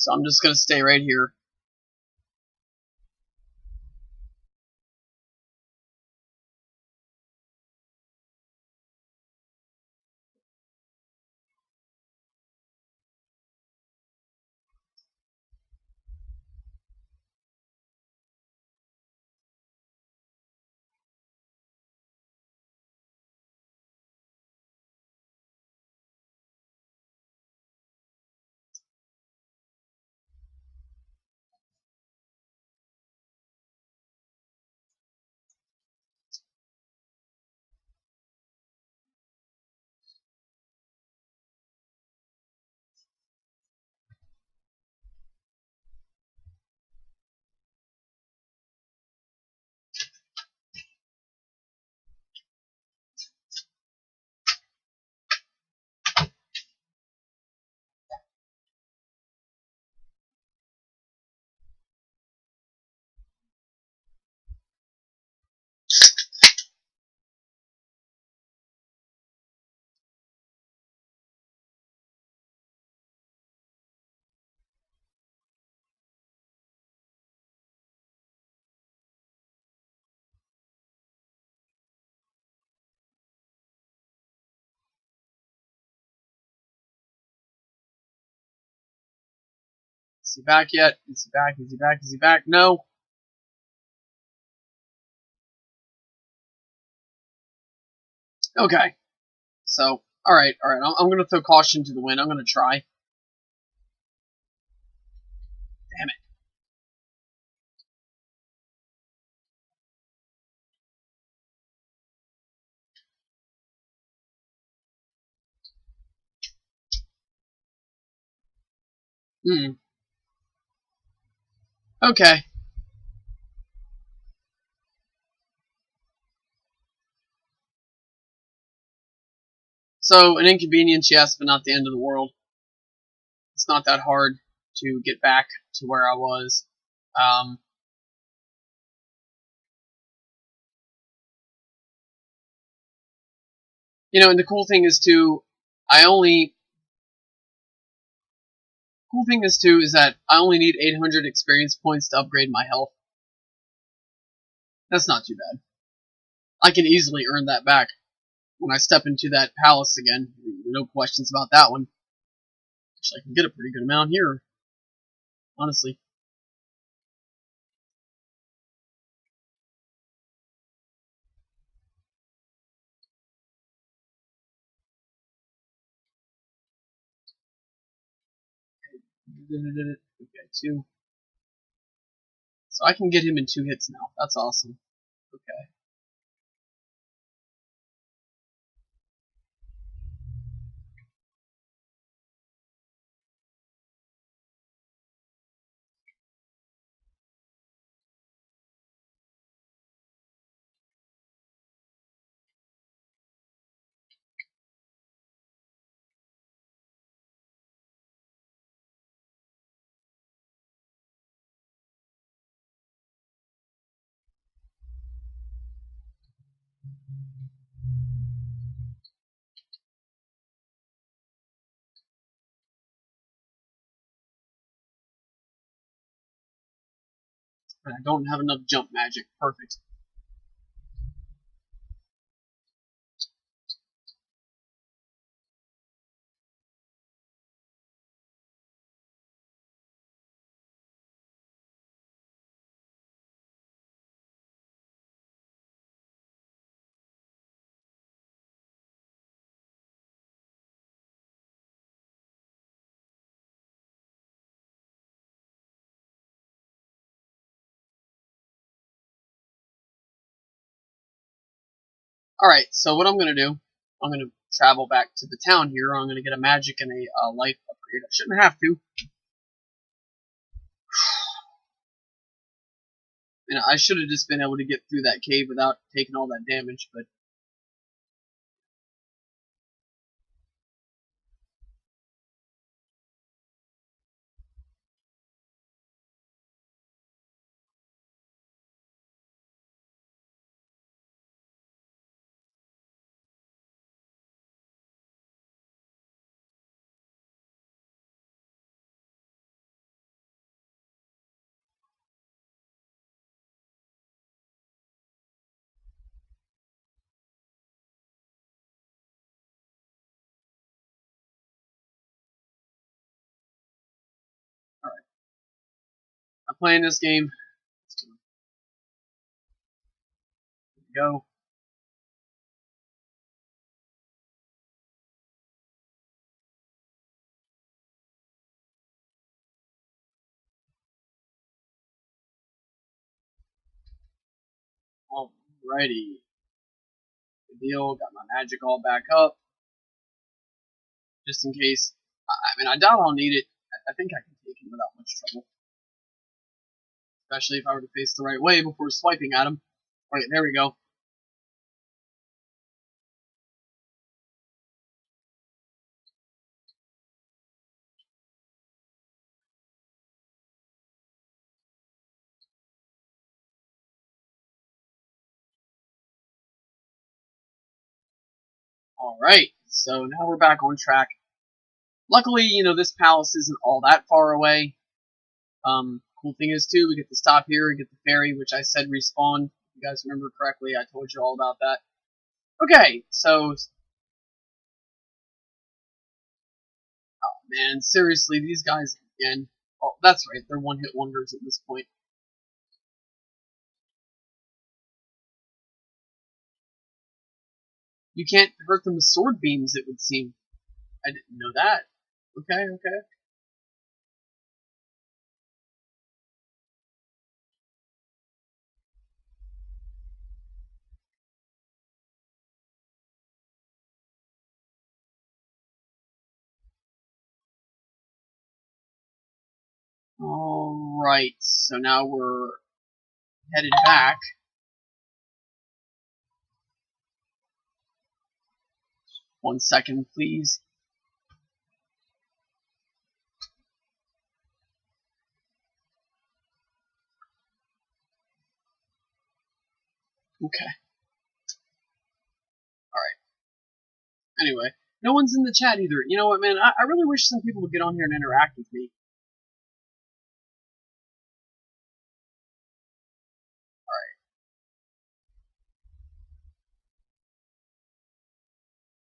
So I'm just going to stay right here. he back yet? Is he back? Is he back? Is he back? No. Okay. So, alright, alright. I'm gonna throw caution to the wind. I'm gonna try. Damn it. Okay. So, an inconvenience, yes, but not the end of the world. It's not that hard to get back to where I was. Um, and the cool thing is too, I only cool thing is too is that I only need 800 experience points to upgrade my health. That's not too bad. I can easily earn that back when I step into that palace again. No questions about that one. Actually, I can get a pretty good amount here, honestly. Okay, two. So I can get him in 2 hits now. That's awesome. Okay. But I don't have enough jump magic. Perfect. Alright, so what I'm going to do, I'm going to travel back to the town here. I'm going to get a magic and a life upgrade. I shouldn't have to. And I should have just been able to get through that cave without taking all that damage, but alright. I'm playing this game. Here we go. Alrighty. Good deal. Got my magic all back up. Just in case. I doubt I'll need it. I think I can take him without much trouble. Especially if I were to face the right way before swiping at him. Alright, there we go. Alright, so now we're back on track. Luckily, this palace isn't all that far away. Cool thing is, too, we get to stop here and get the ferry, which I said respawned. If you guys remember correctly, I told you all about that. Okay, so... Oh, man, seriously, these guys again. Oh, that's right. They're one-hit wonders at this point. You can't hurt them with sword beams, it would seem. I didn't know that. Okay, okay. Alright, so now we're headed back. One second, please. Okay. Alright. Anyway, no one's in the chat either. You know what, man? I really wish some people would get on here and interact with me.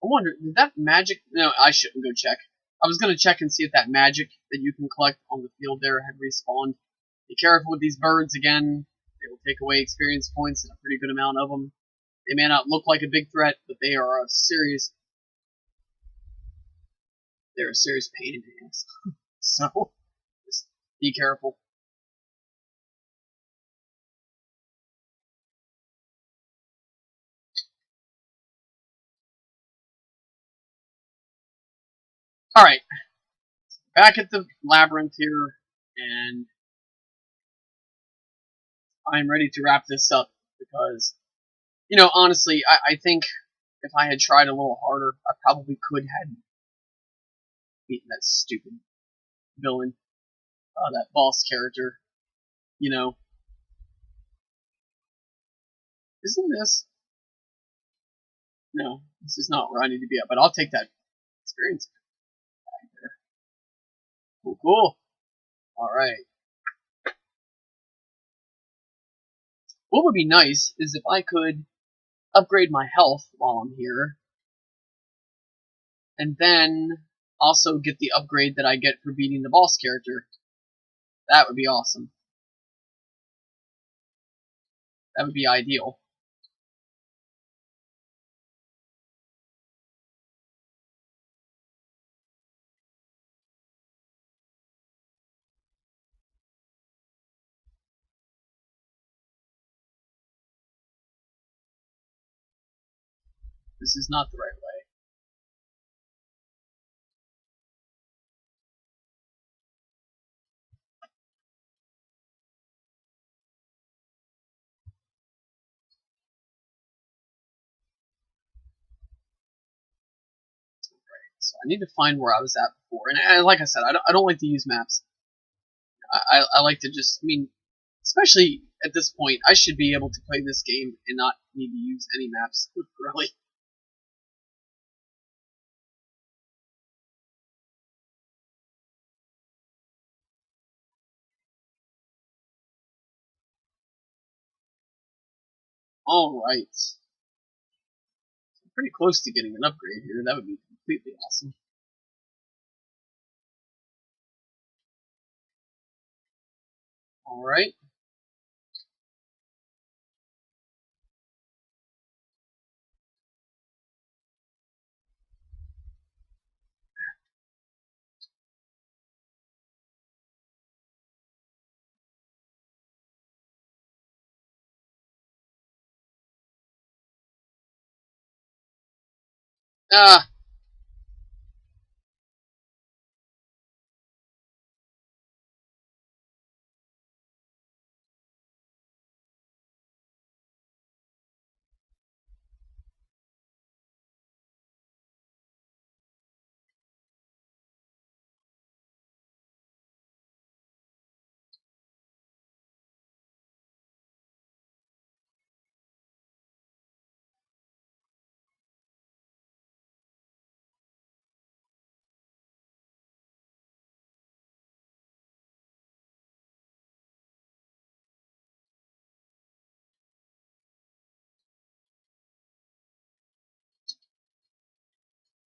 I wonder, did that magic... No, I shouldn't go check. I was going to check and see if that magic that you can collect on the field there had respawned. Be careful with these birds again. They will take away experience points and a pretty good amount of them. They may not look like a big threat, but they are a serious... They're a serious pain in the ass. So, just be careful. Alright, back at the labyrinth here, and I'm ready to wrap this up because, you know, honestly, I think if I had tried a little harder, I probably could have beaten that stupid villain, that boss character. You know, isn't this? No, this is not where I need to be at, but I'll take that experience back there. Cool, cool. Alright. What would be nice is if I could upgrade my health while I'm here, and then also get the upgrade that I get for beating the boss character. That would be awesome. That would be ideal. This is not the right way. So I need to find where I was at before. And like I said, I don't like to use maps. I like to just, I mean, especially at this point, I should be able to play this game and not need to use any maps, really. Alright. I'm pretty close to getting an upgrade here. That would be completely awesome. Alright. Ah,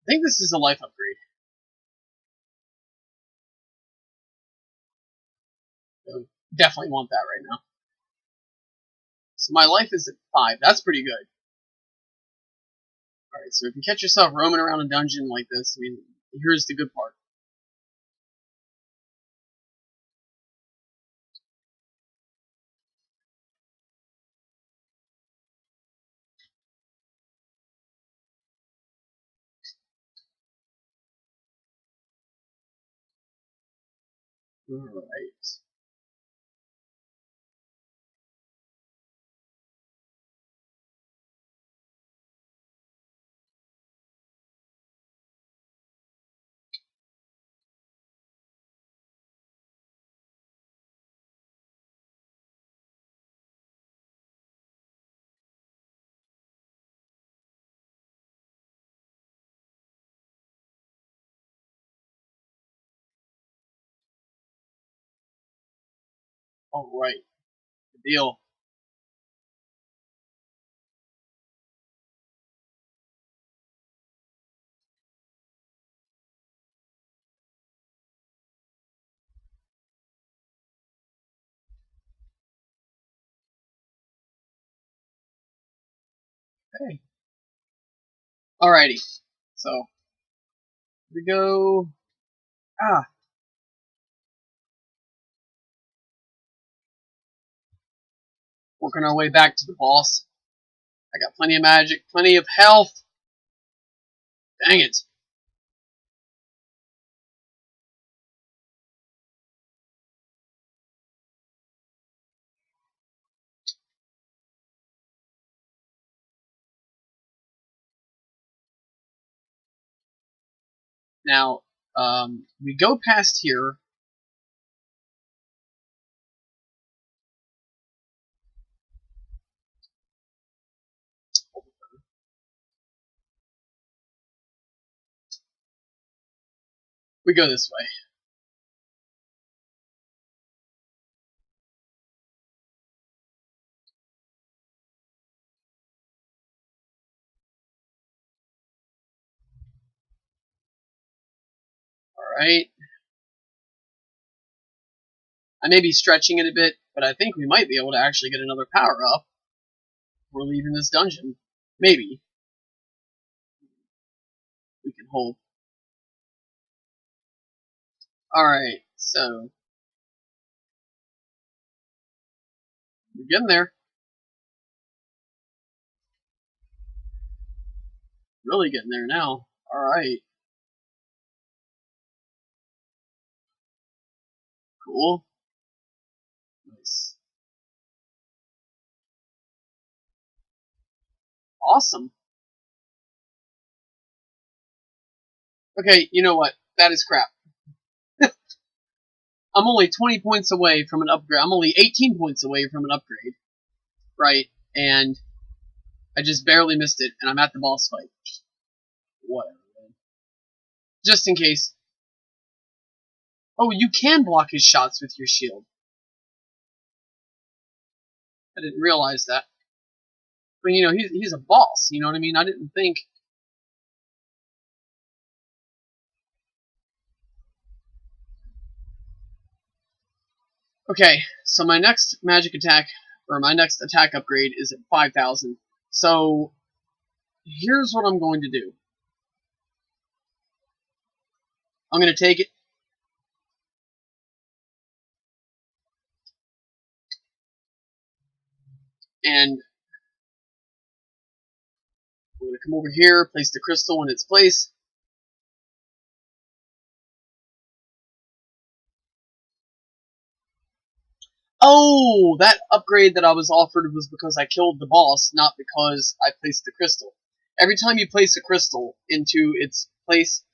I think this is a life upgrade. So definitely want that right now. So my life is at 5. That's pretty good. Alright, so if you catch yourself roaming around a dungeon like this, I mean, here's the good part. Alright. Alright. Good deal. Hey. Alrighty. So, here we go. Ah. Working our way back to the boss. I got plenty of magic, plenty of health. Dang it. Now, we go past here. We go this way. Alright. I may be stretching it a bit, but I think we might be able to actually get another power up before leaving this dungeon. Maybe. We can hope. Alright, so we're getting there. Really getting there now. Alright. Cool. Nice. Awesome. Okay, you know what? That is crap. I'm only 20 points away from an upgrade. I'm only 18 points away from an upgrade. Right? And I just barely missed it, and I'm at the boss fight. Whatever, man. Just in case. Oh, you can block his shots with your shield. I didn't realize that. But, you know, he's a boss, you know what I mean? I didn't think... Okay, so my next magic attack, or my next attack upgrade is at 5,000. So, here's what I'm going to do. I'm going to take it. And I'm going to come over here, place the crystal in its place. Oh, that upgrade that I was offered was because I killed the boss, not because I placed the crystal. Every time you place a crystal into its place,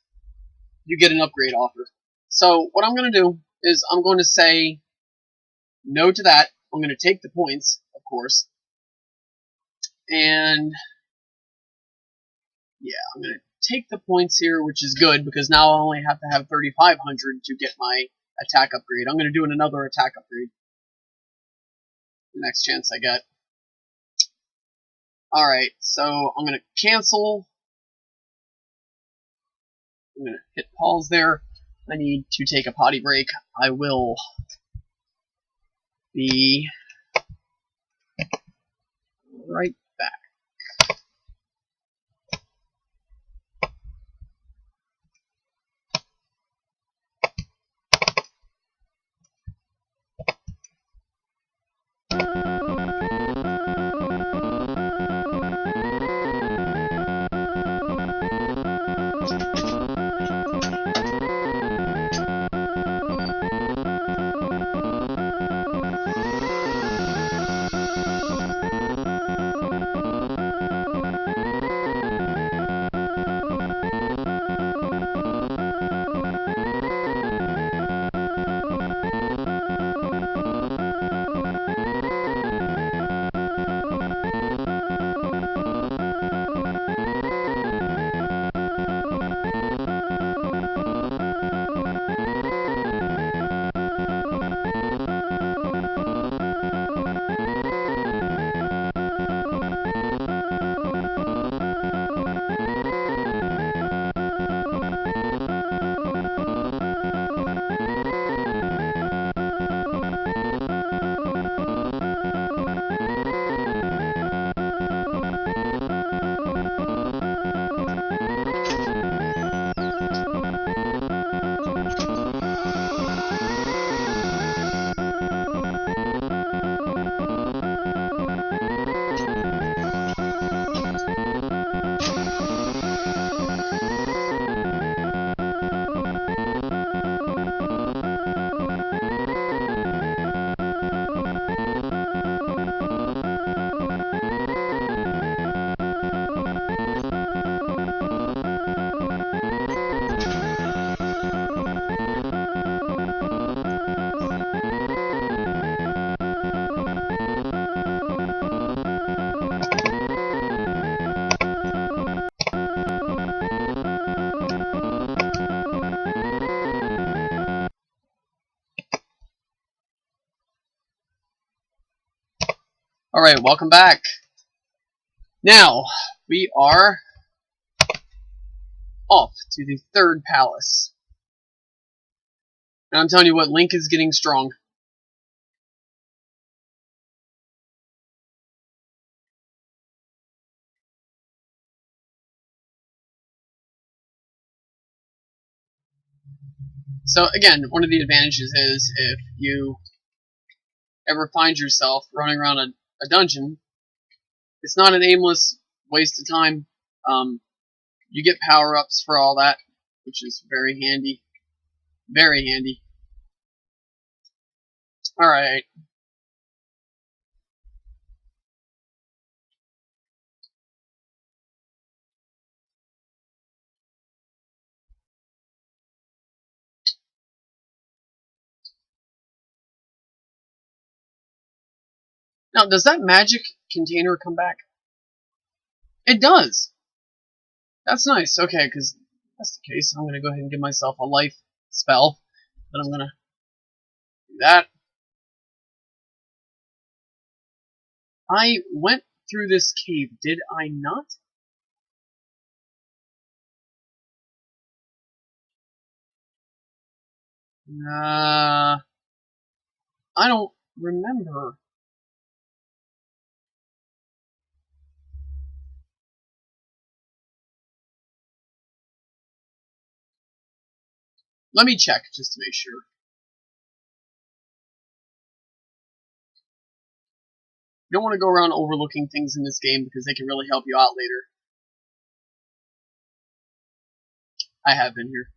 you get an upgrade offer. So what I'm going to do is I'm going to say no to that. I'm going to take the points, of course. And yeah, I'm going to take the points here, which is good because now I only have to have 3,500 to get my attack upgrade. I'm going to do another attack upgrade the next chance I get. Alright, so I'm going to cancel. I'm going to hit pause there. I need to take a potty break. I will be right back. Alright, welcome back. Now, we are off to the third palace. And I'm telling you what, Link is getting strong. So again, one of the advantages is if you ever find yourself running around a dungeon, it's not an aimless waste of time. You get power-ups for all that, which is very handy. Very handy. Alright. Now, does that magic container come back? It does! That's nice. Okay, because that's the case. I'm going to go ahead and give myself a life spell. But I'm going to do that. I went through this cave, did I not? I don't remember. Let me check just to make sure. You don't want to go around overlooking things in this game because they can really help you out later. I have been here.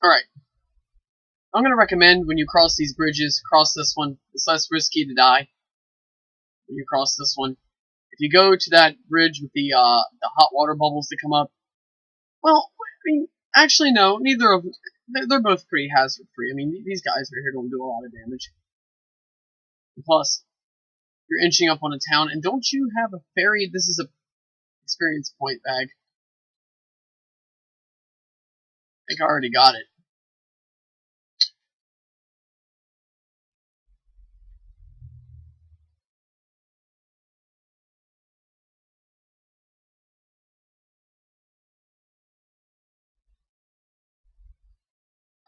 Alright. I'm going to recommend when you cross these bridges, cross this one. It's less risky to die when you cross this one. If you go to that bridge with the hot water bubbles that come up, well, I mean, actually no, neither of them. they're both pretty hazard free. I mean, these guys right here don't do a lot of damage. And plus, you're inching up on a town, and don't you have a fairy? This is a experience point bag. I think I already got it.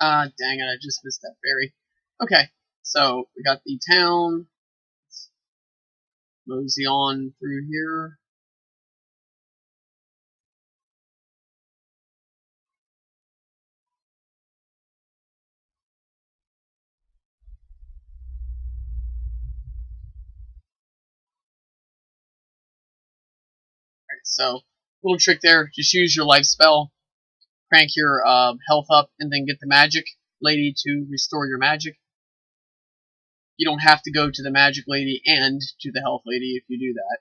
Ah, dang it, I just missed that fairy. Okay, so we got the town. Let's mosey on through here. Alright, so, little trick there. Just use your life spell, crank your health up, and then get the magic lady to restore your magic. You don't have to go to the magic lady and to the health lady if you do that.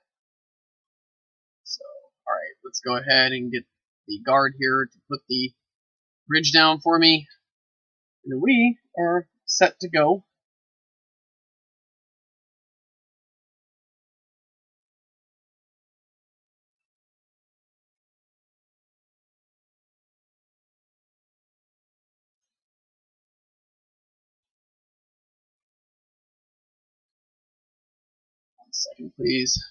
So, alright, let's go ahead and get the guard here to put the bridge down for me. And we are set to go. 1 second, please.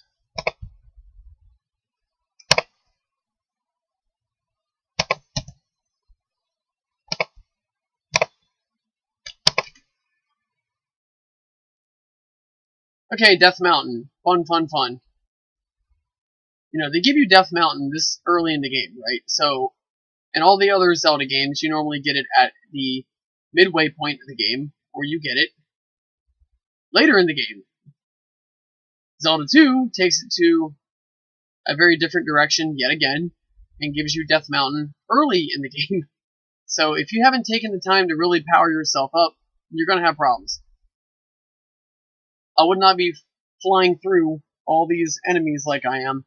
Okay, Death Mountain. Fun, fun, fun. You know, they give you Death Mountain this early in the game, right? So, in all the other Zelda games, you normally get it at the midway point of the game, or you get it later in the game. Zelda 2 takes it to a very different direction yet again, and gives you Death Mountain early in the game. So, if you haven't taken the time to really power yourself up, you're going to have problems. I would not be flying through all these enemies like I am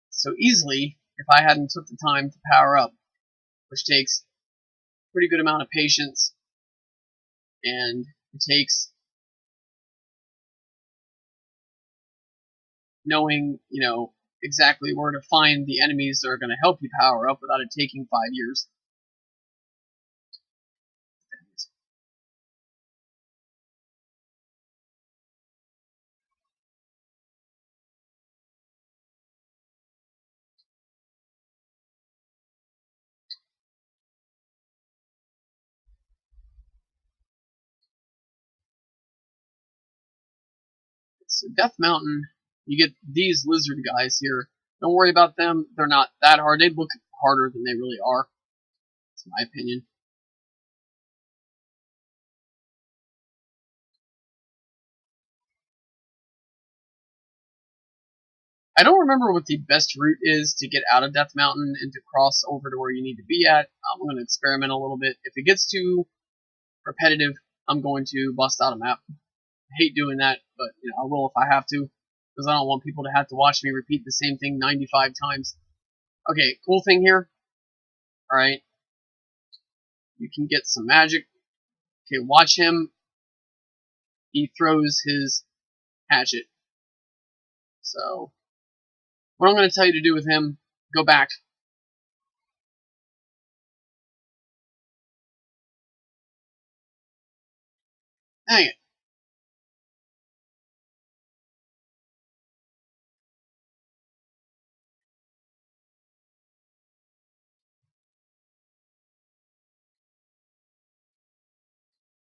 so easily if I hadn't took the time to power up, which takes a pretty good amount of patience, and it takes knowing, you know, exactly where to find the enemies that are going to help you power up without it taking 5 years. So Death Mountain, you get these lizard guys here. Don't worry about them. They're not that hard. They look harder than they really are. That's my opinion. I don't remember what the best route is to get out of Death Mountain and to cross over to where you need to be at. I'm going to experiment a little bit. If it gets too repetitive, I'm going to bust out a map. I hate doing that, but you know, I will if I have to, because I don't want people to have to watch me repeat the same thing 95 times. Okay, cool thing here. Alright. You can get some magic. Okay, watch him. He throws his hatchet. So, what I'm going to tell you to do with him, go back. Dang it.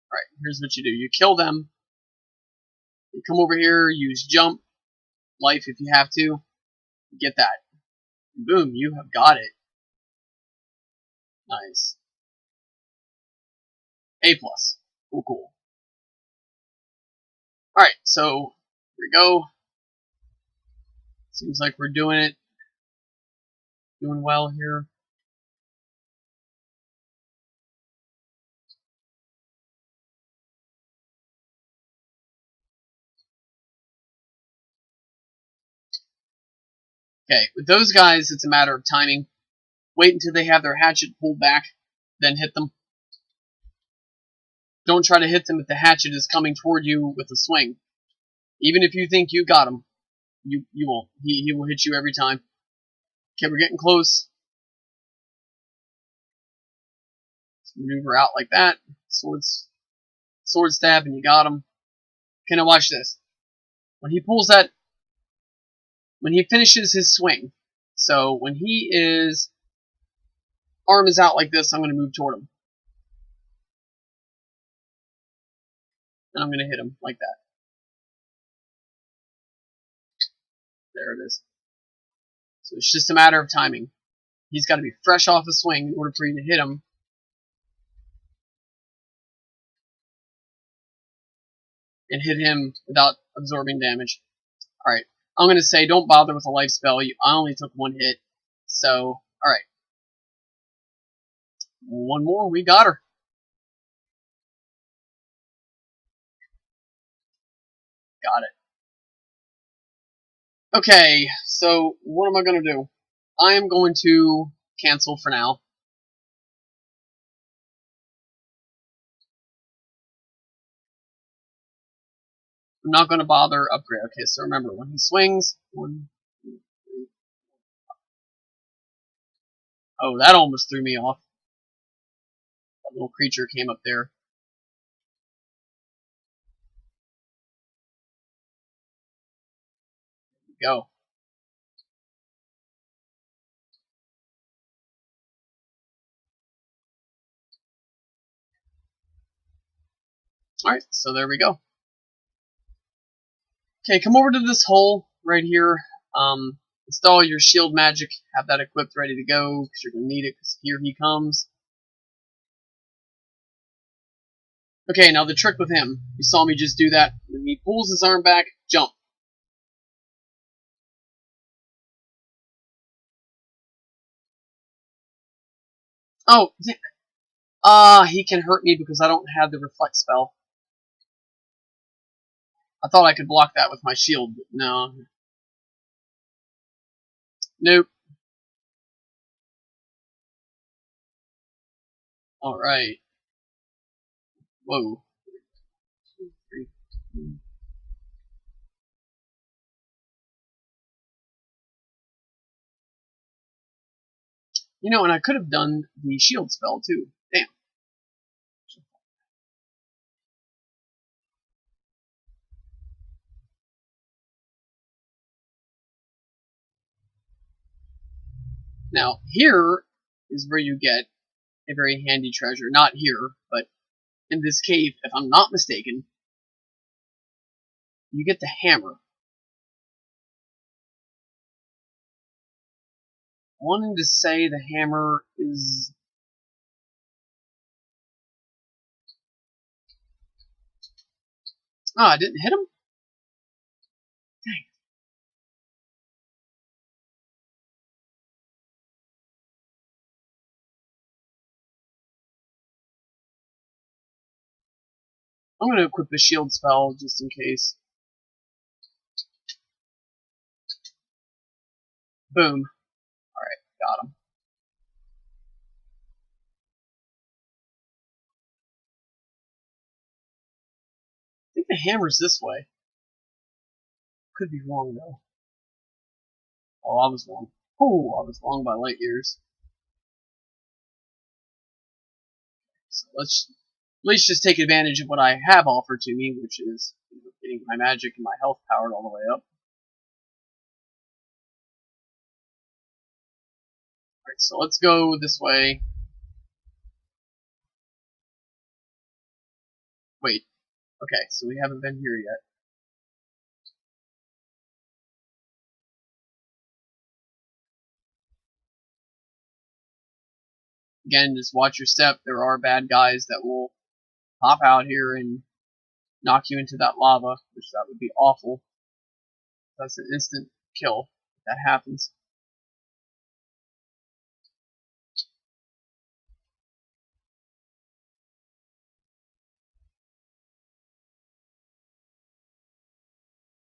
Alright, here's what you do. You kill them. You come over here, use jump, life if you have to. Get that. Boom, you have got it. Nice. A+. Cool, cool. Alright, so here we go. Seems like we're doing it. Doing well here. Okay, with those guys, it's a matter of timing. Wait until they have their hatchet pulled back, then hit them. Don't try to hit them if the hatchet is coming toward you with a swing. Even if you think you got him, you won't. He will hit you every time. Okay, we're getting close. Let's maneuver out like that. Sword stab, and you got him. Okay, now watch this. When he pulls that, when he finishes his swing, so when he is, arm is out like this, I'm going to move toward him. And I'm going to hit him like that. There it is. So it's just a matter of timing. He's got to be fresh off a swing in order for you to hit him. And hit him without absorbing damage. Alright, I'm going to say don't bother with a life spell. I only took one hit. So, alright. One more, we got her. Got it. Okay, so what am I going to do? I am going to cancel for now. I'm not going to bother upgrade. Okay, so remember, when he swings, 1, 2, 3. Oh, that almost threw me off. That little creature came up there. There we go. Alright, so there we go. Okay, come over to this hole right here. Install your shield magic. Have that equipped, ready to go, because you're going to need it, because here he comes. Okay, now the trick with him. You saw me just do that. When he pulls his arm back, jump. Oh, he can hurt me because I don't have the reflect spell. I thought I could block that with my shield, but no. Nope. Alright. Whoa. 2, 3. You know, and I could have done the shield spell too. Damn. Now, here is where you get a very handy treasure. Not here, but in this cave, if I'm not mistaken, you get the hammer. Wanting to say the hammer is... Oh, I didn't hit him? Dang. I'm going to equip a shield spell just in case. Boom. Alright, got him. I think the hammer's this way. Could be wrong, though. Oh, I was wrong. Oh, I was wrong by light years. So let's at least just take advantage of what I have offered to me, which is getting my magic and my health powered all the way up. Alright, so let's go this way. Wait. Okay, so we haven't been here yet. Again, just watch your step. There are bad guys that will pop out here and knock you into that lava, which that would be awful. That's an instant kill if that happens.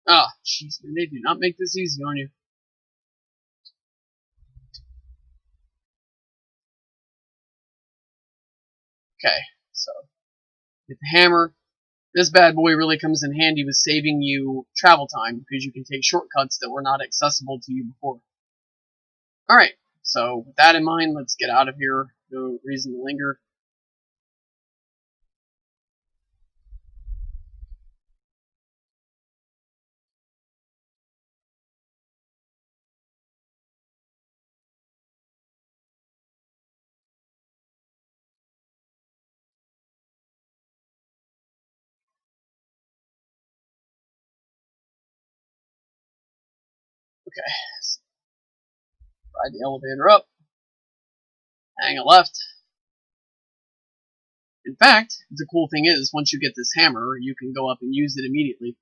Ah, jeez, man, they do not make this easy on you. Okay, so Get the hammer. This bad boy really comes in handy with saving you travel time, because you can take shortcuts that were not accessible to you before. Alright, so with that in mind, let's get out of here. No reason to linger. Okay, so ride the elevator up, hang a left. In fact, the cool thing is, once you get this hammer, you can go up and use it immediately.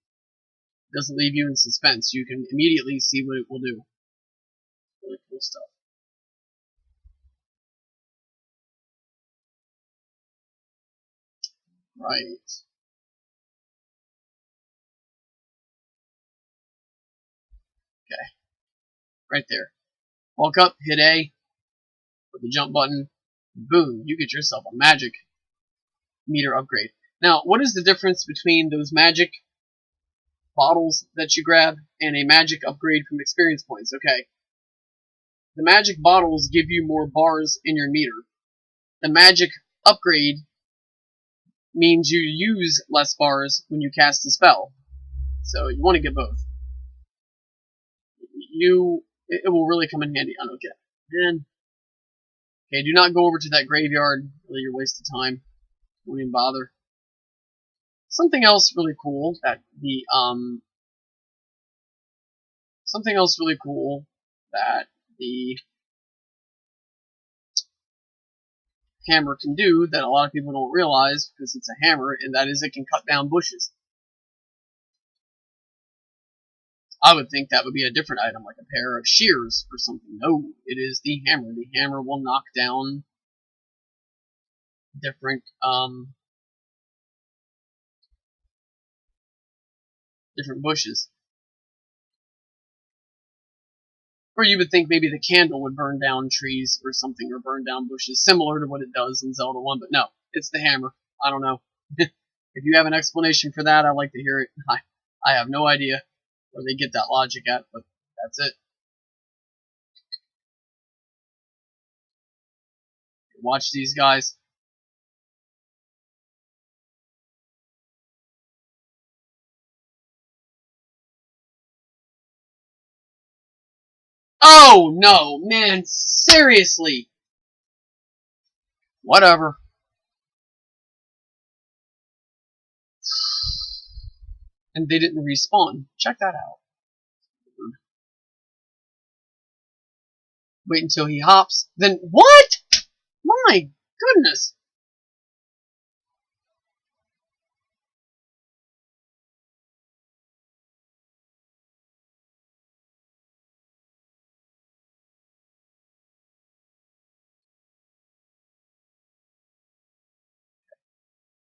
It doesn't leave you in suspense. You can immediately see what it will do. Really cool stuff. Right. Okay. Right there. Walk up, hit A, with the jump button, and boom, you get yourself a magic meter upgrade. Now, what is the difference between those magic bottles that you grab and a magic upgrade from experience points? Okay. The magic bottles give you more bars in your meter. The magic upgrade means you use less bars when you cast a spell. So you want to get both. It will really come in handy. Okay. And okay, do not go over to that graveyard. Really, you're wasting time. Don't even bother. Something else really cool that the hammer can do that a lot of people don't realize because it's a hammer, and that is it can cut down bushes. I would think that would be a different item, like a pair of shears or something. No, it is the hammer. The hammer will knock down different bushes. Or you would think maybe the candle would burn down trees or something, or burn down bushes, similar to what it does in Zelda 1, but no, it's the hammer. I don't know. If you have an explanation for that, I'd like to hear it. I have no idea where they get that logic at, but that's it. Watch these guys. Oh, no, man, seriously. Whatever. And they didn't respawn. Check that out. Wait until he hops. Then what? My goodness.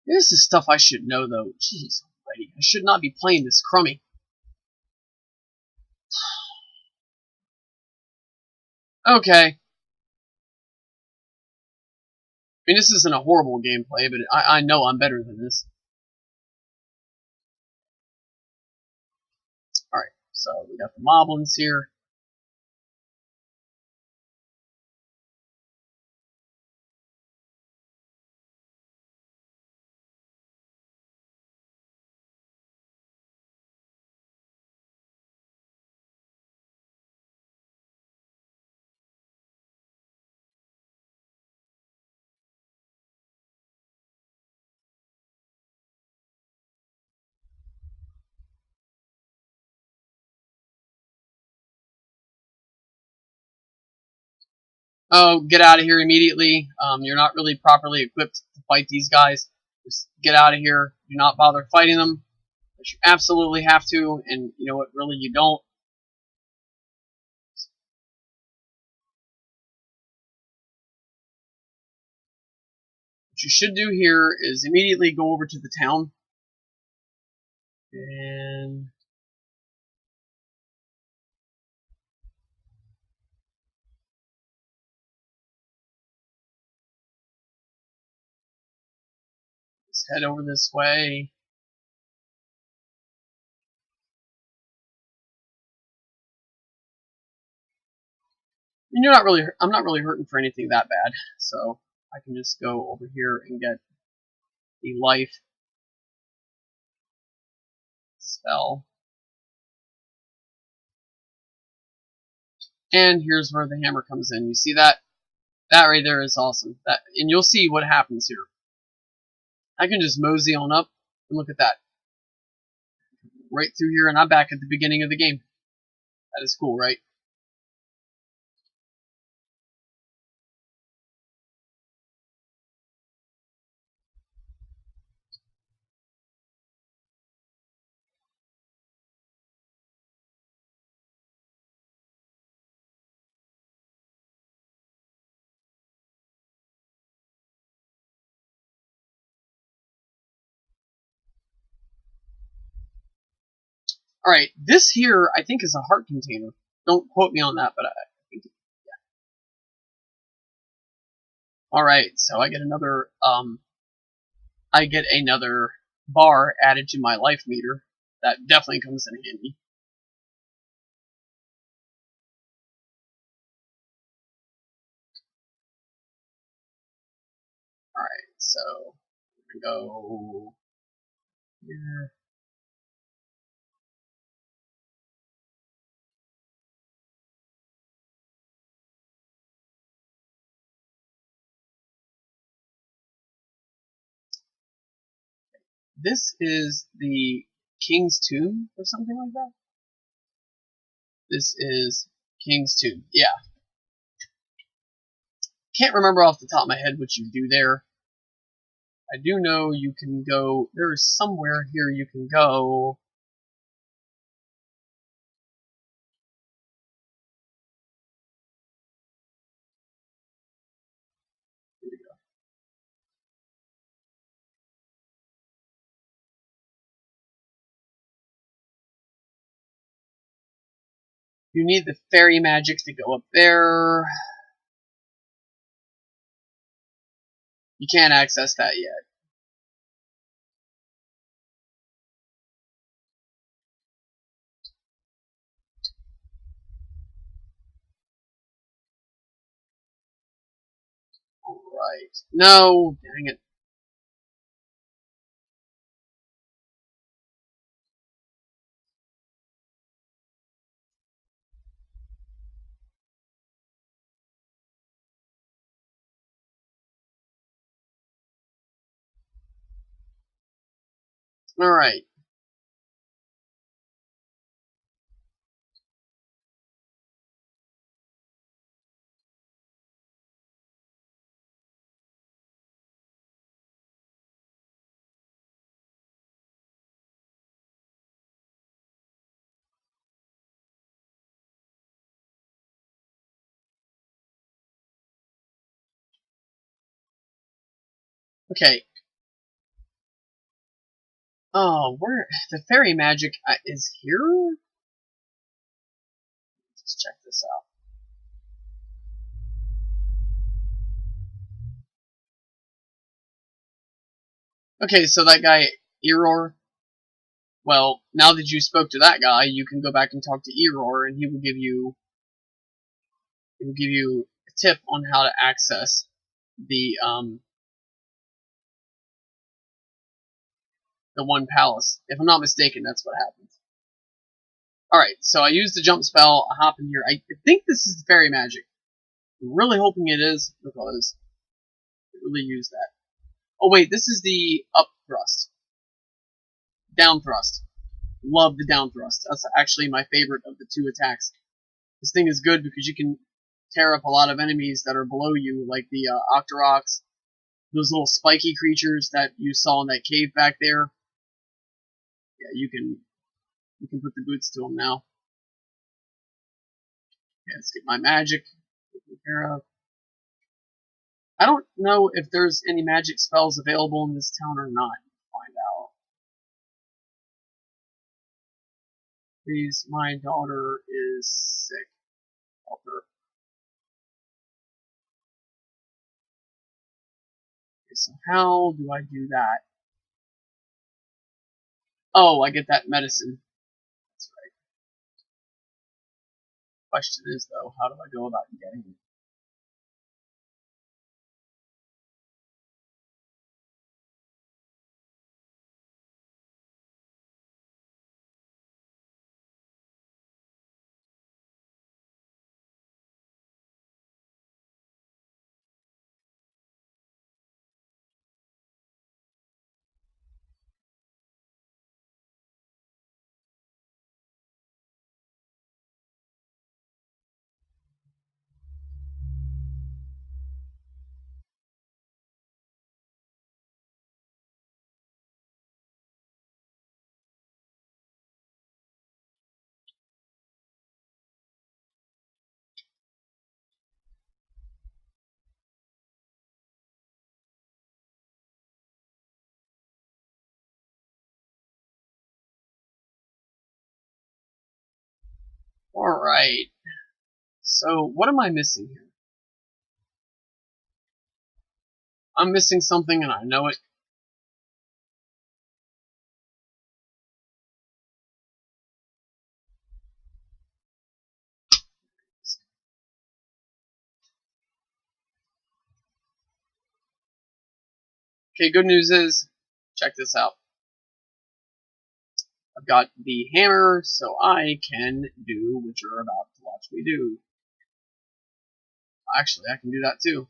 This is stuff I should know, though. Jeez almighty. I should not be playing this crummy. Okay. I mean, this isn't a horrible gameplay, but I know I'm better than this. Alright, so we got the moblins here. Oh, get out of here immediately. You're not really properly equipped to fight these guys. Just get out of here. Do not bother fighting them. But you absolutely have to, and you know what, really you don't. What you should do here is immediately go over to the town. And Let's head over this way. And I'm not really hurting for anything that bad, so I can just go over here and get the life spell. And here's where the hammer comes in. You see that? That right there is awesome. And you'll see what happens here. I can just mosey on up and look at that. Right through here, and I'm back at the beginning of the game. That is cool, right? Alright, this here I think is a heart container. Don't quote me on that, but I think Alright, so I get another bar added to my life meter. That definitely comes in handy. Alright, so we're gonna go here. This is the King's Tomb or something like that? This is King's Tomb. Yeah. Can't remember off the top of my head what you do there. I do know you can go, there is somewhere here you can go. Here we go. You need the fairy magic to go up there. You can't access that yet. Alright. No, dang it. Alright. Okay. Oh, where the fairy magic is here? Let's check this out. Okay, so that guy, Error, well, now that you spoke to that guy, you can go back and talk to Error, and he will give you a tip on how to access the one palace. If I'm not mistaken, that's what happens. Alright, so I use the jump spell, I hop in here. I think this is the fairy magic. I'm really hoping it is, because I really use that. Oh wait, this is the up thrust. Down thrust. Love the down thrust. That's actually my favorite of the two attacks. This thing is good because you can tear up a lot of enemies that are below you, like the Octoroks, those little spiky creatures that you saw in that cave back there. Yeah, you can put the boots to them now. Okay, let's get my magic taken care of. I don't know if there's any magic spells available in this town or not. Find out. Please, my daughter is sick. Help her. Okay, so how do I do that? Oh, I get that medicine. That's right. Question is, though, how do I go about getting it? Alright. So, what am I missing here? I'm missing something and I know it. Okay, good news is, check this out. I've got the hammer, so I can do what you're about to watch me do. Actually, I can do that too.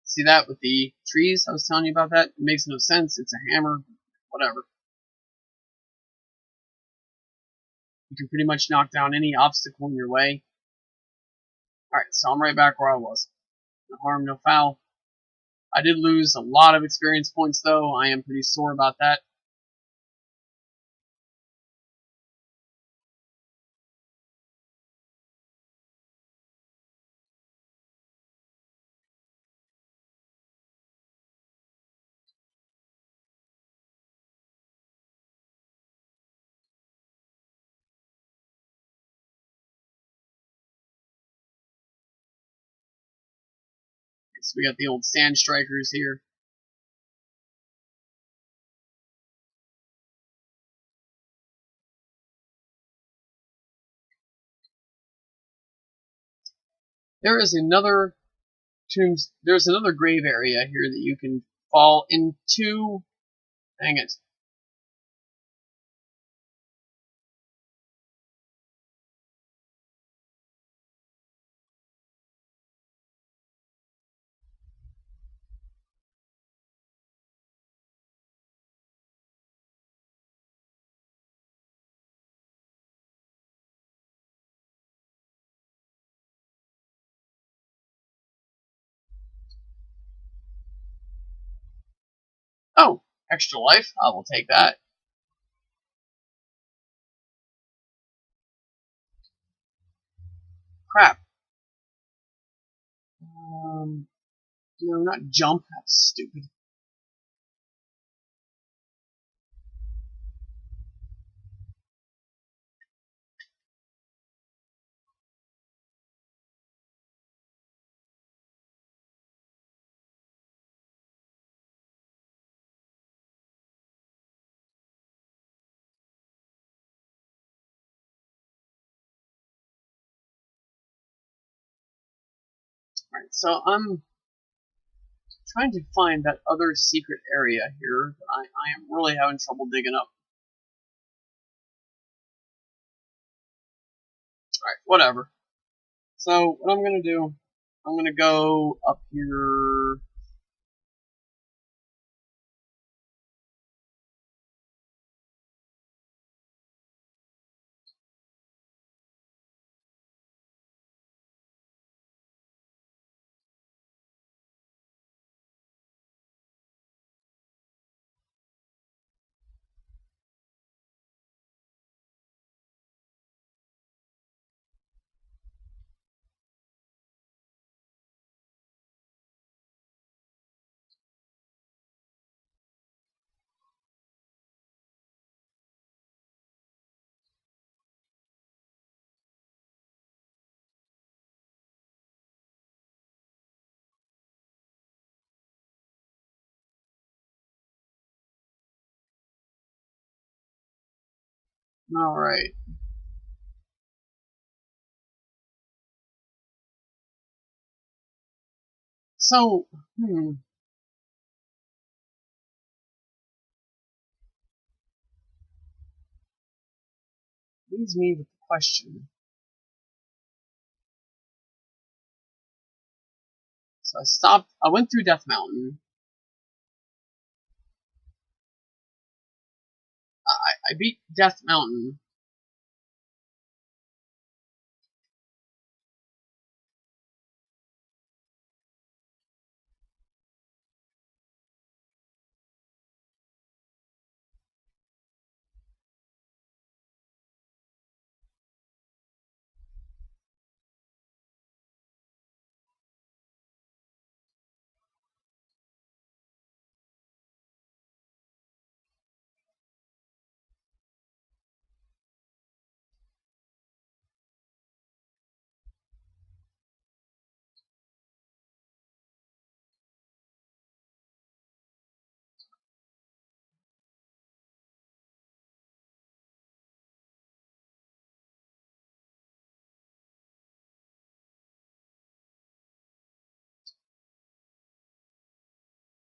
See that with the trees? I was telling you about that. It makes no sense. It's a hammer. Whatever. You can pretty much knock down any obstacle in your way. Alright, so I'm right back where I was. No harm, no foul. I did lose a lot of experience points, though. I am pretty sore about that. So we got the old sand strikers here. There is another there's another grave area here that you can fall into. Dang it. Oh, extra life. I will take that. Crap. No, not jump. That's stupid. Alright, so I'm trying to find that other secret area here that I am really having trouble digging up. Alright, whatever. So, what I'm going to do, I'm going to go up here. Alright. So, leaves me with the question. So I went through Death Mountain. I beat Death Mountain.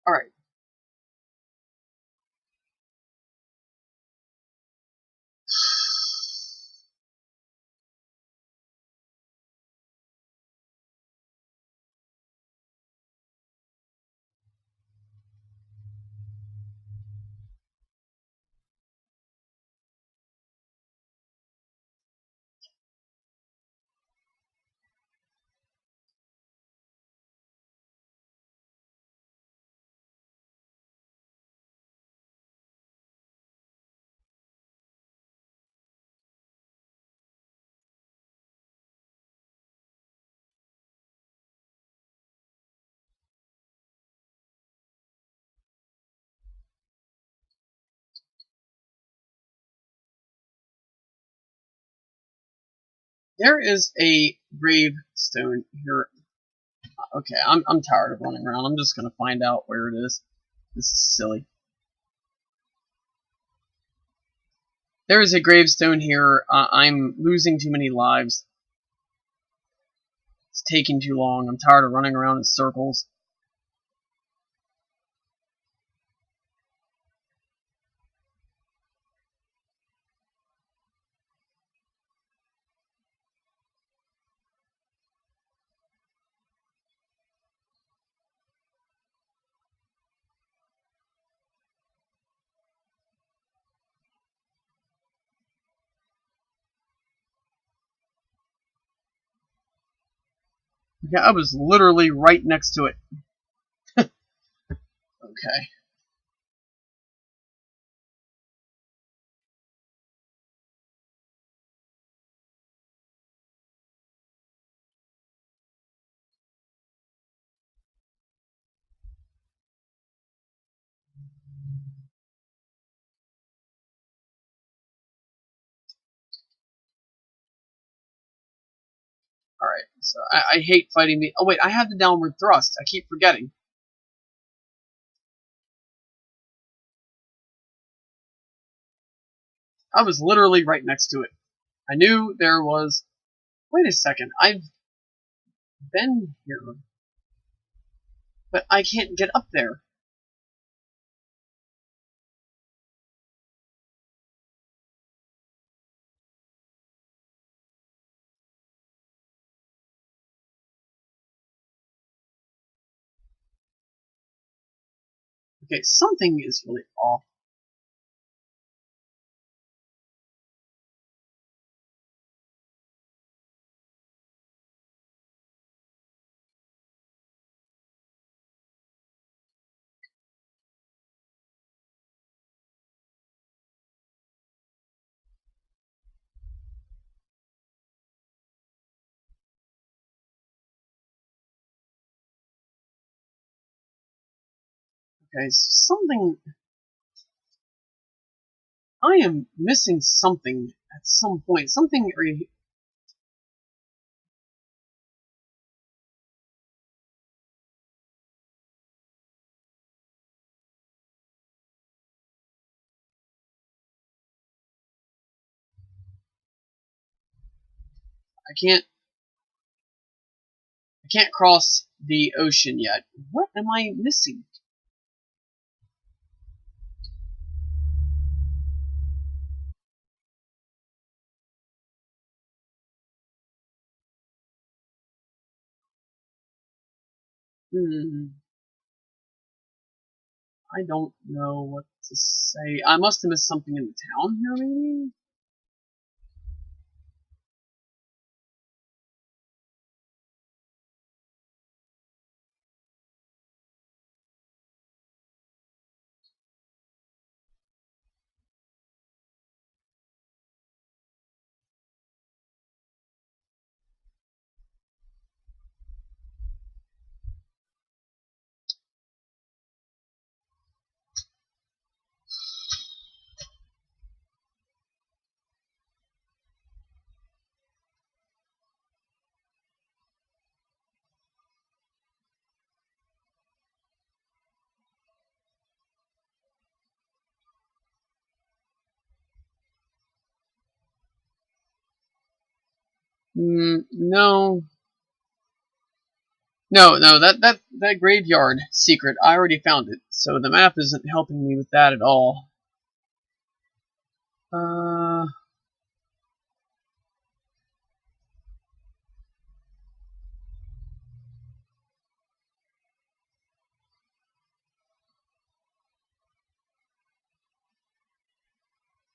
Alright. There is a gravestone here. Okay, I'm tired of running around. I'm just gonna find out where it is. This is silly. There is a gravestone here. I'm losing too many lives. It's taking too long. I'm tired of running around in circles. Okay, I was literally right next to it. Okay. Alright, so I hate fighting the... Oh wait, I have the downward thrust. I keep forgetting. I was literally right next to it. I knew there was... Wait a second, I've been here. But I can't get up there. Okay, something is really off. Okay, something... I am missing something at some point. Something... I can't cross the ocean yet. What am I missing? Hmm. I don't know what to say. I must have missed something in the town here, maybe? No. No, that graveyard secret, I already found it, so the map isn't helping me with that at all. Uh,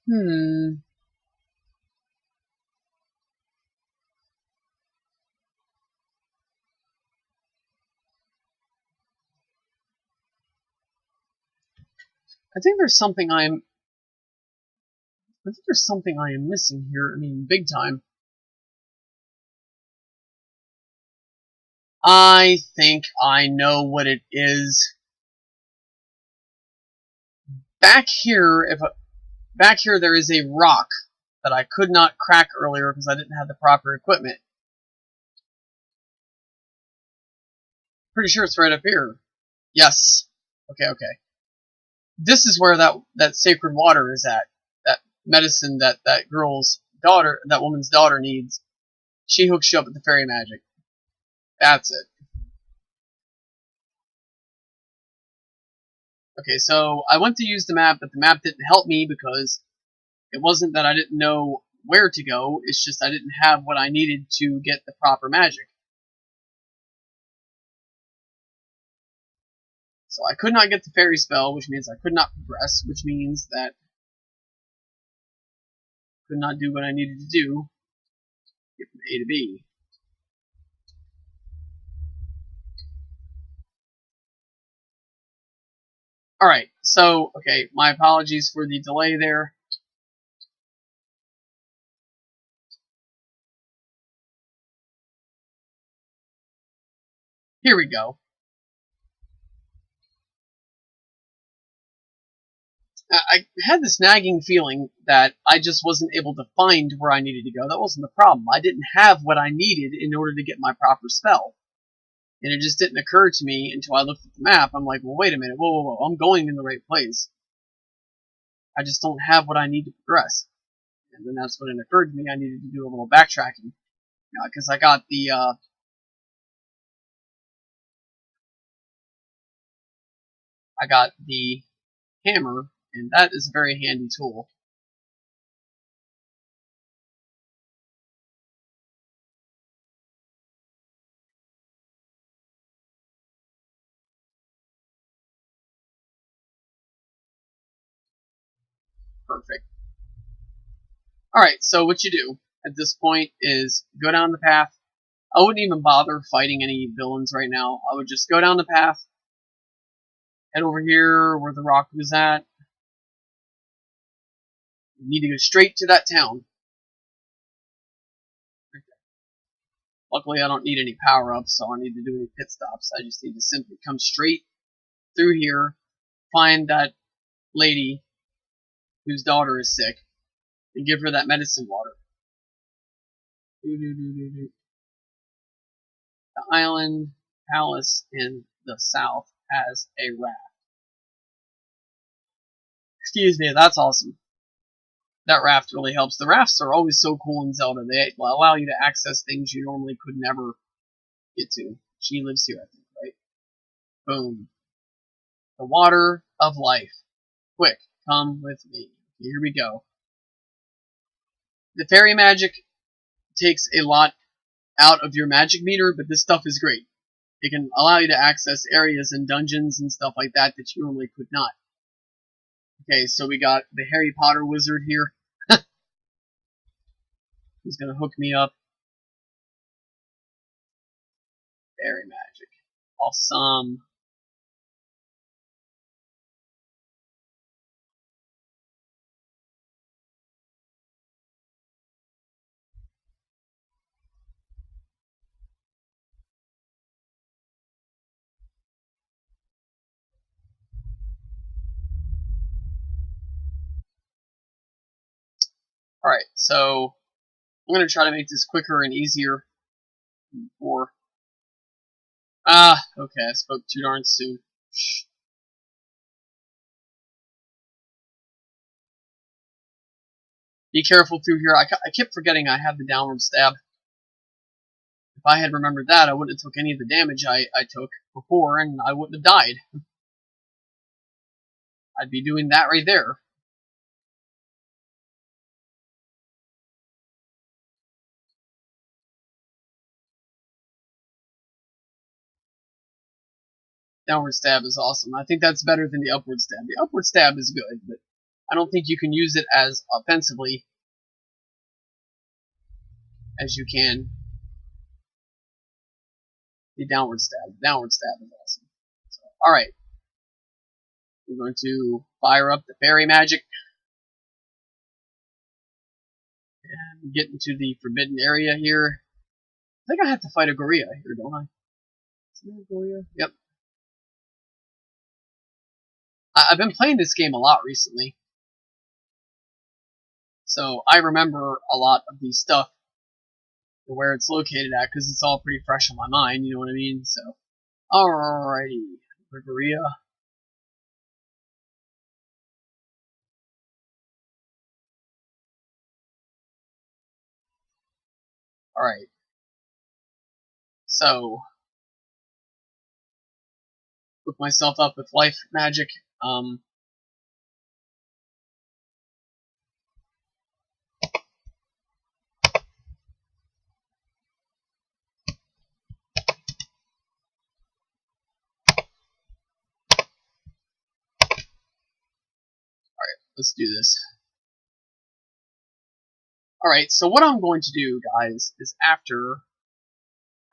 hmm. I think there's something I think there's something I am missing here. I mean, big time. I think I know what it is. Back here, back here there is a rock that I could not crack earlier because I didn't have the proper equipment. Pretty sure it's right up here. Yes. Okay. This is where that sacred water is at. That medicine that girl's daughter, that woman's daughter needs. She hooks you up with the fairy magic. That's it. Okay, so I went to use the map, but the map didn't help me because it wasn't that I didn't know where to go, it's just I didn't have what I needed to get the proper magic. So I could not get the fairy spell, which means I could not progress, which means that I could not do what I needed to do, get from A to B. Alright, so, okay, my apologies for the delay there. Here we go. I had this nagging feeling that I just wasn't able to find where I needed to go. That wasn't the problem. I didn't have what I needed in order to get my proper spell. And it just didn't occur to me until I looked at the map. I'm like, well, wait a minute. Whoa. I'm going in the right place. I just don't have what I need to progress. And then that's when it occurred to me I needed to do a little backtracking. Because I got the hammer, and that is a very handy tool. Perfect. Alright, so what you do at this point is go down the path. I wouldn't even bother fighting any villains right now. I would just go down the path, head over here where the rock was at. You need to go straight to that town. Luckily, I don't need any power-ups, so I don't need to do any pit stops. I just need to simply come straight through here, find that lady whose daughter is sick, and give her that medicine water. The island palace in the south has a raft. Excuse me, that's awesome. that raft really helps. The rafts are always so cool in Zelda. They allow you to access things you normally could never get to. She lives here, I think, right? Boom. The water of life. Quick, come with me. Here we go. The fairy magic takes a lot out of your magic meter, but this stuff is great. It can allow you to access areas and dungeons and stuff like that that you normally could not. Okay, so we got the Harry Potter wizard here. He's gonna hook me up. Fairy magic. Awesome. Alright, so I'm gonna try to make this quicker and easier than before. Okay, I spoke too darn soon. Shh. Be careful through here. I kept forgetting I had the downward stab. If I had remembered that, I wouldn't have took any of the damage I took before, and I wouldn't have died. I'd be doing that right there. Downward stab is awesome. I think that's better than the upward stab. The upward stab is good, but I don't think you can use it as offensively as you can the downward stab. The downward stab is awesome. So, alright. We're going to fire up the fairy magic and get into the forbidden area here. I think I have to fight a gorilla here, don't I? Is there a gorilla? Yep. I've been playing this game a lot recently, so I remember a lot of the stuff and where it's located at because it's all pretty fresh on my mind, you know what I mean? So, alrighty, gorilla. Alright, so hook myself up with life magic. Let's do this. Alright, so what I'm going to do, guys, is after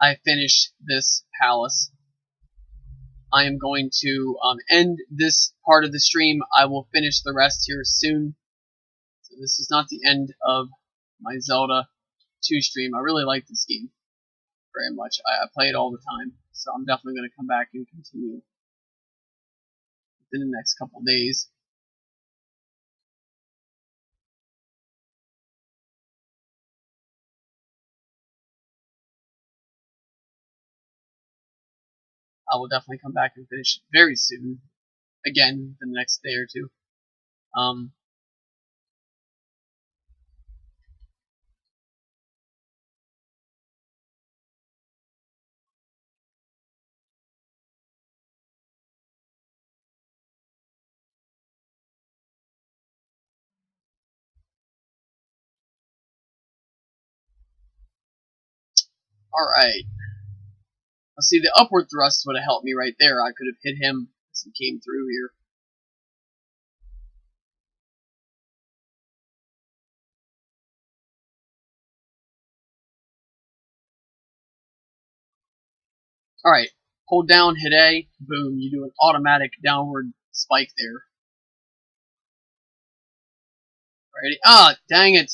I finish this palace, I am going to end this part of the stream. I will finish the rest here soon. So this is not the end of my Zelda 2 stream. I really like this game very much. I play it all the time, so I'm definitely going to come back and continue within the next couple days. I will definitely come back and finish it very soon. Again, the next day or two. Alright. Let's see, the upward thrust would have helped me right there. I could have hit him as he came through here. Alright, hold down, hit A, boom, you do an automatic downward spike there. Ready? Ah, dang it!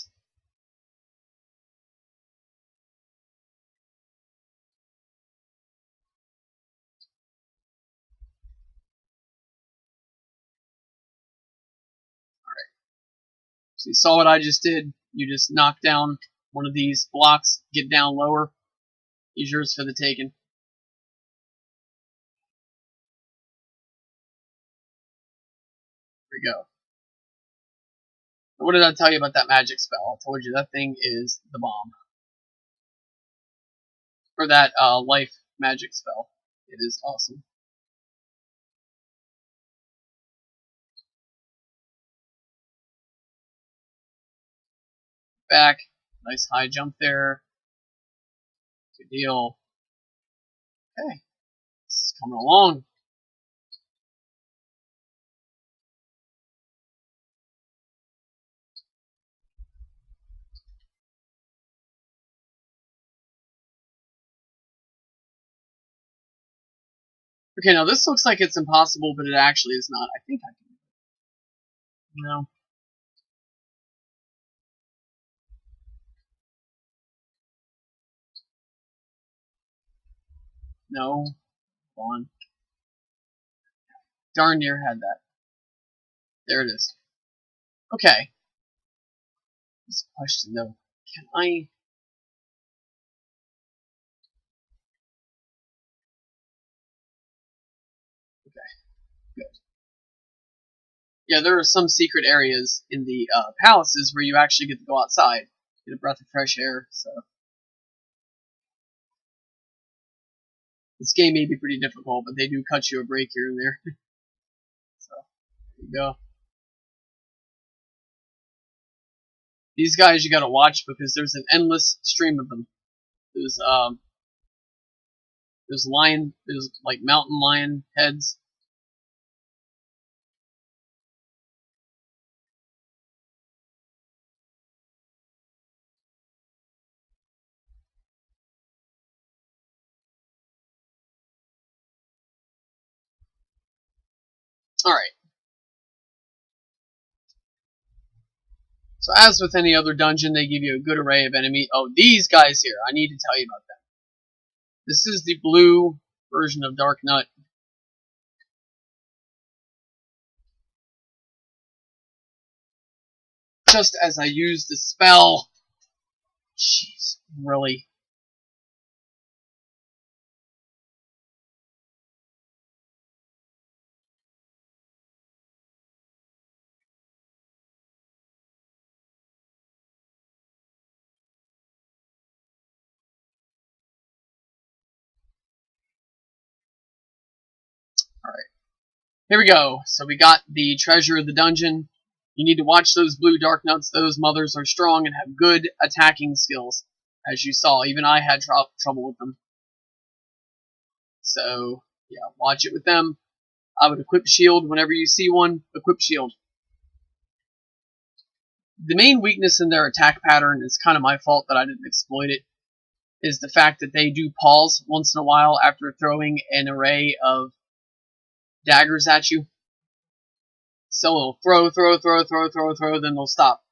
So you saw what I just did? You just knock down one of these blocks, get down lower, he's yours for the taking. Here we go. What did I tell you about that magic spell? I told you that thing is the bomb. Or that life magic spell. It is awesome. Back. Nice high jump there. Good deal. Okay. This is coming along. Okay, now this looks like it's impossible, but it actually is not. I think I can. No. No. Hold on. Darn near had that. There it is. Okay. This question though. Can I... Okay, good. Yeah, there are some secret areas in the palaces where you actually get to go outside, get a breath of fresh air, so... This game may be pretty difficult, but they do cut you a break here and there. So, there you go. These guys you gotta watch because there's an endless stream of them. There's there's like mountain lion heads. Alright. So as with any other dungeon, they give you a good array of enemy. Oh, these guys here, I need to tell you about them. This is the blue version of Dark Nut. Just as I used the spell. Jeez, really? Alright. Here we go. So we got the treasure of the dungeon. You need to watch those blue dark nuts. Those mothers are strong and have good attacking skills. As you saw, even I had trouble with them. So, yeah, watch it with them. I would equip shield whenever you see one. Equip shield. The main weakness in their attack pattern is kind of my fault that I didn't exploit it. Is the fact that they do pause once in a while after throwing an array of daggers at you. So they'll throw, then they'll stop.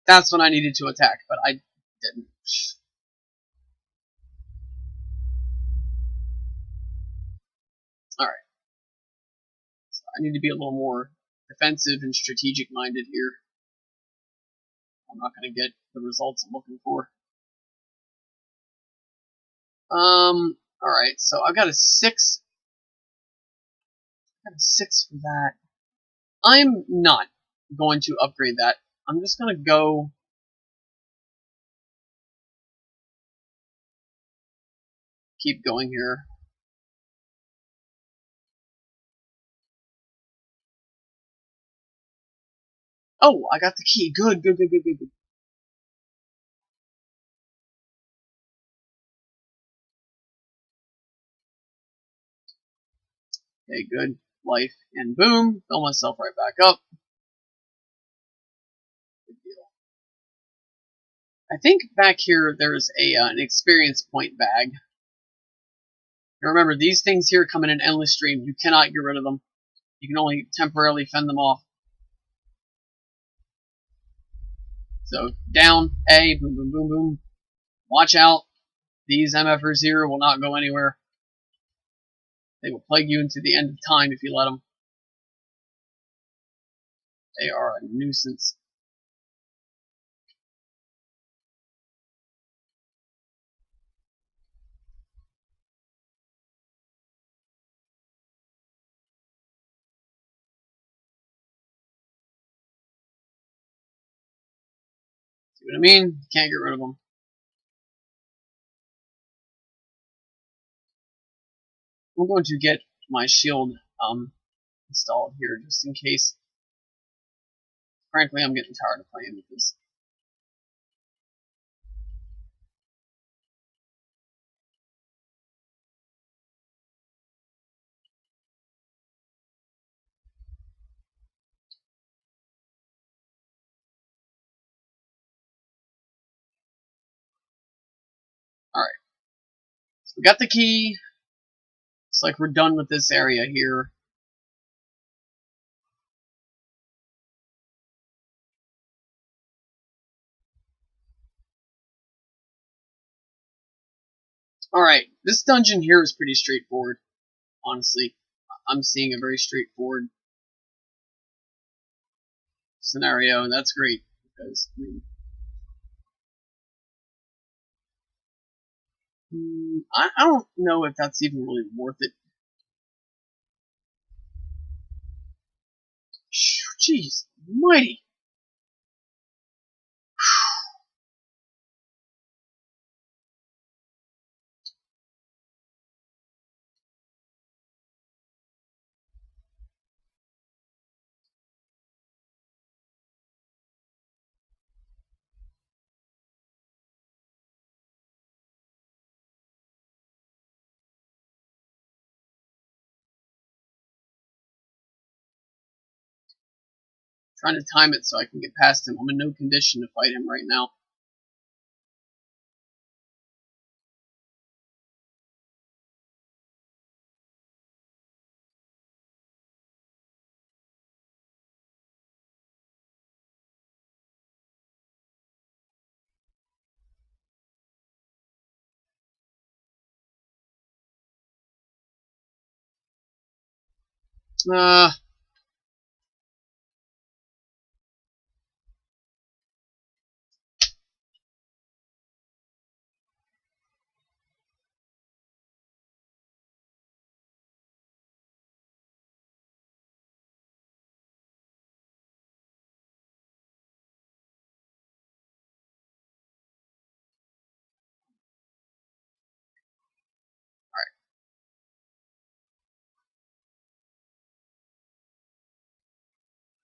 That's when I needed to attack, but I didn't. Alright. So I need to be a little more defensive and strategic minded here. I'm not going to get the results I'm looking for. Alright, so I've got a 6. I got a 6 for that. I'm not going to upgrade that. I'm just going to go... keep going here. Oh, I got the key. Good. Okay, good. Life, and boom, fill myself right back up. Good deal. I think back here there's an experience point bag. Now remember, these things here come in an endless stream. You cannot get rid of them. You can only temporarily fend them off. So, down, A, boom, boom, boom, boom. Watch out. These MFers here will not go anywhere. They will plague you into the end of time if you let them. They are a nuisance. See what I mean? Can't get rid of them. I'm going to get my shield installed here just in case. Frankly, I'm getting tired of playing with this. Alright. So we got the key. Looks like we're done with this area here. Alright, this dungeon here is pretty straightforward, honestly. I'm seeing a very straightforward scenario, and that's great, because, I don't know if that's even really worth it. Jeez, mighty. Trying to time it so I can get past him. I'm in no condition to fight him right now.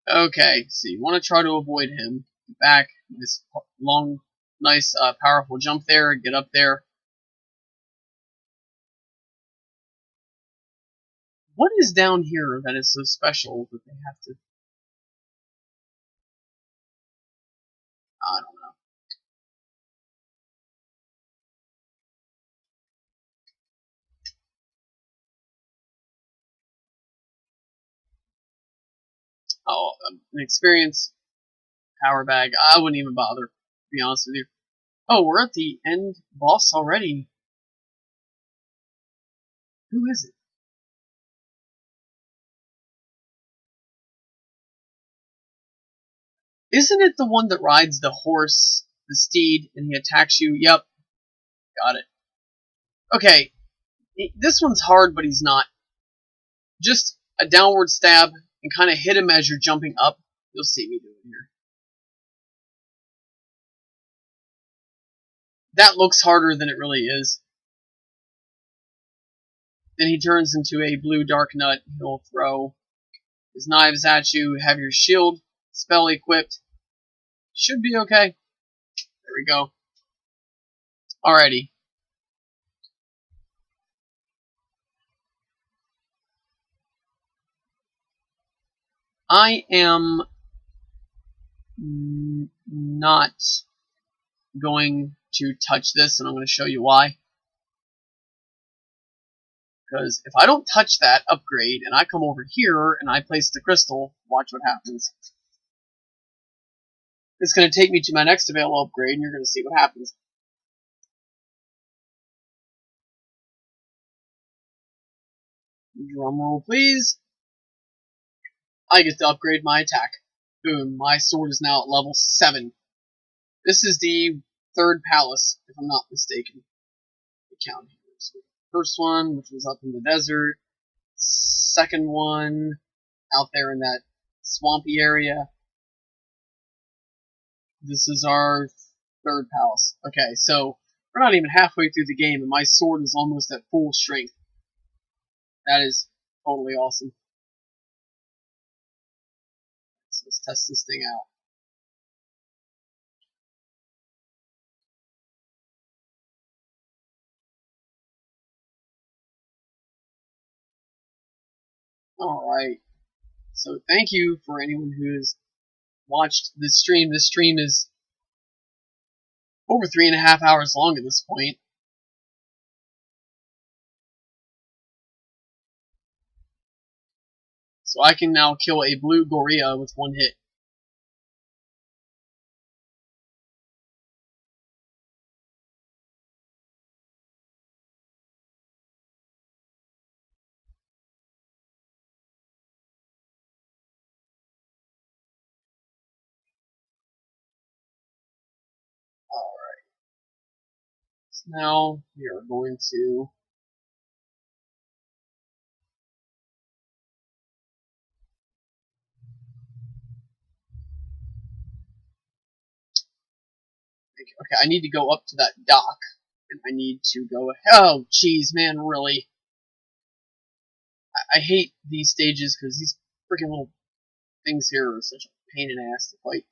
Okay, so you want to try to avoid him. Back, this long, nice, powerful jump there, get up there. What is down here that is so special that they have to... I don't know. Oh, an experience power bag. I wouldn't even bother, to be honest with you. Oh, we're at the end boss already. Who is it? Isn't it the one that rides the horse, the steed, and he attacks you? Yep, got it. Okay, this one's hard, but he's not. Just a downward stab and kind of hit him as you're jumping up. You'll see me doing here. That looks harder than it really is. Then he turns into a blue dark nut. He'll throw his knives at you. Have your shield spell equipped. Should be okay. There we go. Alrighty. I am not going to touch this, and I'm going to show you why. Because if I don't touch that upgrade, and I come over here, and I place the crystal, watch what happens. It's going to take me to my next available upgrade, and you're going to see what happens. Drum roll, please. I get to upgrade my attack. Boom, my sword is now at level 7. This is the third palace, if I'm not mistaken. The count here. So first one, which was up in the desert. Second one, out there in that swampy area. This is our third palace. Okay, so we're not even halfway through the game, and my sword is almost at full strength. That is totally awesome. So let's test this thing out. Alright, so thank you for anyone who has watched this stream. This stream is over 3.5 hours long at this point. So I can now kill a blue Gorilla with one hit. Alright. So now we are going to okay, I need to go up to that dock. And I need to go... Oh, jeez, man, really? I hate these stages because these freaking little things here are such a pain in the ass to fight.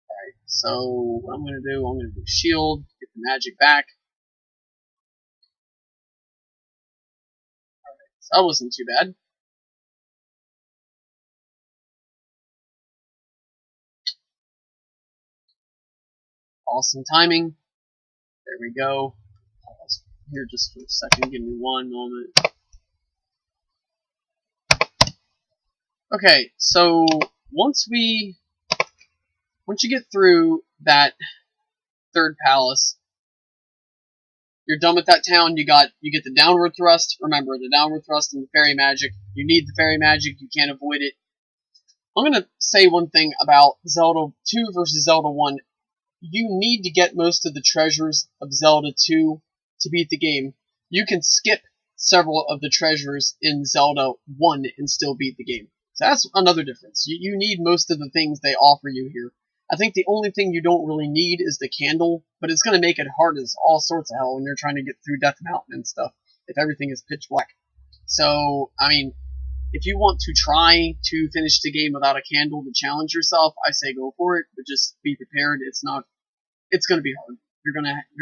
Alright, so what I'm going to do, I'm going to do shield, get the magic back. Alright, so that wasn't too bad. Awesome timing. There we go. Pause here just for a second. Give me one moment. Okay, so once you get through that third palace, you're done with that town. You get the downward thrust. Remember, the downward thrust and the fairy magic. You need the fairy magic. You can't avoid it. I'm gonna say one thing about Zelda 2 versus Zelda 1. You need to get most of the treasures of Zelda 2 to beat the game. You can skip several of the treasures in Zelda 1 and still beat the game. So that's another difference. You need most of the things they offer you here. I think the only thing you don't really need is the candle, but it's going to make it hard as all sorts of hell when you're trying to get through Death Mountain and stuff, if everything is pitch black. So, I mean, if you want to try to finish the game without a candle to challenge yourself, I say go for it, but just be prepared. It's going to be hard. You're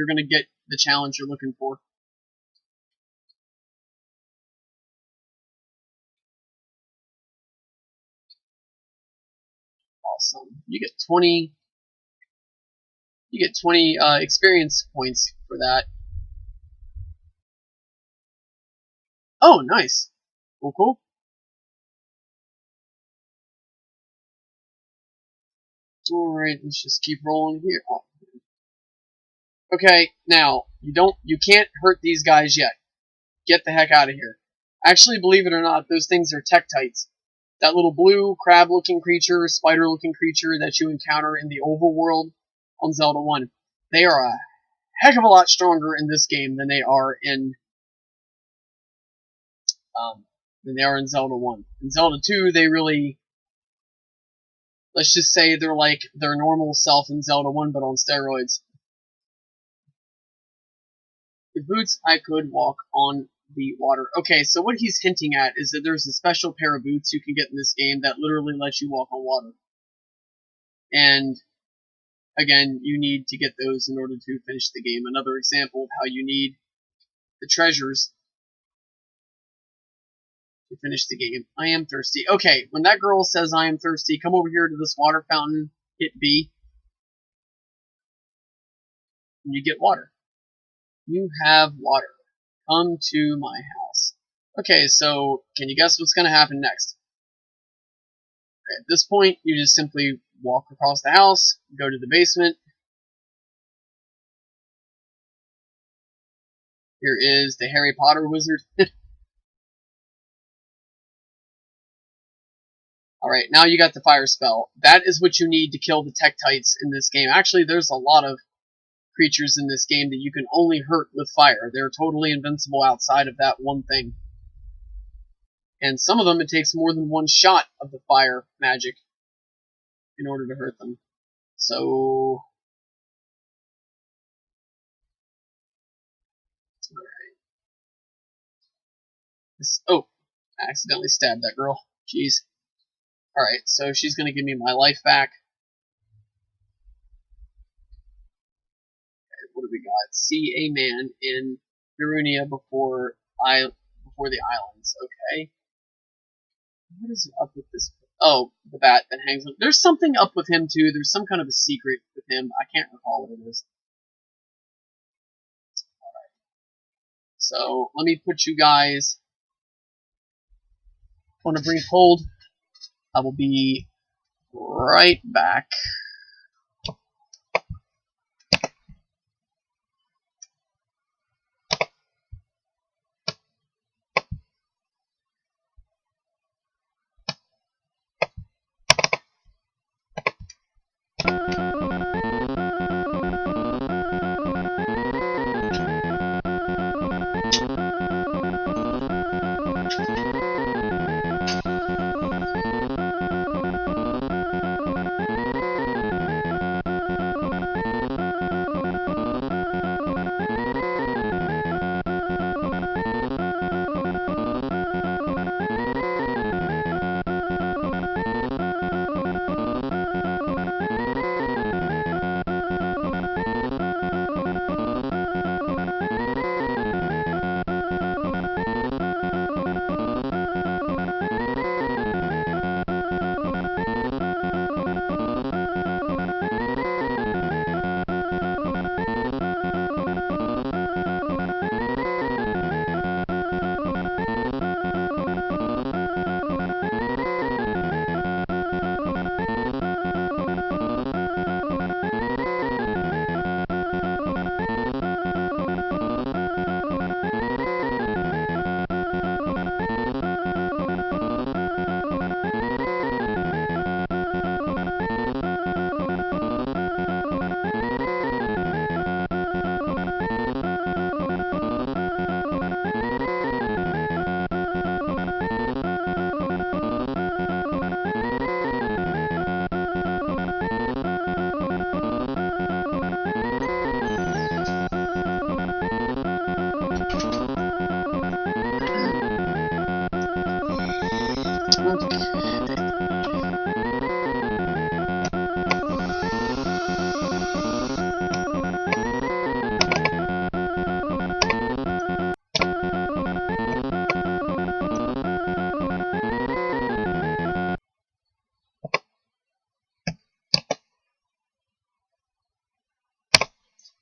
going to get the challenge you're looking for. Awesome. You get 20 experience points for that. Oh, nice. Cool, cool. Alright, let's just keep rolling here. Oh. Okay, now, you can't hurt these guys yet. Get the heck out of here. Actually, believe it or not, those things are Tektites. That little blue crab-looking creature, spider-looking creature that you encounter in the overworld on Zelda 1. They are a heck of a lot stronger in this game than they are in Zelda 1. In Zelda 2, they really, let's just say they're like their normal self in Zelda 1, but on steroids. With boots, I could walk on the water. Okay, so what he's hinting at is that there's a special pair of boots you can get in this game that literally lets you walk on water. And again, you need to get those in order to finish the game. Another example of how you need the treasures to finish the game. I am thirsty. Okay, when that girl says I am thirsty, come over here to this water fountain, hit B, and you get water. You have water. Come to my house. Okay, so can you guess what's going to happen next? Okay, at this point, you just simply walk across the house, go to the basement. Here is the Harry Potter wizard. Alright, now you got the fire spell. That is what you need to kill the Tektites in this game. Actually, there's a lot of creatures in this game that you can only hurt with fire. They're totally invincible outside of that one thing. And some of them, it takes more than one shot of the fire magic in order to hurt them. So, alright. Oh, I accidentally stabbed that girl. Jeez. Alright, so she's going to give me my life back. Okay, what do we got? See a man in Darunia before the islands. Okay. What is up with this? Oh, the bat that hangs on. There's something up with him, too. There's some kind of a secret with him. I can't recall what it is. Alright. So, let me put you guys on a brief hold. I will be right back.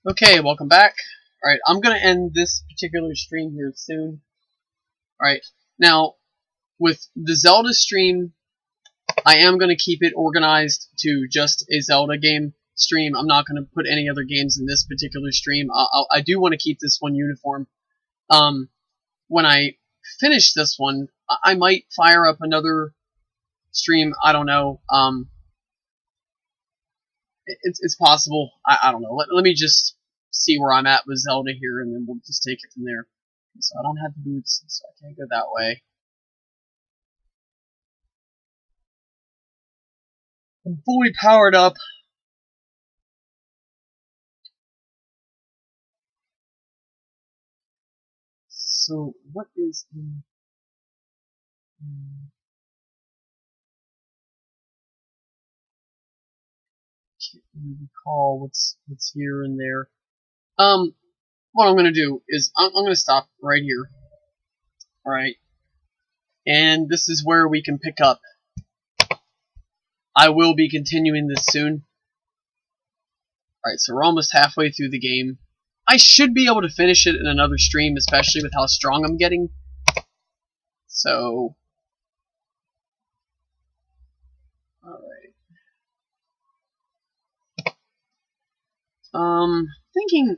Okay, welcome back. Alright, I'm going to end this particular stream here soon. Alright, now, with the Zelda stream, I am going to keep it organized to just a Zelda game stream. I'm not going to put any other games in this particular stream. I do want to keep this one uniform. When I finish this one, I might fire up another stream. I don't know. It's possible. I don't know. Let me just see where I'm at with Zelda here, and then we'll just take it from there. So I don't have boots, so I can't go that way. I'm fully powered up. So what is in? Can't really recall what's here and there. What I'm gonna do is I'm gonna stop right here. All right, and this is where we can pick up. I will be continuing this soon. Alright, so we're almost halfway through the game. I should be able to finish it in another stream, especially with how strong I'm getting. So, alright. Thinking...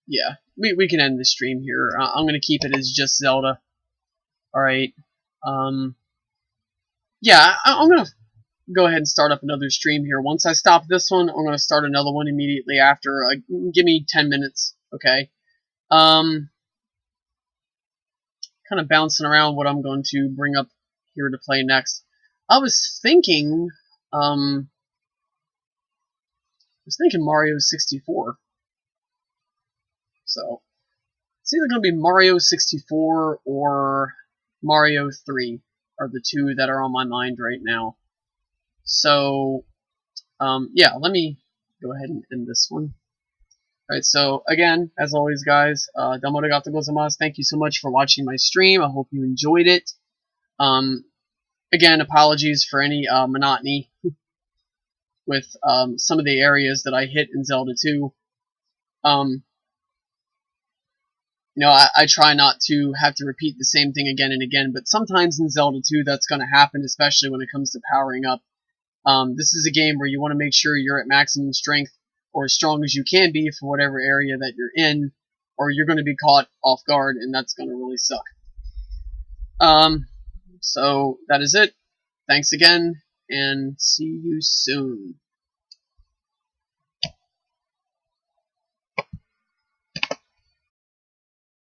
Yeah, we can end the stream here. I'm gonna keep it as just Zelda. Alright. Yeah, I'm gonna go ahead and start up another stream here. Once I stop this one, I'm going to start another one immediately after. Give me 10 minutes, okay? Kind of bouncing around what I'm going to bring up here to play next. I was thinking Mario 64. So it's either going to be Mario 64 or Mario 3 are the two that are on my mind right now. So, yeah, let me go ahead and end this one. Alright, so again, as always, guys, domo arigatou gozaimasu. Thank you so much for watching my stream. I hope you enjoyed it. Again, apologies for any monotony with some of the areas that I hit in Zelda 2. I try not to have to repeat the same thing again and again, but sometimes in Zelda 2 that's going to happen, especially when it comes to powering up. This is a game where you want to make sure you're at maximum strength, or as strong as you can be for whatever area that you're in, or you're going to be caught off guard, and that's going to really suck. So that is it. Thanks again, and see you soon.